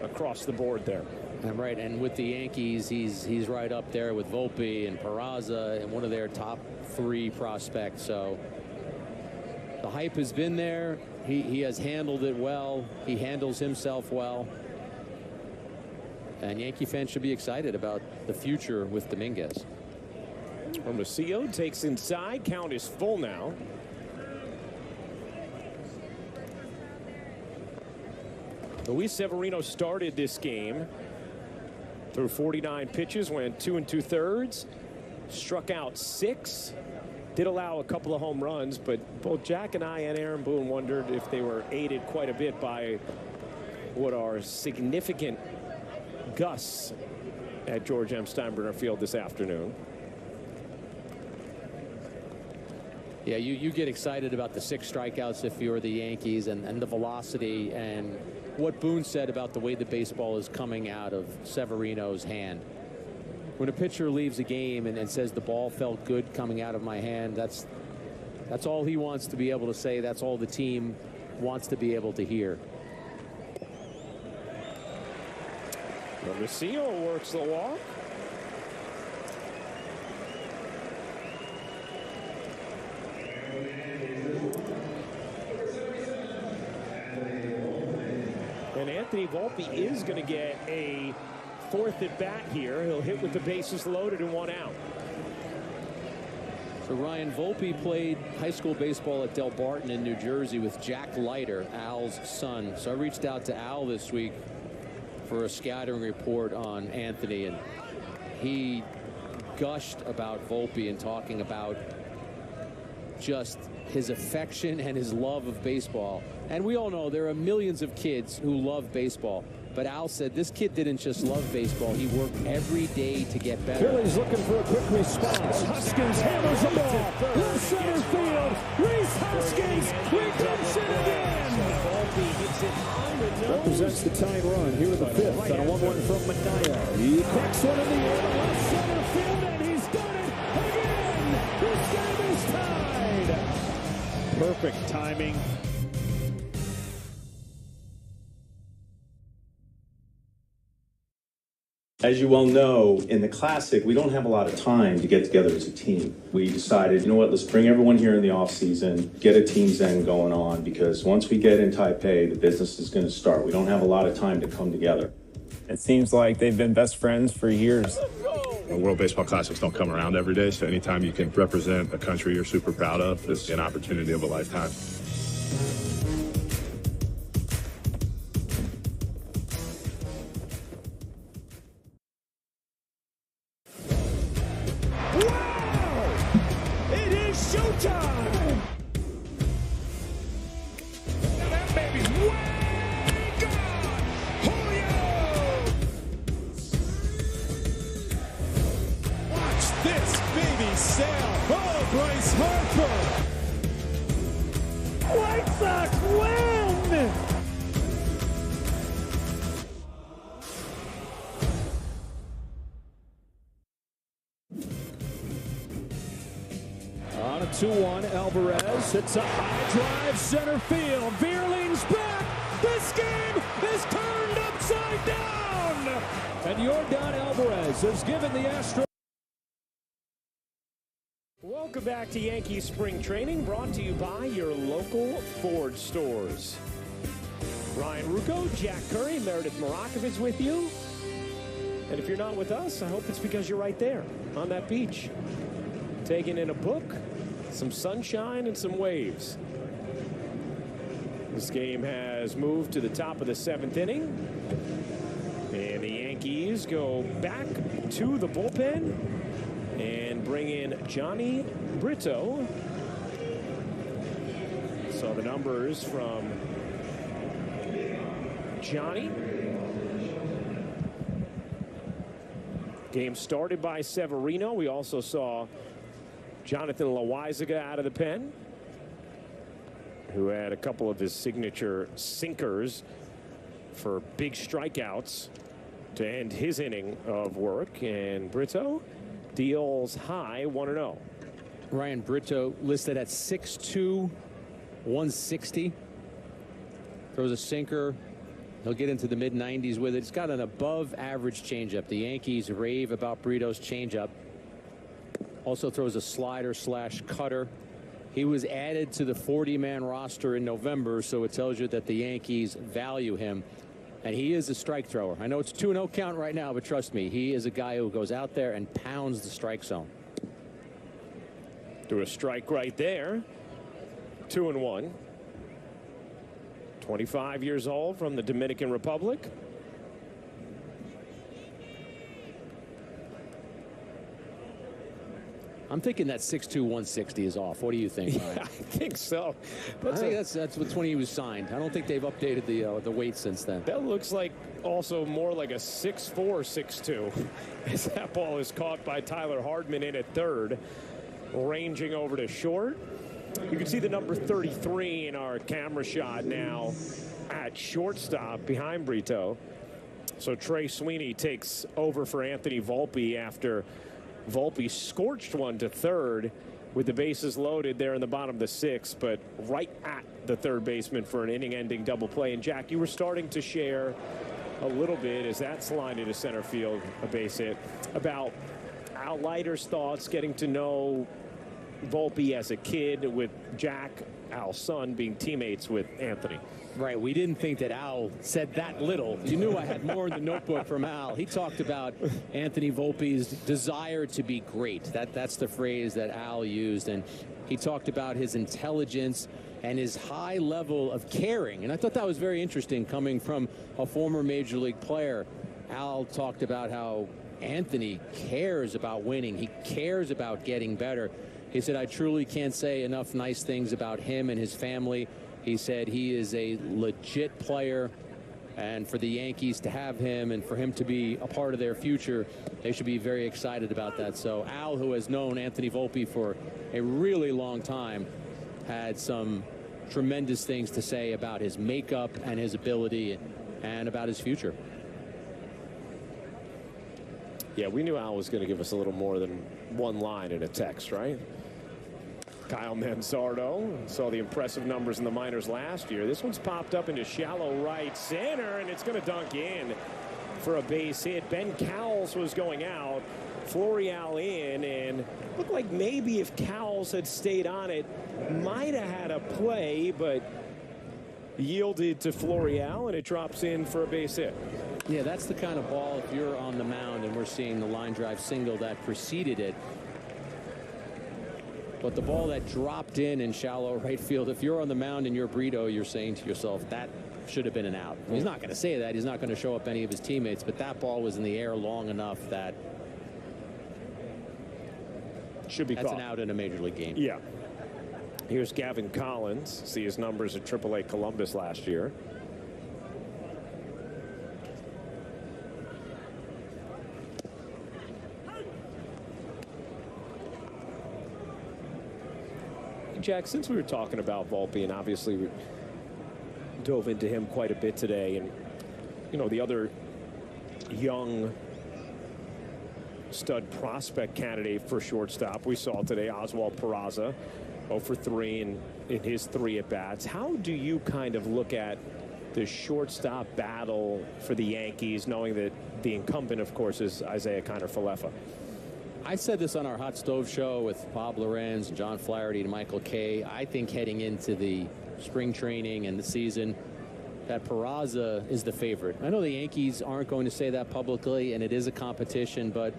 S2: across the board there.
S3: And right, and with the Yankees, he's right up there with Volpe and Peraza and one of their top 3 prospects. So the hype has been there. He has handled it well. He handles himself well. And Yankee fans should be excited about the future with Dominguez.
S2: Hermosillo takes inside. Count is full now. Luis Severino started this game. Threw 49 pitches, went 2 2/3, struck out 6, did allow a couple of home runs, but both Jack and I and Aaron Boone wondered if they were aided quite a bit by what are significant gusts at George M. Steinbrenner Field this afternoon.
S3: Yeah, you get excited about the 6 strikeouts if you're the Yankees and the velocity and what Boone said about the way the baseball is coming out of Severino's hand. When a pitcher leaves a game and says the ball felt good coming out of my hand, that's all he wants to be able to say. That's all the team wants to be able to hear.
S2: Hermosillo works the walk. And Anthony Volpe is going to get a 4th at bat here. He'll hit with the bases loaded and 1 out.
S3: So Ryan, Volpe played high school baseball at Del Barton in New Jersey with Jack Leiter, Al's son. So I reached out to Al this week for a scouting report on Anthony, and he gushed about Volpe and talking about just his affection and his love of baseball. And we all know there are millions of kids who love baseball. But Al said this kid didn't just love baseball. He worked every day to get better.
S9: Philly's looking for a quick response. Hoskins hammers the ball. Left center field. Rhys Hoskins redemption again.
S2: Volpe hits it on the nose.
S9: represents the tying run here in the fifth on a 1-1 from Mania. He cracks one in the air to left center field, and he's done it again. This game is tied.
S12: Perfect timing.
S5: As you well know, in the Classic, we don't have a lot of time to get together as a team. We decided, you know what, let's bring everyone here in the offseason, get a team zen going on, because once we get in Taipei, the business is going to start. We don't have a lot of time to come together.
S6: It seems like they've been best friends for years.
S7: World Baseball Classics don't come around every day, so anytime you can represent a country you're super proud of, it's an opportunity of a lifetime.
S9: Showtime! That baby's way gone! Julio!
S11: Watch this baby sail! Oh, Bryce Harper!
S2: White Sox win!
S9: On a 2-1, Alvarez hits a high drive center field. Veerling's back. This game is turned upside down. And Yordan Alvarez has given the Astros.
S2: Welcome back to Yankees Spring Training, brought to you by your local Ford stores. Ryan Rucco, Jack Curry, Meredith Marakovitz with you. And if you're not with us, I hope it's because you're right there on that beach, taking in a book, some sunshine, and some waves. This game has moved to the top of the 7th inning. And the Yankees go back to the bullpen and bring in Johnny Brito. So the numbers from Johnny. Game started by Severino. We also saw Jonathan Loaizaga out of the pen, who had a couple of his signature sinkers for big strikeouts to end his inning of work. And Brito deals high 1-0.
S3: Ryan Brito listed at 6'2", 160. Throws a sinker. He'll get into the mid-90s with it. It's got an above-average changeup. The Yankees rave about Brito's changeup. Also throws a slider / cutter. He was added to the 40-man roster in November, so it tells you that the Yankees value him. And he is a strike thrower. I know it's 2-0 count right now, but trust me, he is a guy who goes out there and pounds the strike zone.
S2: Do a strike right there. 2-1. 25 years old from the Dominican Republic.
S3: I'm thinking that 6'2", 160 is off. What do you think, Ryan?
S2: Yeah, I think so.
S3: I think that's when he was signed. I don't think they've updated the weight since then.
S2: That looks like also more like a 6'4", 6'2", as that ball is caught by Tyler Hardman in at third, ranging over to short. You can see the number 33 in our camera shot now at shortstop behind Brito. So Trey Sweeney takes over for Anthony Volpe after Volpe scorched one to third with the bases loaded there in the bottom of the 6th, but right at the third baseman for an inning-ending double play. And Jack, you were starting to share a little bit as that's lined into center field, a base hit, about Al Leiter's thoughts, getting to know Volpe as a kid, with Jack, Al's son, being teammates with Anthony.
S3: Right. We didn't think that Al said that little. You knew I had more in the notebook from Al. He talked about Anthony Volpe's desire to be great. That's the phrase that Al used. And he talked about his intelligence and his high level of caring. And I thought that was very interesting coming from a former major league player. Al talked about how Anthony cares about winning. He cares about getting better. He said, I truly can't say enough nice things about him and his family. He said he is a legit player, and for the Yankees to have him and for him to be a part of their future, they should be very excited about that. So Al, who has known Anthony Volpe for a really long time, had some tremendous things to say about his makeup and his ability. and about his future.
S2: Yeah, we knew Al was going to give us a little more than one line in a text, right? Kyle Manzardo saw the impressive numbers in the minors last year. This one's popped up into shallow right center, and it's going to dunk in for a base hit. Ben Cowles was going out, Florial in, and looked like maybe if Cowles had stayed on it, might have had a play, but yielded to Florial, and it drops in for a base hit.
S3: Yeah, that's the kind of ball, if you're on the mound and we're seeing the line drive single that preceded it. But the ball that dropped in shallow right field, if you're on the mound and you're Brito, you're saying to yourself, that should have been an out. He's not going to say that. He's not going to show up any of his teammates, but that ball was in the air long enough that
S2: should be
S3: that's
S2: caught.
S3: an out in a major league game.
S2: Yeah. Here's Gavin Collins. See his numbers at AAA Columbus last year. Jack, since we were talking about Volpe, and obviously we dove into him quite a bit today, and you know, the other young stud prospect candidate for shortstop we saw today, Oswald Peraza, 0 for 3 in his 3 at-bats. How do you kind of look at the shortstop battle for the Yankees, knowing that the incumbent, of course, is Isaiah Kiner-Falefa?
S3: I said this on our Hot Stove show with Bob Lorenz and John Flaherty and Michael Kay. I think heading into the spring training and the season that Peraza is the favorite. I know the Yankees aren't going to say that publicly, and it is a competition, but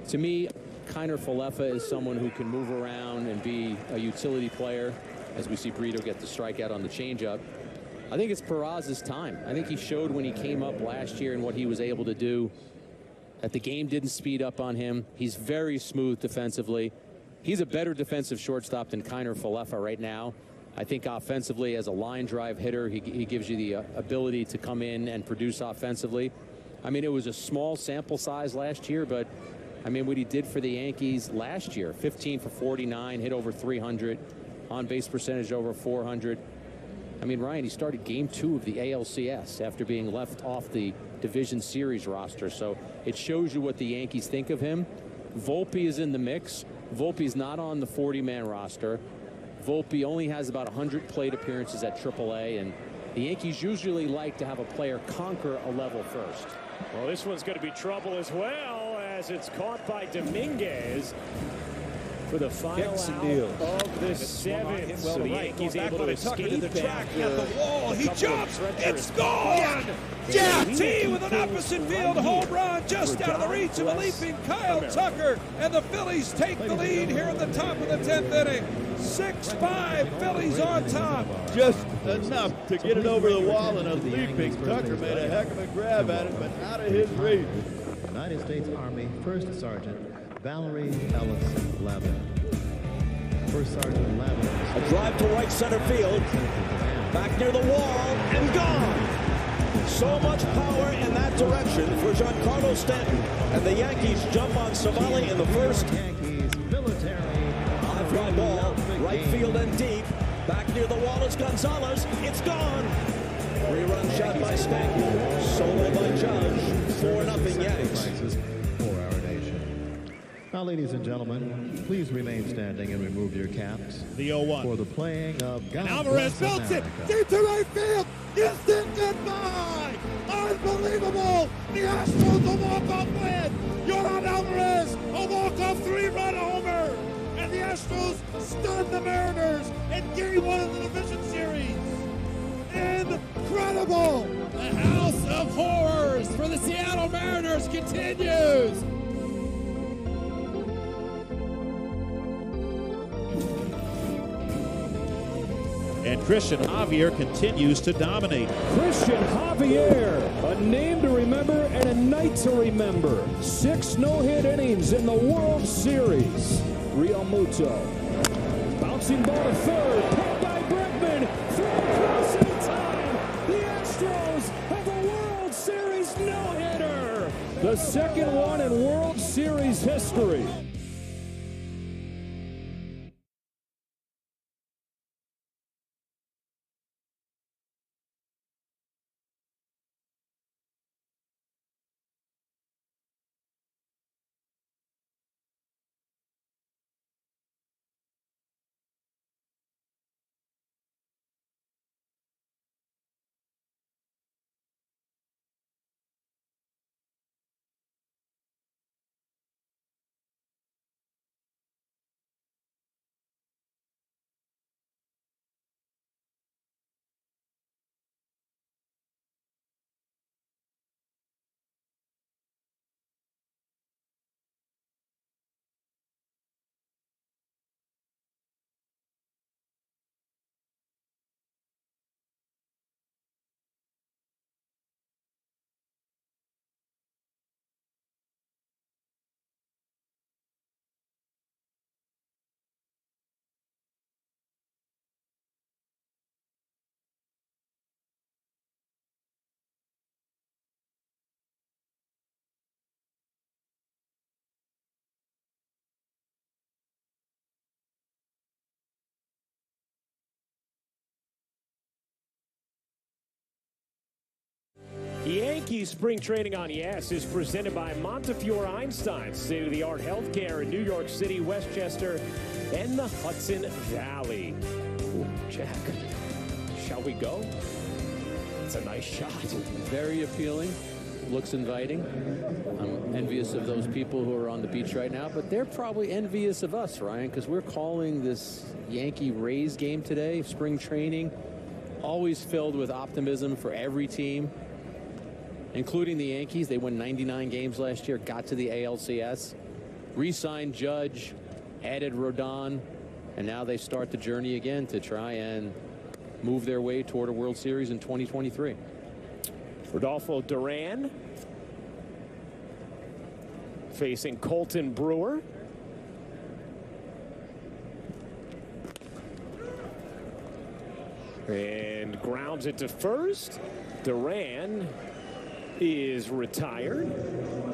S3: to me, Kiner-Falefa is someone who can move around and be a utility player, as we see Brito get the strikeout on the changeup. I think it's Peraza's time. I think he showed when he came up last year and what he was able to do, that the game didn't speed up on him. He's very smooth defensively. He's a better defensive shortstop than Kiner-Falefa right now. I think offensively, as a line drive hitter, he gives you the ability to come in and produce offensively. I mean, it was a small sample size last year, but I mean, what he did for the Yankees last year, 15 for 49, hit over 300, on base percentage over 400. I mean, Ryan, he started game 2 of the ALCS after being left off the division series roster. So it shows you what the Yankees think of him. Volpe is in the mix. Volpe's not on the 40-man roster. Volpe only has about 100 plate appearances at AAA, and the Yankees usually like to have a player conquer a level first.
S2: Well, this one's going to be trouble as well, as it's caught by Dominguez for the final out of the 7th. So the Yankees able to escape
S10: the track at the wall. He jumps. It's
S2: gone.
S10: JT with an opposite field home run just out of the reach of a leaping Kyle Tucker. And the Phillies take the lead here in the top of the 10th inning. 6-5, Phillies on top.
S17: Just enough to get it over the wall, and a leaping Tucker made a heck of a grab at it, but out of his reach.
S1: United States Army First Sergeant Valerie Ellis Lavin. First Sergeant Lavin.
S10: A drive to right center field. Back near the wall and gone. So much power in that direction for Giancarlo Stanton. And the Yankees jump on Savali in the first.
S1: Yankees military.
S10: High fly ball, right field and deep. Back near the wall is Gonzalez. It's gone. Three-run shot by Stanton. Solo by Judge. 4-0 Yanks.
S1: For our nation. Now, ladies and gentlemen, please remain standing and remove your caps.
S11: The 0-1.
S1: For the playing of God
S11: Alvarez
S1: Bless
S11: belts it
S1: America.
S11: deep to right field. Instant goodbye. Unbelievable. The Astros a walk-off win. Yordan Alvarez a walk-off 3-run homer. And the Astros stun the Mariners in Game 1 of the division series. Incredible.
S15: The House of Horrors for the Seattle Mariners continues.
S11: And Christian Javier continues to dominate.
S9: Christian Javier, a name to remember and a night to remember. 6 no-hit innings in the World Series. Real Muto. Bouncing ball to third, picked by Bregman. Throw across in time. The Astros have a World Series no-hitter. The second one in World Series history.
S2: Yankees spring training on Yes is presented by Montefiore Einstein, state-of-the-art healthcare in New York City, Westchester, and the Hudson Valley. Ooh, Jack, shall we go? It's a nice shot.
S3: Very appealing. Looks inviting. I'm envious of those people who are on the beach right now, but they're probably envious of us, Ryan, because we're calling this Yankee-Rays game today, spring training, always filled with optimism for every team, including the Yankees. They won 99 games last year, got to the ALCS, re-signed Judge, added Rodon, and now they start the journey again to try and move their way toward a World Series in 2023.
S2: Rodolfo Duran facing Colton Brewer. And grounds it to first. Duran is retired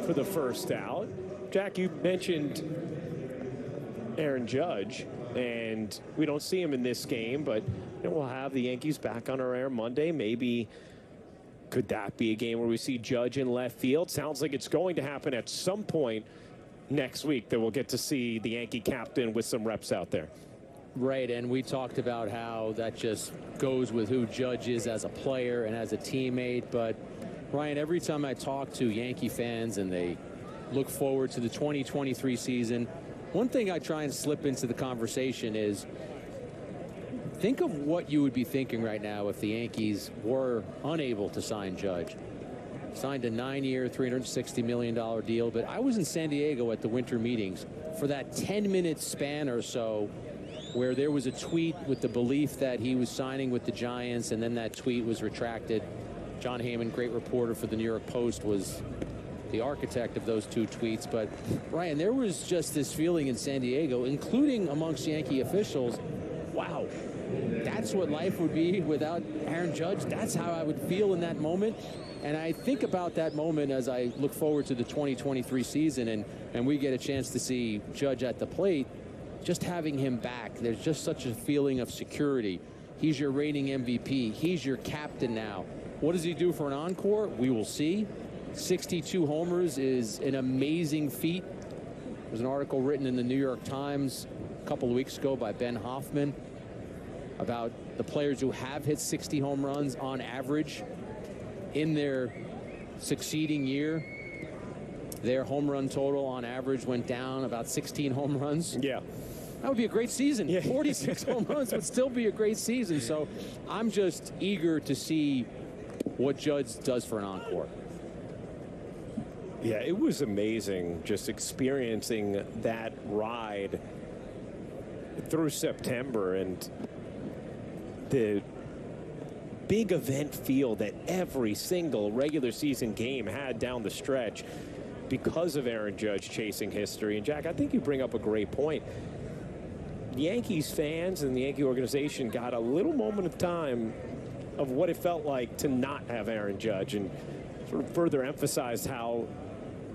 S2: for the first out. Jack, you mentioned Aaron Judge, and we don't see him in this game, but we'll have the Yankees back on our air Monday. Maybe could that be a game where we see Judge in left field? Sounds like it's going to happen at some point next week that we'll get to see the Yankee captain with some reps out there.
S3: Right, and we talked about how that just goes with who Judge is as a player and as a teammate. But, Ryan, every time I talk to Yankee fans and they look forward to the 2023 season, one thing I try and slip into the conversation is think of what you would be thinking right now if the Yankees were unable to sign Judge. Signed a 9-year, $360 million deal, but I was in San Diego at the winter meetings for that 10-minute span or so where there was a tweet with the belief that he was signing with the Giants, and then that tweet was retracted. John Heyman, great reporter for the New York Post, was the architect of those two tweets. But, Ryan, there was just this feeling in San Diego, including amongst Yankee officials, wow, that's what life would be without Aaron Judge. That's how I would feel in that moment. And I think about that moment as I look forward to the 2023 season and we get a chance to see Judge at the plate. Just having him back, there's just such a feeling of security. He's your reigning MVP. He's your captain now. What does he do for an encore? We will see. 62 homers is an amazing feat. There's an article written in the New York Times a couple of weeks ago by Ben Hoffman about the players who have hit 60 home runs on average in their succeeding year. Their home run total on average went down about 16 home runs.
S2: Yeah.
S3: That would be a great season. Yeah. 46 home runs would still be a great season. So I'm just eager to see what Judge does for an encore.
S2: Yeah, it was amazing just experiencing that ride through September and the big event feel that every single regular season game had down the stretch because of Aaron Judge chasing history. And Jack, I think you bring up a great point. Yankees fans and the Yankee organization got a little moment of time of what it felt like to not have Aaron Judge, and sort of further emphasized how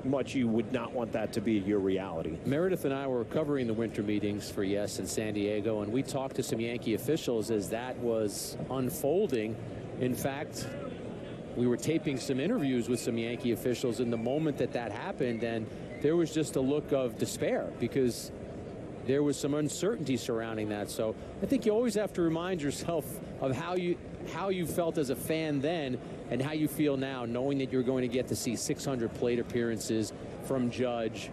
S2: much you would not want that to be your reality.
S3: Meredith and I were covering the winter meetings for Yes in San Diego, and we talked to some Yankee officials as that was unfolding. In fact, we were taping some interviews with some Yankee officials in the moment that that happened, and there was just a look of despair because there was some uncertainty surrounding that. So I think you always have to remind yourself of how you felt as a fan then and how you feel now, knowing that you're going to get to see 600 plate appearances from Judge.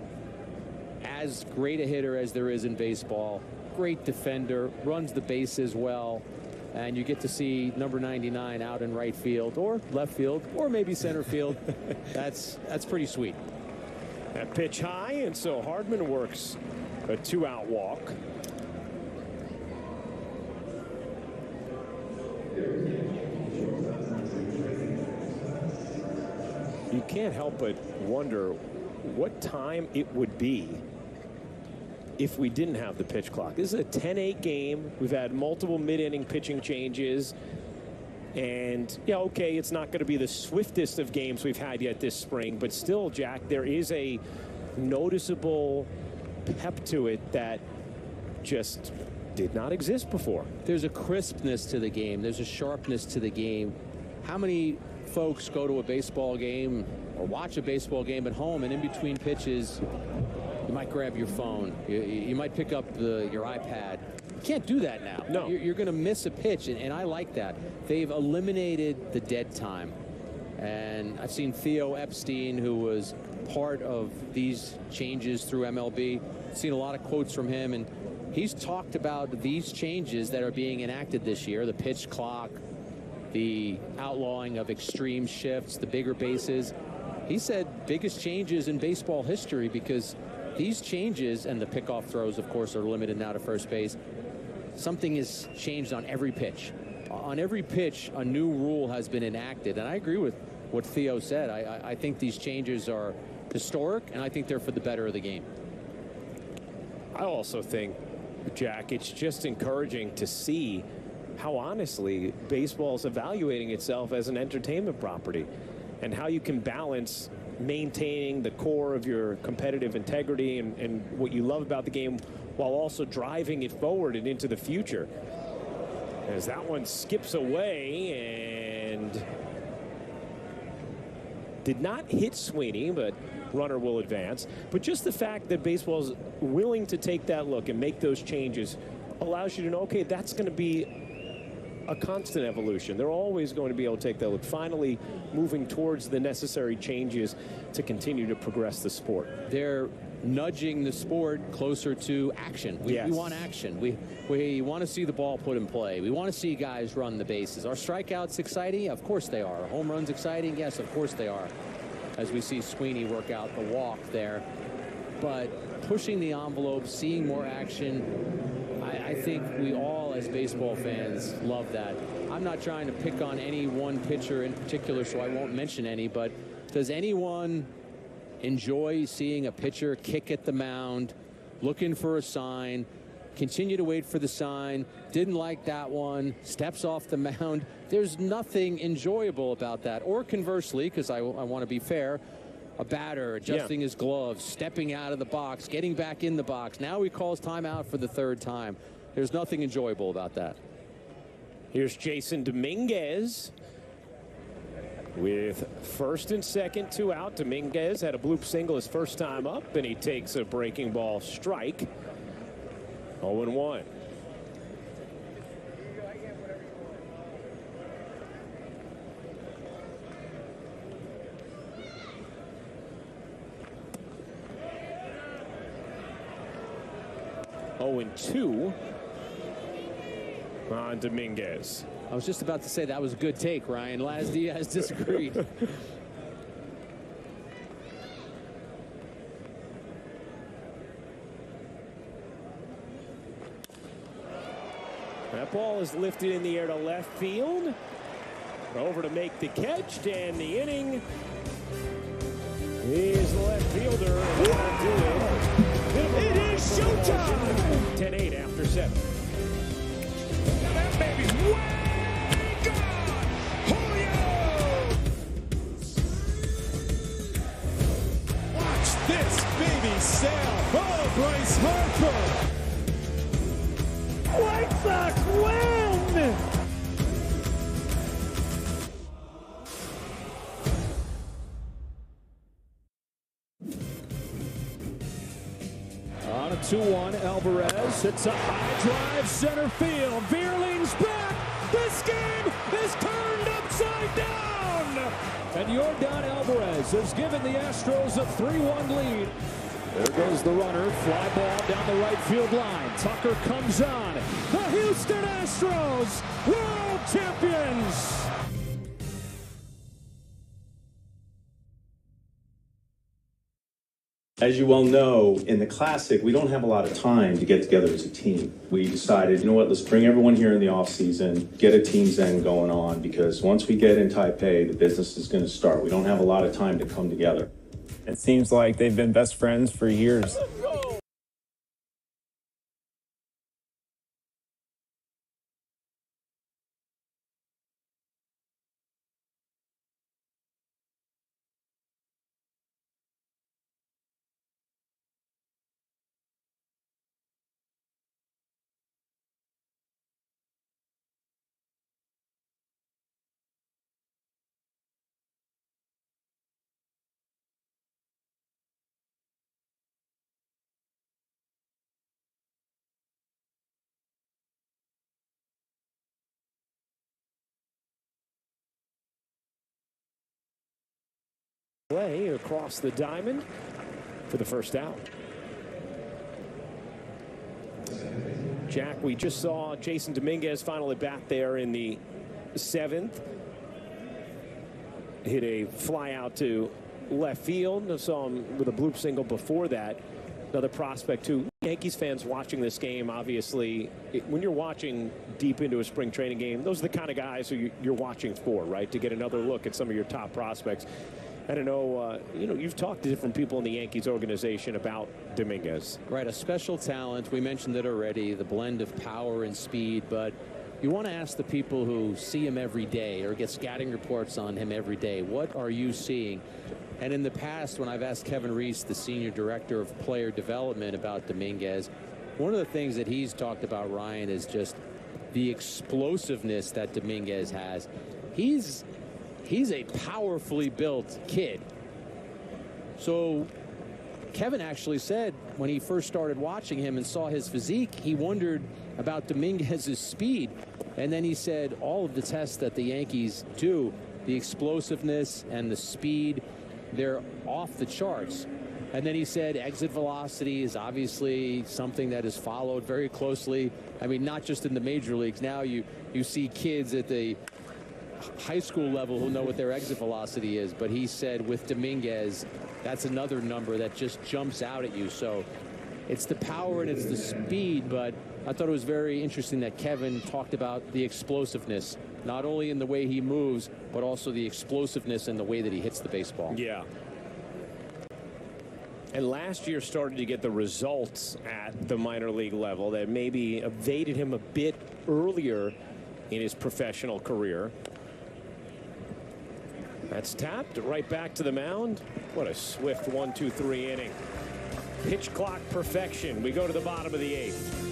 S3: As great a hitter as there is in baseball, great defender, runs the bases well, and you get to see number 99 out in right field or left field or maybe center field. That's pretty sweet.
S2: That pitch high, and so Hardman works a 2-out walk. You can't help but wonder what time it would be if we didn't have the pitch clock. This is a 10-8 game. We've had multiple mid-inning pitching changes. And, yeah, okay, it's not going to be the swiftest of games we've had yet this spring. But still, Jack, there is a noticeable pep to it that just did not exist before.
S3: There's a crispness to the game. There's a sharpness to the game. How many folks go to a baseball game or watch a baseball game at home, and in between pitches, you might grab your phone. You might pick up your iPad. You can't do that now.
S2: No.
S3: You're going to miss a pitch, and I like that. They've eliminated the dead time. And I've seen Theo Epstein, who was part of these changes through MLB. I've seen a lot of quotes from him, and he's talked about these changes that are being enacted this year, the pitch clock, the outlawing of extreme shifts, the bigger bases. He said biggest changes in baseball history, because these changes, and the pickoff throws, of course, are limited now to first base. Something is changed on every pitch. On every pitch, a new rule has been enacted, and I agree with what Theo said. I think these changes are historic, and I think they're for the better of the game.
S2: I also think, Jack, it's just encouraging to see how honestly baseball is evaluating itself as an entertainment property, and how you can balance maintaining the core of your competitive integrity and what you love about the game, while also driving it forward and into the future. As that one skips away and did not hit Sweeney, but runner will advance. But just the fact that baseball is willing to take that look and make those changes allows you to know, okay, that's going to be a constant evolution. They're always going to be able to take that look, finally moving towards the necessary changes to continue to progress the sport.
S3: They're nudging the sport closer to action. We want action. We want to see the ball put in play. We want to see guys run the bases. Are strikeouts exciting? Of course they are. Are home runs exciting? Yes, of course they are. As we see Sweeney work out the walk there. But pushing the envelope, seeing more action, I think we all as baseball fans love that. I'm not trying to pick on any one pitcher in particular, so I won't mention any, but does anyone enjoy seeing a pitcher kick at the mound, looking for a sign, continue to wait for the sign, didn't like that one, steps off the mound? There's nothing enjoyable about that. Or conversely, because I want to be fair, a batter adjusting his gloves, stepping out of the box, getting back in the box. Now he calls timeout for the third time. There's nothing enjoyable about that.
S2: Here's Jason Dominguez with first and second, 2 out. Dominguez had a bloop single his first time up, and he takes a breaking ball strike. 0-1. And 2 on Dominguez.
S3: I was just about to say that was a good take, Ryan. Laz Diaz disagreed.
S2: That ball is lifted in the air to left field. Over to make the catch, and the inning is the left fielder. It is showtime! 10-8 after 7.
S11: That baby's way gone! Julio! Watch this baby sail! Oh, Bryce Harper! White Sox win!
S9: On a 2-1, Alvarez hits a high drive center field. Bierling's back. This game is turned upside down. And Yordan Alvarez has given the Astros a 3-1 lead. There goes the runner. Fly ball down the right field line. Tucker comes on. The Houston Astros, world champions.
S5: As you well know, in the Classic, we don't have a lot of time to get together as a team. We decided, you know what, let's bring everyone here in the offseason, get a team zen going on, because once we get in Taipei, the business is going to start. We don't have a lot of time to come together.
S6: It seems like they've been best friends for years.
S2: Play across the diamond for the first out. Jack, we just saw Jason Dominguez finally bat there in the 7th. Hit a fly out to left field. I saw him with a bloop single before that. Another prospect too. Yankees fans watching this game, obviously, when you're watching deep into a spring training game, those are the kind of guys who you're watching for, right? To get another look at some of your top prospects. I don't know, you've talked to different people in the Yankees organization about Dominguez.
S3: Right, a special talent. We mentioned it already, the blend of power and speed, but you want to ask the people who see him every day or get scouting reports on him every day, what are you seeing? And in the past, when I've asked Kevin Reese, the senior director of player development, about Dominguez, one of the things that he's talked about, Ryan, is just the explosiveness that Dominguez has. He's a powerfully built kid. So Kevin actually said when he first started watching him and saw his physique, he wondered about Dominguez's speed. And then he said all of the tests that the Yankees do, the explosiveness and the speed, they're off the charts. And then he said exit velocity is obviously something that is followed very closely. I mean, not just in the major leagues. Now you see kids at the high school level who know what their exit velocity is, but he said with Dominguez, that's another number that just jumps out at you. So it's the power and it's the speed, but I thought it was very interesting that Kevin talked about the explosiveness, not only in the way he moves, but also the explosiveness in the way that he hits the baseball.
S2: Yeah. And last year started to get the results at the minor league level that maybe evaded him a bit earlier in his professional career. That's tapped right back to the mound. What a swift 1-2-3 inning. Pitch clock perfection. We go to the bottom of the 8th.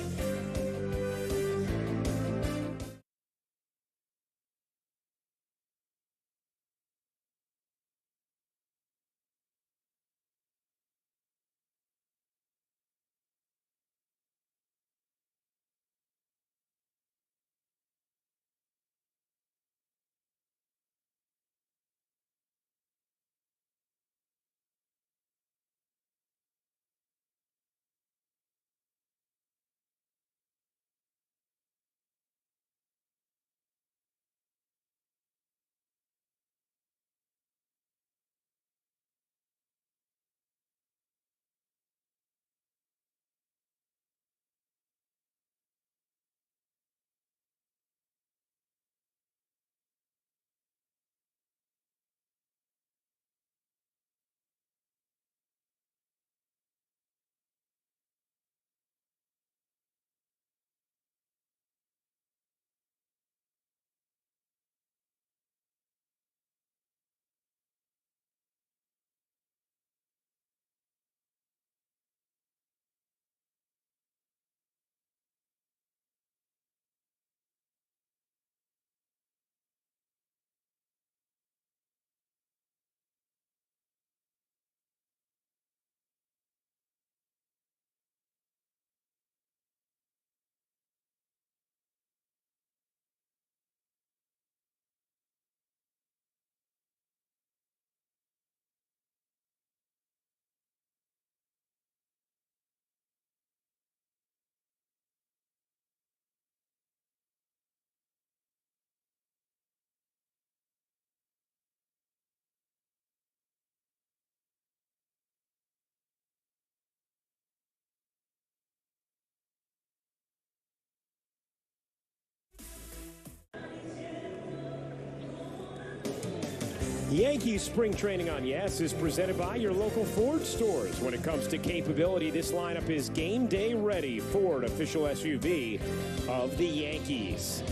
S2: Yankees Spring Training on Yes is presented by your local Ford stores. When it comes to capability, this lineup is game day ready. Ford, official SUV of the Yankees.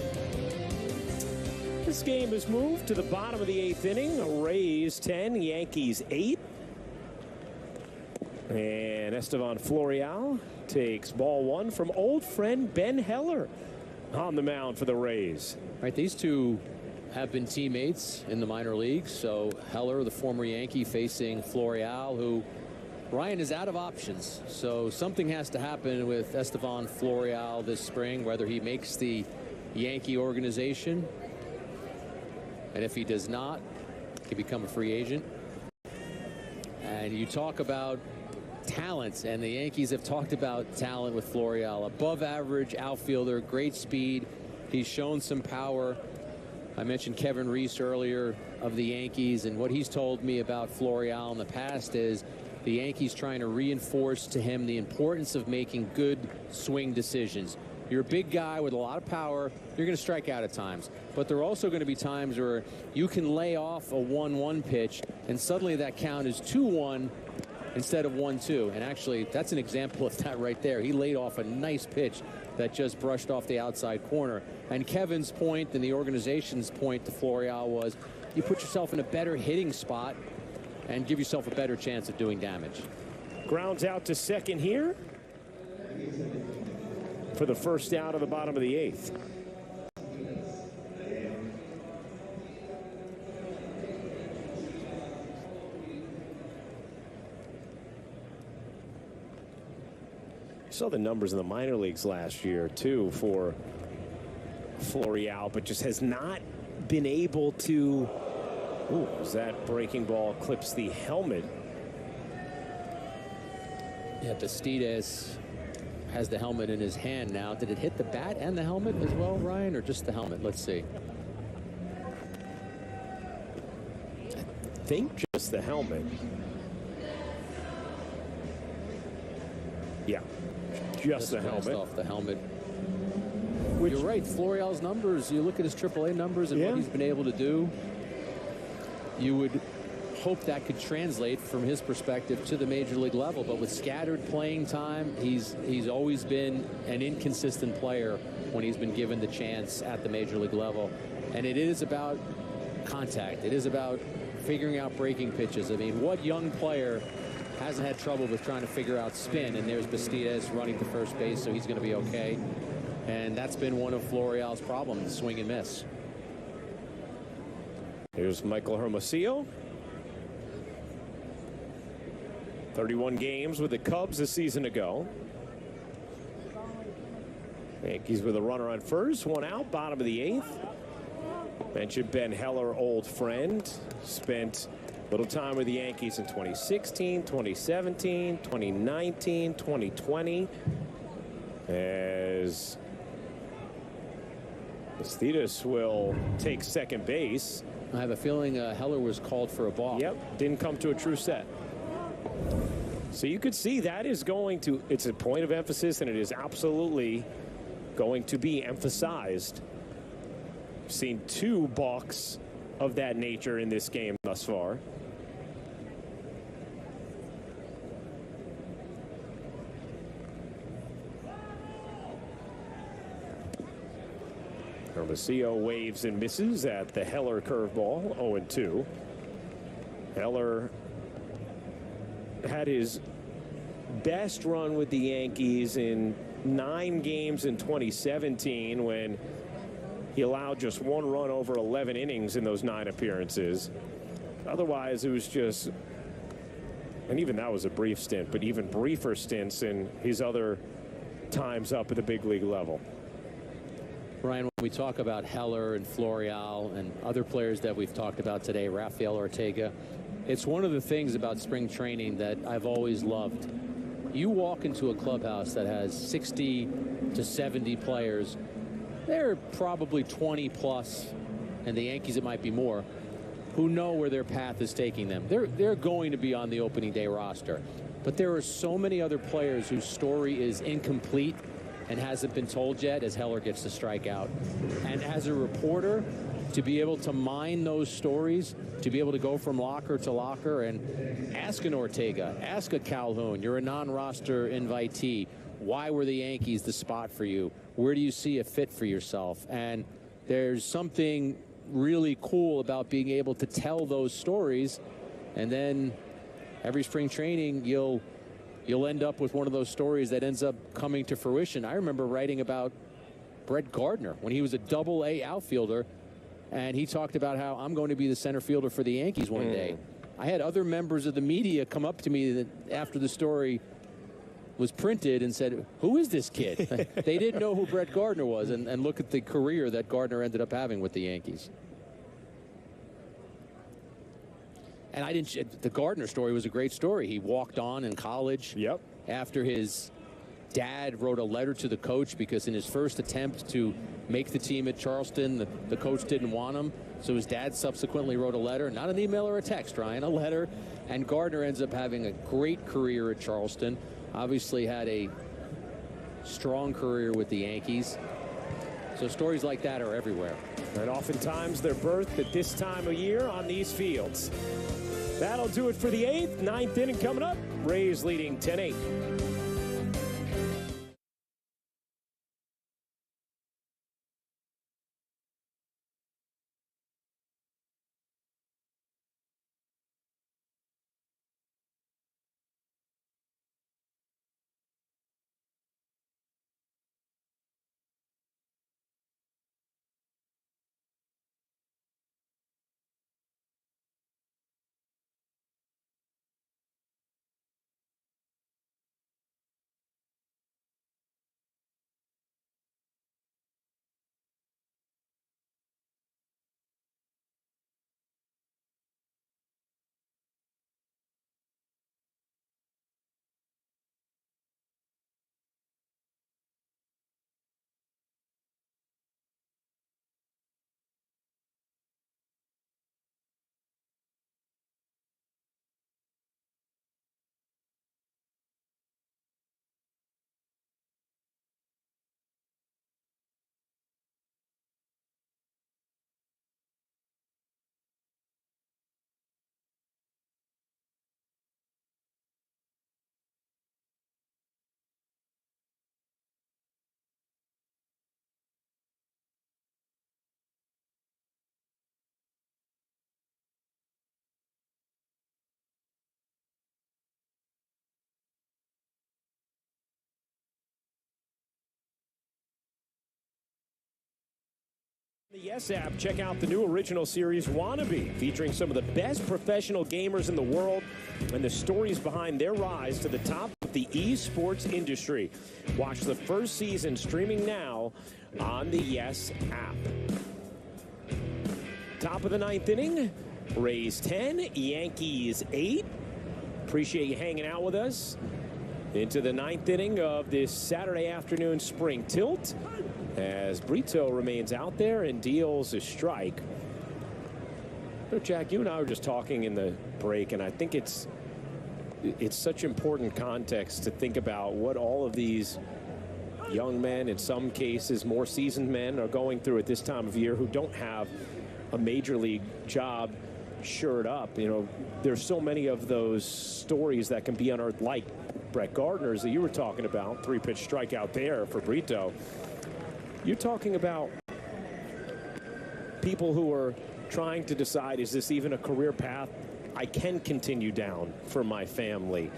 S2: This game has moved to the bottom of the 8th inning. Rays 10, Yankees 8. And Estevan Florial takes ball 1 from old friend Ben Heller on the mound for the Rays.
S3: Right, these two have been teammates in the minor leagues. So Heller, the former Yankee, facing Florial, who, Ryan, is out of options. So something has to happen with Estevan Florial this spring, whether he makes the Yankee organization, and if he does not, he become a free agent. And you talk about talent, and the Yankees have talked about talent with Florial. Above average outfielder, great speed. He's shown some power. I mentioned Kevin Reese earlier of the Yankees, and what he's told me about Florial in the past is the Yankees trying to reinforce to him the importance of making good swing decisions. You're a big guy with a lot of power. You're going to strike out at times. But there are also going to be times where you can lay off a 1-1 pitch, and suddenly that count is 2-1 instead of 1-2. And actually, that's an example of that right there. He laid off a nice pitch that just brushed off the outside corner. And Kevin's point and the organization's point to Florial was you put yourself in a better hitting spot and give yourself a better chance of doing damage.
S2: Grounds out to second here for the first out of the bottom of the 8th. Saw the numbers in the minor leagues last year too for Florial, but just has not been able to. Ooh, as that breaking ball clips the helmet.
S3: Yeah, Bastidas has the helmet in his hand now. Did it hit the bat and the helmet as well, Ryan, or just the helmet? Let's see.
S2: I think just the helmet. Yeah, just the helmet.
S3: Off the helmet. You're right, Florial's numbers, you look at his AAA numbers and what he's been able to do, you would hope that could translate from his perspective to the major league level. But with scattered playing time, he's always been an inconsistent player when he's been given the chance at the major league level. And it is about contact. It is about figuring out breaking pitches. I mean, what young player hasn't had trouble with trying to figure out spin? And there's Bastidas running to first base, so he's going to be okay. And that's been one of Florial's problems, swing and miss.
S2: Here's Michael Hermosillo. 31 games with the Cubs a season ago. Yankees with a runner on first, one out, bottom of the 8th. Mentioned Ben Heller, old friend. Spent a little time with the Yankees in 2016, 2017, 2019, 2020. As Bastidas will take second base.
S3: I have a feeling Heller was called for a balk.
S2: Yep, didn't come to a true set. So you could see that is going to, it's a point of emphasis, and it is absolutely going to be emphasized. We've seen 2 balks of that nature in this game thus far. Hermosillo waves and misses at the Heller curveball, 0-2. Heller had his best run with the Yankees in 9 games in 2017 when he allowed just 1 run over 11 innings in those 9 appearances. Otherwise, it was just, and even that was a brief stint, but even briefer stints in his other times up at the big league level.
S3: Ryan, when we talk about Heller and Florial and other players that we've talked about today, Rafael Ortega, it's one of the things about spring training that I've always loved. You walk into a clubhouse that has 60 to 70 players. There are probably 20 plus, and the Yankees it might be more, who know where their path is taking them. They're going to be on the opening day roster. But there are so many other players whose story is incomplete and hasn't been told yet as Heller gets to strike out. And as a reporter, to be able to mine those stories, to be able to go from locker to locker and ask an Ortega, ask a Calhoun, you're a non-roster invitee. Why were the Yankees the spot for you? Where do you see a fit for yourself? And there's something really cool about being able to tell those stories. And then every spring training, you'll end up with one of those stories that ends up coming to fruition. I remember writing about Brett Gardner when he was a Double-A outfielder, and he talked about how I'm going to be the center fielder for the Yankees one day. I had other members of the media come up to me after the story was printed and said, who is this kid? They didn't know who Brett Gardner was, and look at the career that Gardner ended up having with the Yankees. And I didn't. The Gardner story was a great story. He walked on in college.
S2: Yep.
S3: After his dad wrote a letter to the coach because in his first attempt to make the team at Charleston, the coach didn't want him. So his dad subsequently wrote a letter, not an email or a text, Ryan, a letter. And Gardner ends up having a great career at Charleston. Obviously had a strong career with the Yankees. So stories like that are everywhere.
S2: And oftentimes they're birthed at this time of year on these fields. That'll do it for the 8th. 9th inning coming up. Rays leading 10-8. The Yes app, check out the new original series Wannabe, featuring some of the best professional gamers in the world and the stories behind their rise to the top of the esports industry. Watch the first season streaming now on the Yes app. Top of the 9th inning, Rays 10, Yankees 8. Appreciate you hanging out with us. Into the 9th inning of this Saturday afternoon spring tilt, as Brito remains out there and deals a strike. But Jack, you and I were just talking in the break, and I think it's such important context to think about what all of these young men, in some cases more seasoned men, are going through at this time of year who don't have a major league job shored up. You know, there's so many of those stories that can be unearthed, like Brett Gardner's that you were talking about, 3-pitch strikeout there for Brito. You're talking about people who are trying to decide, is this even a career path I can continue down for my family?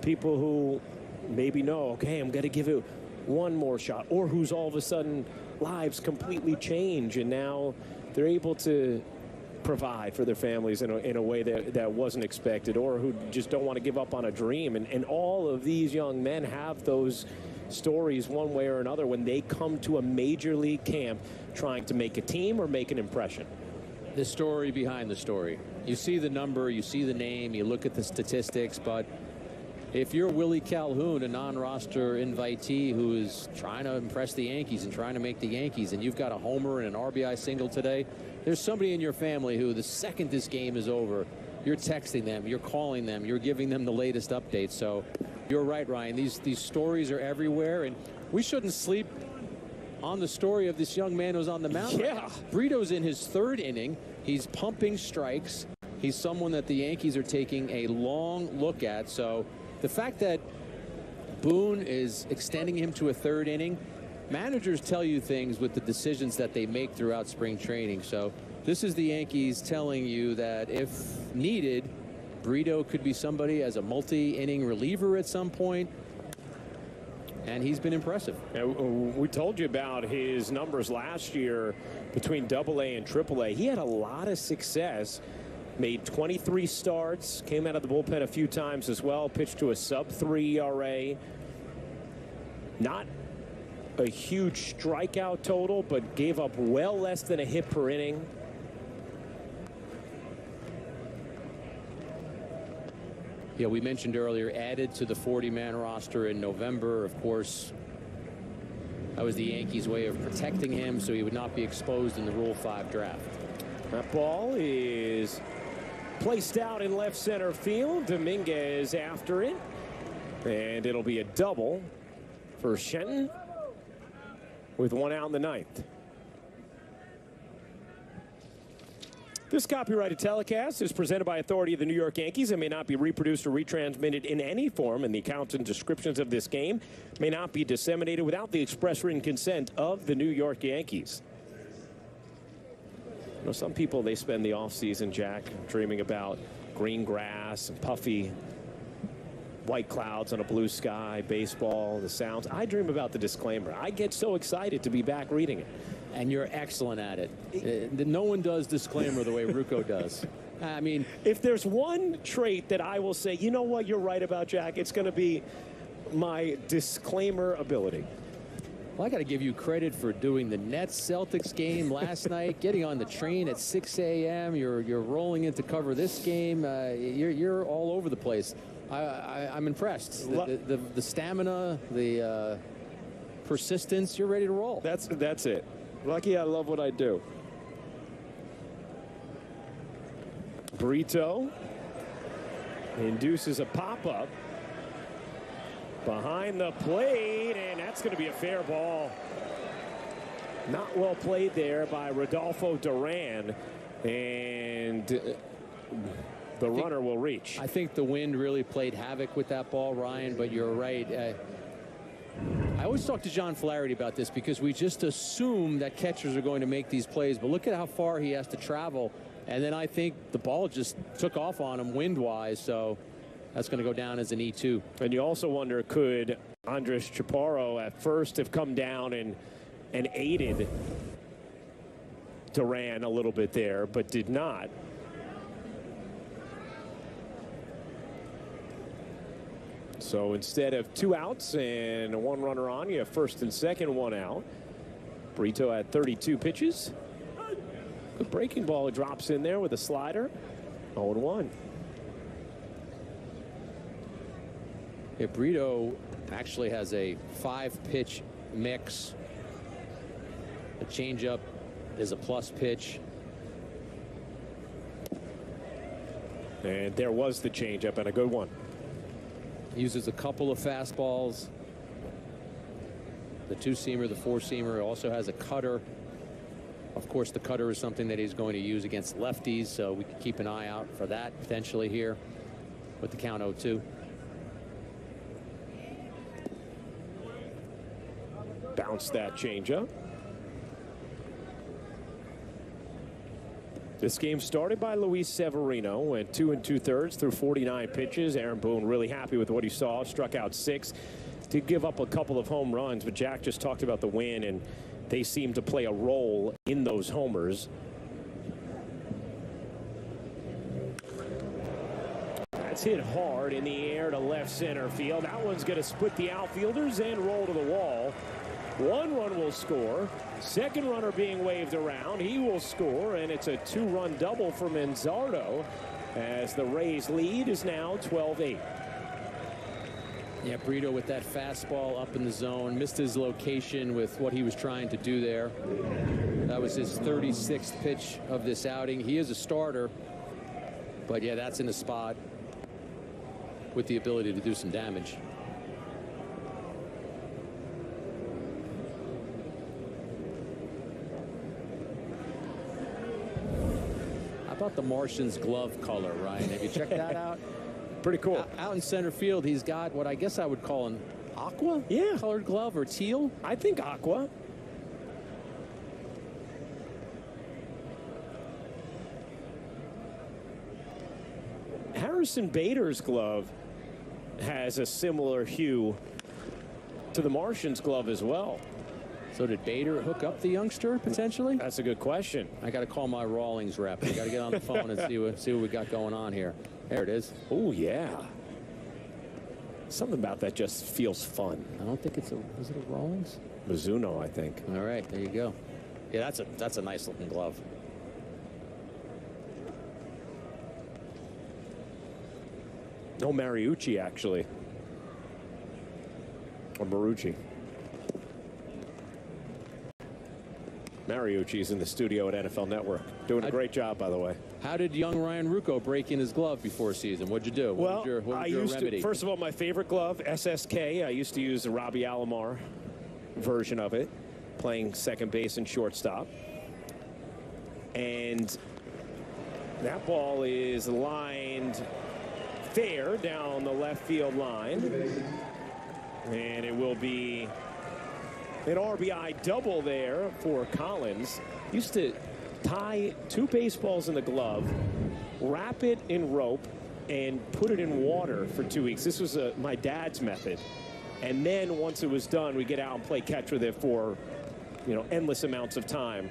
S2: People who maybe know, okay, I'm going to give it one more shot, or who's all of a sudden lives completely change and now they're able to provide for their families in a way that wasn't expected, or who just don't want to give up on a dream. And all of these young men have those stories one way or another when they come to a major league camp trying to make a team or make an impression.
S3: The story behind the story. You see the number, you see the name, you look at the statistics, but if you're Willie Calhoun, a non-roster invitee who is trying to impress the Yankees and trying to make the Yankees, and you've got a homer and an RBI single today, there's somebody in your family who the second this game is over, you're texting them, you're calling them, you're giving them the latest updates. So you're right, Ryan. These stories are everywhere, and we shouldn't sleep on the story of this young man who's on the mound.
S2: Yeah.
S3: Brito's in his 3rd inning. He's pumping strikes. He's someone that the Yankees are taking a long look at. So the fact that Boone is extending him to a 3rd inning, managers tell you things with the decisions that they make throughout spring training. So this is the Yankees telling you that if needed, Brito could be somebody as a multi-inning reliever at some point, and he's been impressive.
S2: We told you about his numbers last year between AA and AAA. He had a lot of success, made 23 starts, came out of the bullpen a few times as well, pitched to a sub-3 ERA. Not a huge strikeout total, but gave up well less than a hit per inning.
S3: Yeah, we mentioned earlier, added to the 40-man roster in November. Of course, that was the Yankees' way of protecting him so he would not be exposed in the Rule 5 draft.
S2: That ball is placed out in left center field. Dominguez after it. And it'll be a double for Shenton with 1 out in the 9th. This copyrighted telecast is presented by authority of the New York Yankees and may not be reproduced or retransmitted in any form, and the accounts and descriptions of this game may not be disseminated without the express written consent of the New York Yankees. You know, some people, they spend the offseason, Jack, dreaming about green grass and puffy white clouds on a blue sky, baseball, the sounds. I dream about the disclaimer. I get so excited to be back reading it.
S3: And you're excellent at it. No one does disclaimer the way Ruocco does. I mean,
S2: if there's one trait that I will say, you know what, you're right about, Jack, it's going to be my disclaimer ability.
S3: Well, I got to give you credit for doing the Nets-Celtics game last night, getting on the train at 6 a.m. You're rolling in to cover this game. You're all over the place. I'm impressed. The stamina, the persistence, you're ready to roll.
S2: That's it. Lucky I love what I do. Brito induces a pop-up behind the plate, and that's going to be a fair ball. Not well played there by Rodolfo Duran, and the runner will reach.
S3: I think the wind really played havoc with that ball, Ryan, but you're right. I always talk to John Flaherty about this because we just assume that catchers are going to make these plays, but look at how far he has to travel. And then I think the ball just took off on him wind-wise, so that's going to go down as an E2.
S2: And you also wonder, could Andres Chaparro at first have come down and aided Duran a little bit there, but did not. So instead of 2 outs and 1 runner on, you have first and second, 1 out. Brito had 32 pitches. The breaking ball drops in there with a slider. 0-1.
S3: Yeah, Brito actually has a 5-pitch mix. The changeup is a plus pitch.
S2: And there was the changeup, and a good one.
S3: Uses a couple of fastballs. The 2-seamer, the 4-seamer, also has a cutter. Of course, the cutter is something that he's going to use against lefties, so we can keep an eye out for that potentially here with the count 0-2.
S2: Bounce that changeup. This game started by Luis Severino, went 2 2/3 through 49 pitches. Aaron Boone really happy with what he saw, struck out 6. Did give up a couple of home runs, but Jack just talked about the win, and they seem to play a role in those homers. That's hit hard in the air to left center field. That one's going to split the outfielders and roll to the wall. 1 run will score. Second runner being waved around. He will score, and it's a 2-run double for Manzardo as the Rays lead is now 12-8.
S3: Yeah, Brito with that fastball up in the zone. Missed his location with what he was trying to do there. That was his 36th pitch of this outing. He is a starter, but yeah, that's in the spot with the ability to do some damage. How about the Martian's glove color, Ryan? Have you checked that out?
S2: Pretty cool.
S3: Out in center field, he's got what I guess I would call an aqua colored glove, or teal.
S2: I think aqua. Harrison Bader's glove has a similar hue to the Martian's glove as well.
S3: So did Bader hook up the youngster potentially?
S2: That's a good question.
S3: I got to call my Rawlings rep. I got to get on the phone and see what we got going on here. There it is.
S2: Oh yeah. Something about that just feels fun.
S3: I don't think it's a. Is it a Rawlings?
S2: Mizuno, I think.
S3: All right, there you go. Yeah, that's a nice looking glove.
S2: No, Mariucci, actually. Or Marucci. Mariucci's in the studio at NFL Network. Doing a great job, by the way.
S3: How did young Ryan Rucco break in his glove before season? What'd you do? What was your remedy?
S2: First of all, my favorite glove, SSK. I used to use the Robbie Alomar version of it, playing second base and shortstop. And that ball is lined fair down the left field line. And it will be an RBI double there for Collins. Used to tie 2 baseballs in the glove, wrap it in rope, and put it in water for 2 weeks. This was my dad's method. And then once it was done, we get out and play catch with it for, endless amounts of time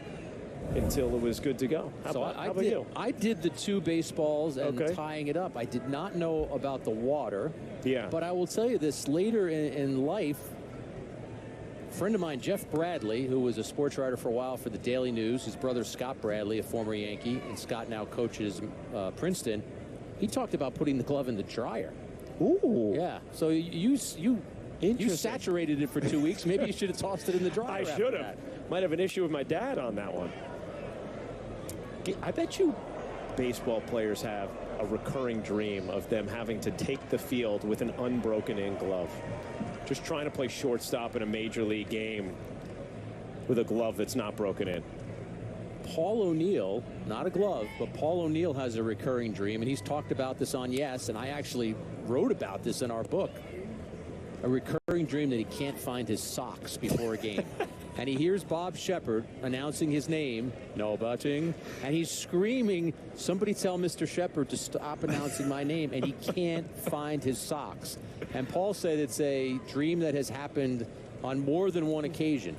S2: until it was good to go. How about you?
S3: I did the 2 baseballs and tying it up. I did not know about the water.
S2: Yeah.
S3: But I will tell you this, later in life, a friend of mine, Jeff Bradley, who was a sports writer for a while for the Daily News, his brother Scott Bradley, a former Yankee, and Scott now coaches Princeton, he talked about putting the glove in the dryer.
S2: Ooh.
S3: Yeah. So you saturated it for 2 weeks. Maybe you should have tossed it in the dryer.
S2: I should have. Might have an issue with my dad on that one. I bet you baseball players have a recurring dream of them having to take the field with an unbroken in glove. Just trying to play shortstop in a major league game with a glove that's not broken in.
S3: Paul O'Neill, not a glove, but Paul O'Neill has a recurring dream, and he's talked about this on Yes, and I actually wrote about this in our book. A recurring dream that he can't find his socks before a game. And he hears Bob Shepard announcing his name, no butting, and he's screaming, somebody tell Mr. Shepard to stop announcing my name, and he can't find his socks. And Paul said it's a dream that has happened on more than one occasion.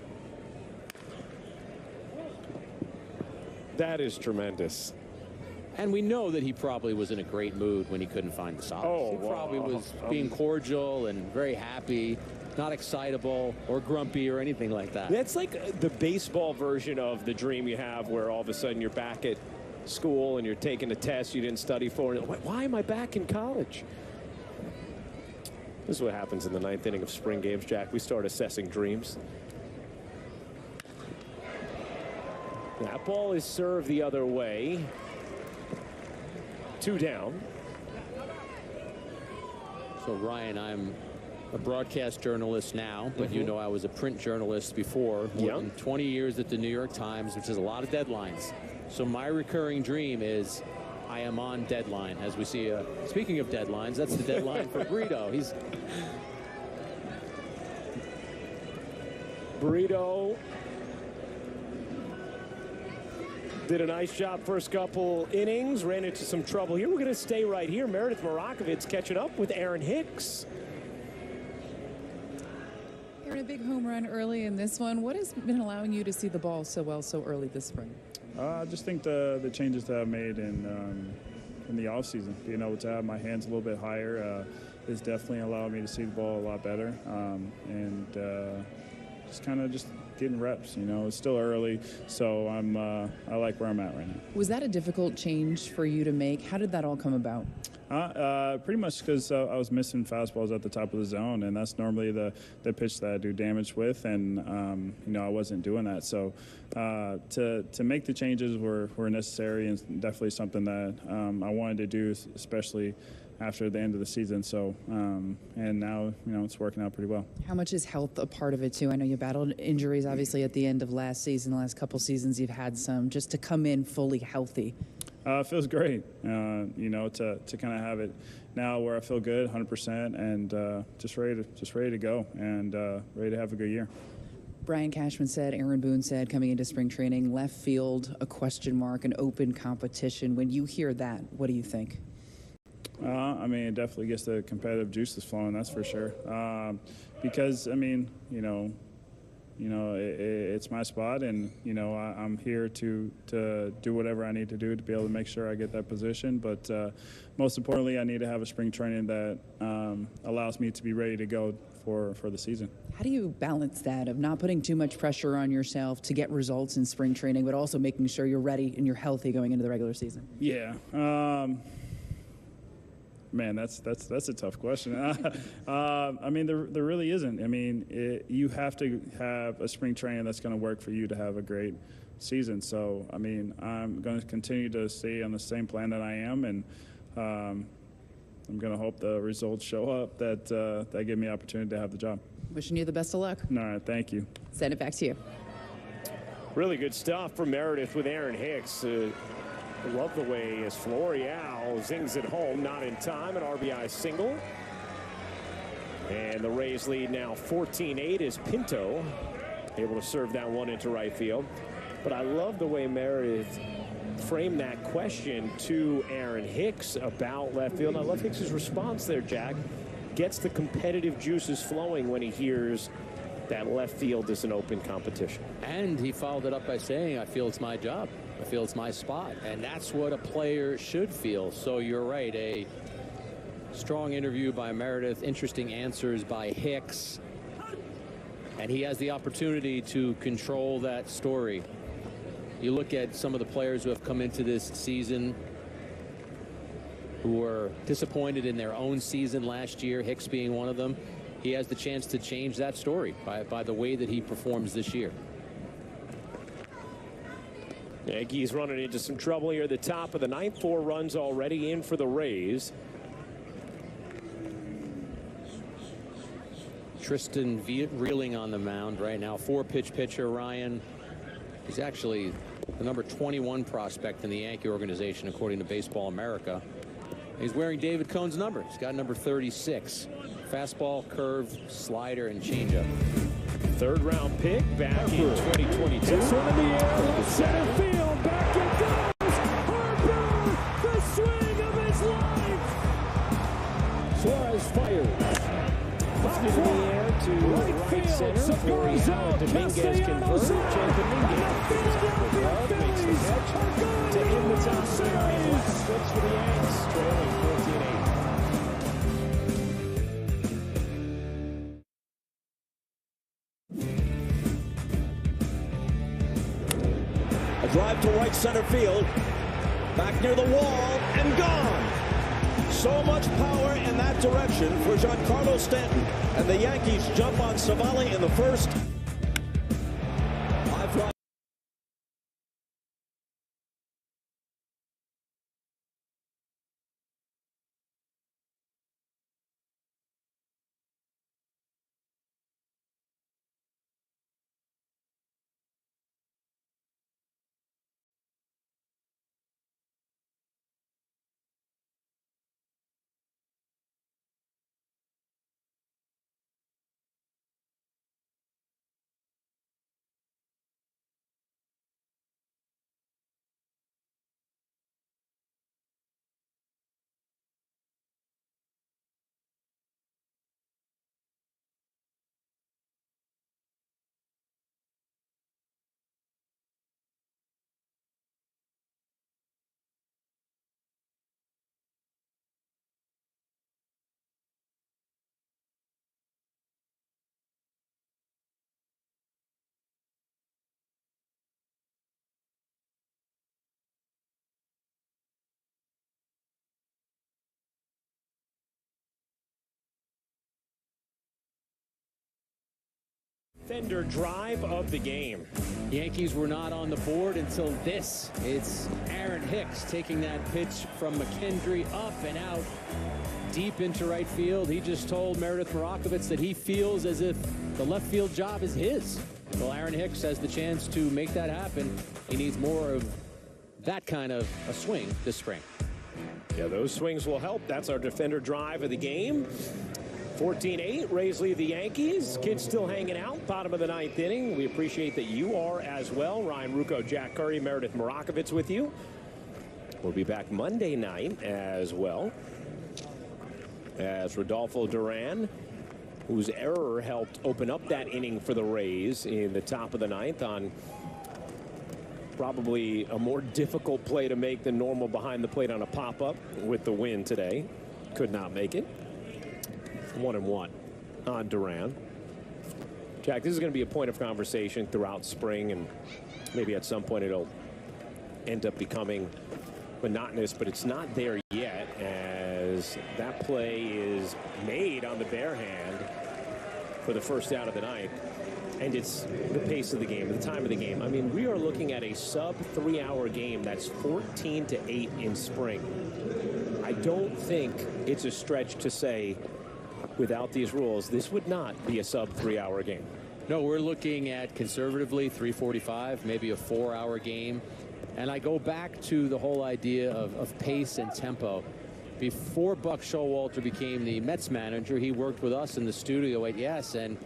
S2: That is tremendous.
S3: And we know that he probably was in a great mood when he couldn't find the socks. He probably was being cordial and very happy, not excitable or grumpy or anything like that.
S2: That's like the baseball version of the dream you have where all of a sudden you're back at school and you're taking a test you didn't study for. And why am I back in college? This is what happens in the 9th inning of spring games, Jack. We start assessing dreams. That ball is served the other way. 2 down.
S3: So, Ryan, I'm a broadcast journalist now, but you know I was a print journalist before. More than 20 years at the New York Times, which is a lot of deadlines. So my recurring dream is I am on deadline. As we see, speaking of deadlines, that's the deadline for Burrito.
S2: Burrito did a nice job first couple innings, ran into some trouble here. We're going to stay right here. Meredith Marakovits catching up with Aaron Hicks.
S4: Aaron, a big home run early in this one. What has been allowing you to see the ball so well so early this spring?
S6: I just think the changes that I've made in the offseason, being able to have my hands a little bit higher is definitely allowed me to see the ball a lot better. And just kind of getting reps, it's still early, so I like where I'm at right now.
S4: Was that a difficult change for you to make? How did that all come about?
S6: Pretty much because I was missing fastballs at the top of the zone, and that's normally the pitch that I do damage with, and I wasn't doing that. So to make the changes were necessary and definitely something that I wanted to do, especially after the end of the season. So, and now, it's working out pretty well.
S4: How much is health a part of it, too? I know you battled injuries, obviously, at the end of last season. The last couple seasons you've had some. Just to come in fully healthy.
S6: It feels great, to kind of have it now where I feel good, 100%, and just ready to go and ready to have a good year.
S4: Brian Cashman said, Aaron Boone said, coming into spring training, left field, a question mark, an open competition. When you hear that, what do you think?
S6: It definitely gets the competitive juices flowing, that's for sure. Because, it's my spot, and, I'm here to do whatever I need to do to be able to make sure I get that position. But most importantly, I need to have a spring training that allows me to be ready to go for the season.
S4: How do you balance that of not putting too much pressure on yourself to get results in spring training, but also making sure you're ready and you're healthy going into the regular season?
S6: Yeah. Man, that's a tough question. I mean, there really isn't. I mean, you have to have a spring training that's going to work for you to have a great season. So, I mean, I'm going to continue to stay on the same plan that I am, and I'm going to hope the results show up that give me opportunity to have the job.
S13: Wishing you the best of luck.
S6: All right, thank you.
S13: Send it back to you.
S2: Really good stuff from Meredith with Aaron Hicks. I love the way as Florial zings it home, not in time, an RBI single. And the Rays lead now 14-8 as Pinto able to serve that one into right field. But I love the way Meredith framed that question to Aaron Hicks about left field. I love Hicks's response there, Jack. Gets the competitive juices flowing when he hears that left field is an open competition.
S3: And he followed it up by saying, I feel it's my job. I feel it's my spot. And that's what a player should feel. So you're right. A strong interview by Meredith. Interesting answers by Hicks. And he has the opportunity to control that story. You look at some of the players who have come into this season who were disappointed in their own season last year, Hicks being one of them. He has the chance to change that story by the way that he performs this year.
S2: Yankees running into some trouble here at the top of the ninth. 4 runs already in for the Rays.
S3: Tristan reeling on the mound right now. 4-pitch pitcher, Ryan. He's actually the number 21 prospect in the Yankee organization, according to Baseball America. He's wearing David Cohn's number. He's got number 36. Fastball, curve, slider, and changeup.
S2: 3rd round pick back in 2022.
S9: It's one in the air, left center field. Back it goes. Harper, the swing of his life. Suarez fired.
S2: Lifted in the air to right center. Florial, Dominguez converts. And Dominguez makes the catch to end the top of the 9th. Last stretch for the Yanks, trailing 14-8.
S10: A drive to right center field. Back near the wall and gone. So much power in that direction for Giancarlo Stanton. And the Yankees jump on Savali in the first. High fly.
S2: Fender drive of the game.
S3: Yankees were not on the board until this. It's Aaron Hicks taking that pitch from McKendry up and out deep into right field. He just told Meredith Marakovitz that he feels as if the left field job is his. Well, Aaron Hicks has the chance to make that happen. He needs more of that kind of a swing this spring.
S2: Yeah, those swings will help. That's our Defender drive of the game. 14-8, Rays lead the Yankees. Kids still hanging out, bottom of the 9th inning. We appreciate that you are as well. Ryan Rucco, Jack Curry, Meredith Marakovitz with you. We'll be back Monday night as well as Rodolfo Duran, whose error helped open up that inning for the Rays in the top of the 9th on probably a more difficult play to make than normal behind the plate on a pop-up with the win today. Could not make it. 1-1 on Duran. Jack, this is going to be a point of conversation throughout spring, and maybe at some point it'll end up becoming monotonous, but it's not there yet as that play is made on the bare hand for the first out of the ninth. And it's the pace of the game, the time of the game. I mean, we are looking at a sub 3-hour game that's 14-8 in spring. I don't think it's a stretch to say, without these rules, this would not be a sub 3-hour game.
S3: No, we're looking at conservatively 3:45, maybe a 4-hour game. And I go back to the whole idea of pace and tempo. Before Buck Showalter became the Mets manager, he worked with us in the studio at Yes, and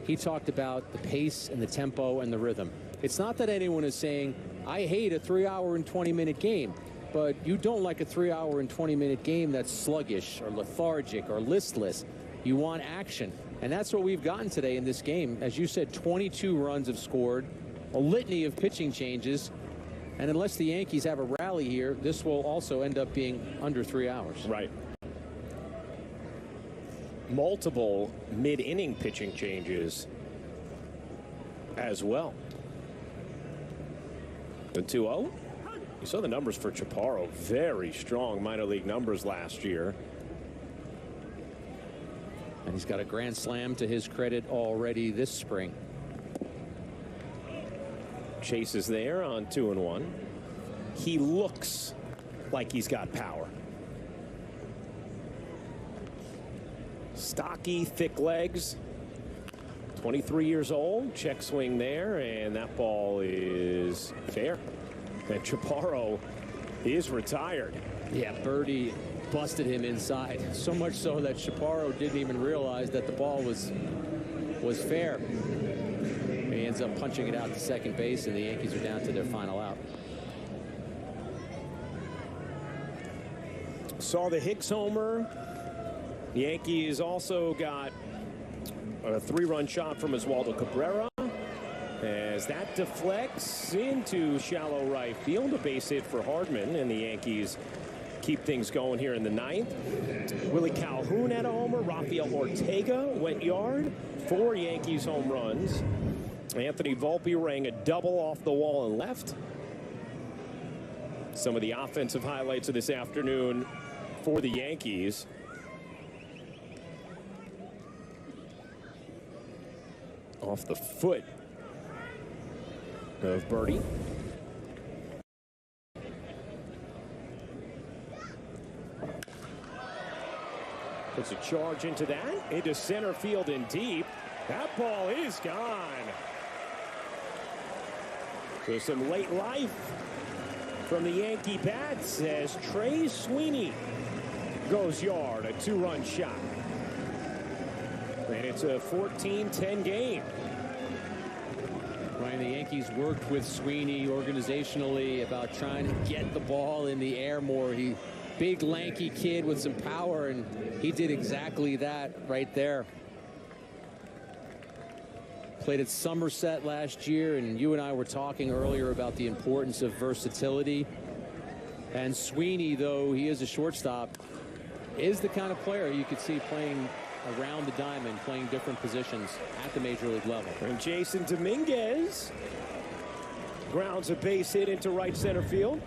S3: he talked about the pace and the tempo and the rhythm. It's not that anyone is saying, I hate a 3-hour and 20-minute game, but you don't like a 3-hour and 20-minute game that's sluggish or lethargic or listless. You want action. And that's what we've gotten today in this game. As you said, 22 runs have scored, a litany of pitching changes. And unless the Yankees have a rally here, this will also end up being under 3 hours.
S2: Right. Multiple mid-inning pitching changes as well. The 2-0. You saw the numbers for Chaparro. Very strong minor league numbers last year.
S3: And he's got a grand slam to his credit already this spring.
S2: Chase is there on 2-1. He looks like he's got power. Stocky, thick legs. 23 years old. Check swing there, and that ball is fair. And Chaparro is retired.
S3: Yeah, Birdie busted him inside. So much so that Chaparro didn't even realize that the ball was fair. He ends up punching it out to second base, and the Yankees are down to their final out.
S2: Saw the Hicks homer. The Yankees also got a 3-run shot from Oswaldo Cabrera as that deflects into shallow right field. A base hit for Hardman, and the Yankees keep things going here in the ninth. Willie Calhoun had a homer. Rafael Ortega went yard. 4 Yankees home runs. Anthony Volpe rang a double off the wall and left. Some of the offensive highlights of this afternoon for the Yankees. Off the foot of Birdie. Puts a charge into that, into center field and deep. That ball is gone. So some late life from the Yankee bats as Trey Sweeney goes yard, a 2-run shot. And it's a 14-10 game.
S3: Ryan, the Yankees worked with Sweeney organizationally about trying to get the ball in the air more. Big, lanky kid with some power, and he did exactly that right there. Played at Somerset last year, and you and I were talking earlier about the importance of versatility. And Sweeney, though he is a shortstop, is the kind of player you could see playing around the diamond, playing different positions at the major league level.
S2: And Jason Dominguez grounds a base hit into right center field.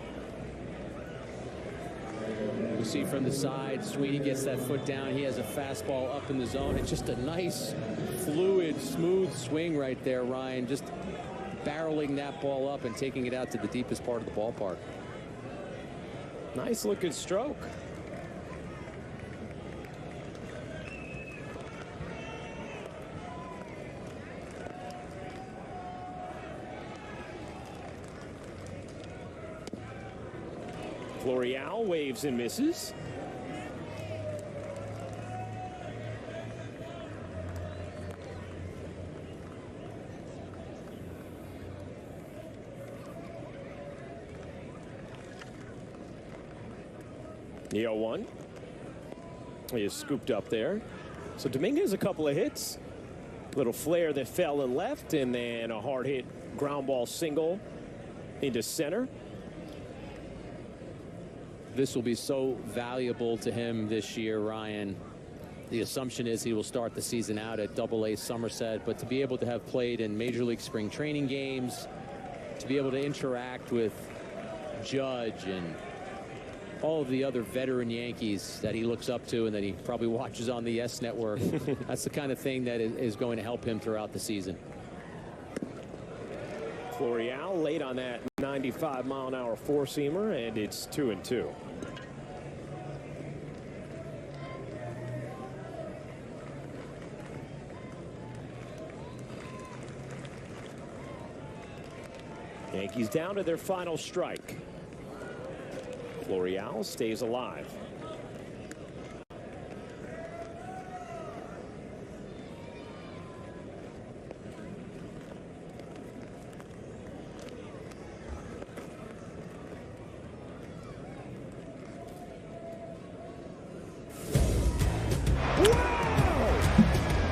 S3: You see from the side, Sweeney gets that foot down. He has a fastball up in the zone. It's just a nice, fluid, smooth swing right there, Ryan. Just barreling that ball up and taking it out to the deepest part of the ballpark.
S2: Nice looking stroke. Florial waves and misses. The 0-1 is scooped up there. So Dominguez a couple of hits. Little flare that fell and left, and then a hard hit ground ball single into center.
S3: This will be so valuable to him this year, Ryan. The assumption is he will start the season out at Double-A Somerset, but to be able to have played in Major League spring training games, to be able to interact with Judge and all of the other veteran Yankees that he looks up to and that he probably watches on the YES Network. That's the kind of thing that is going to help him throughout the season.
S2: Florial late on that 95-mile-an-hour four-seamer, and it's 2-2. Yankees down to their final strike. Florial stays alive.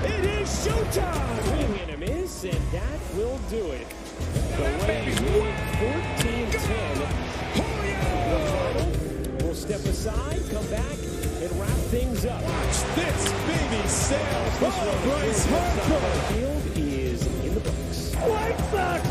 S2: It is showtime! Swing and a miss, and that will do it. The Rays win 14-10. We'll step aside, come back, and wrap things up.
S11: Watch this baby sail. Oh, Bryce Harper.
S2: Field is in the books.
S11: White Sox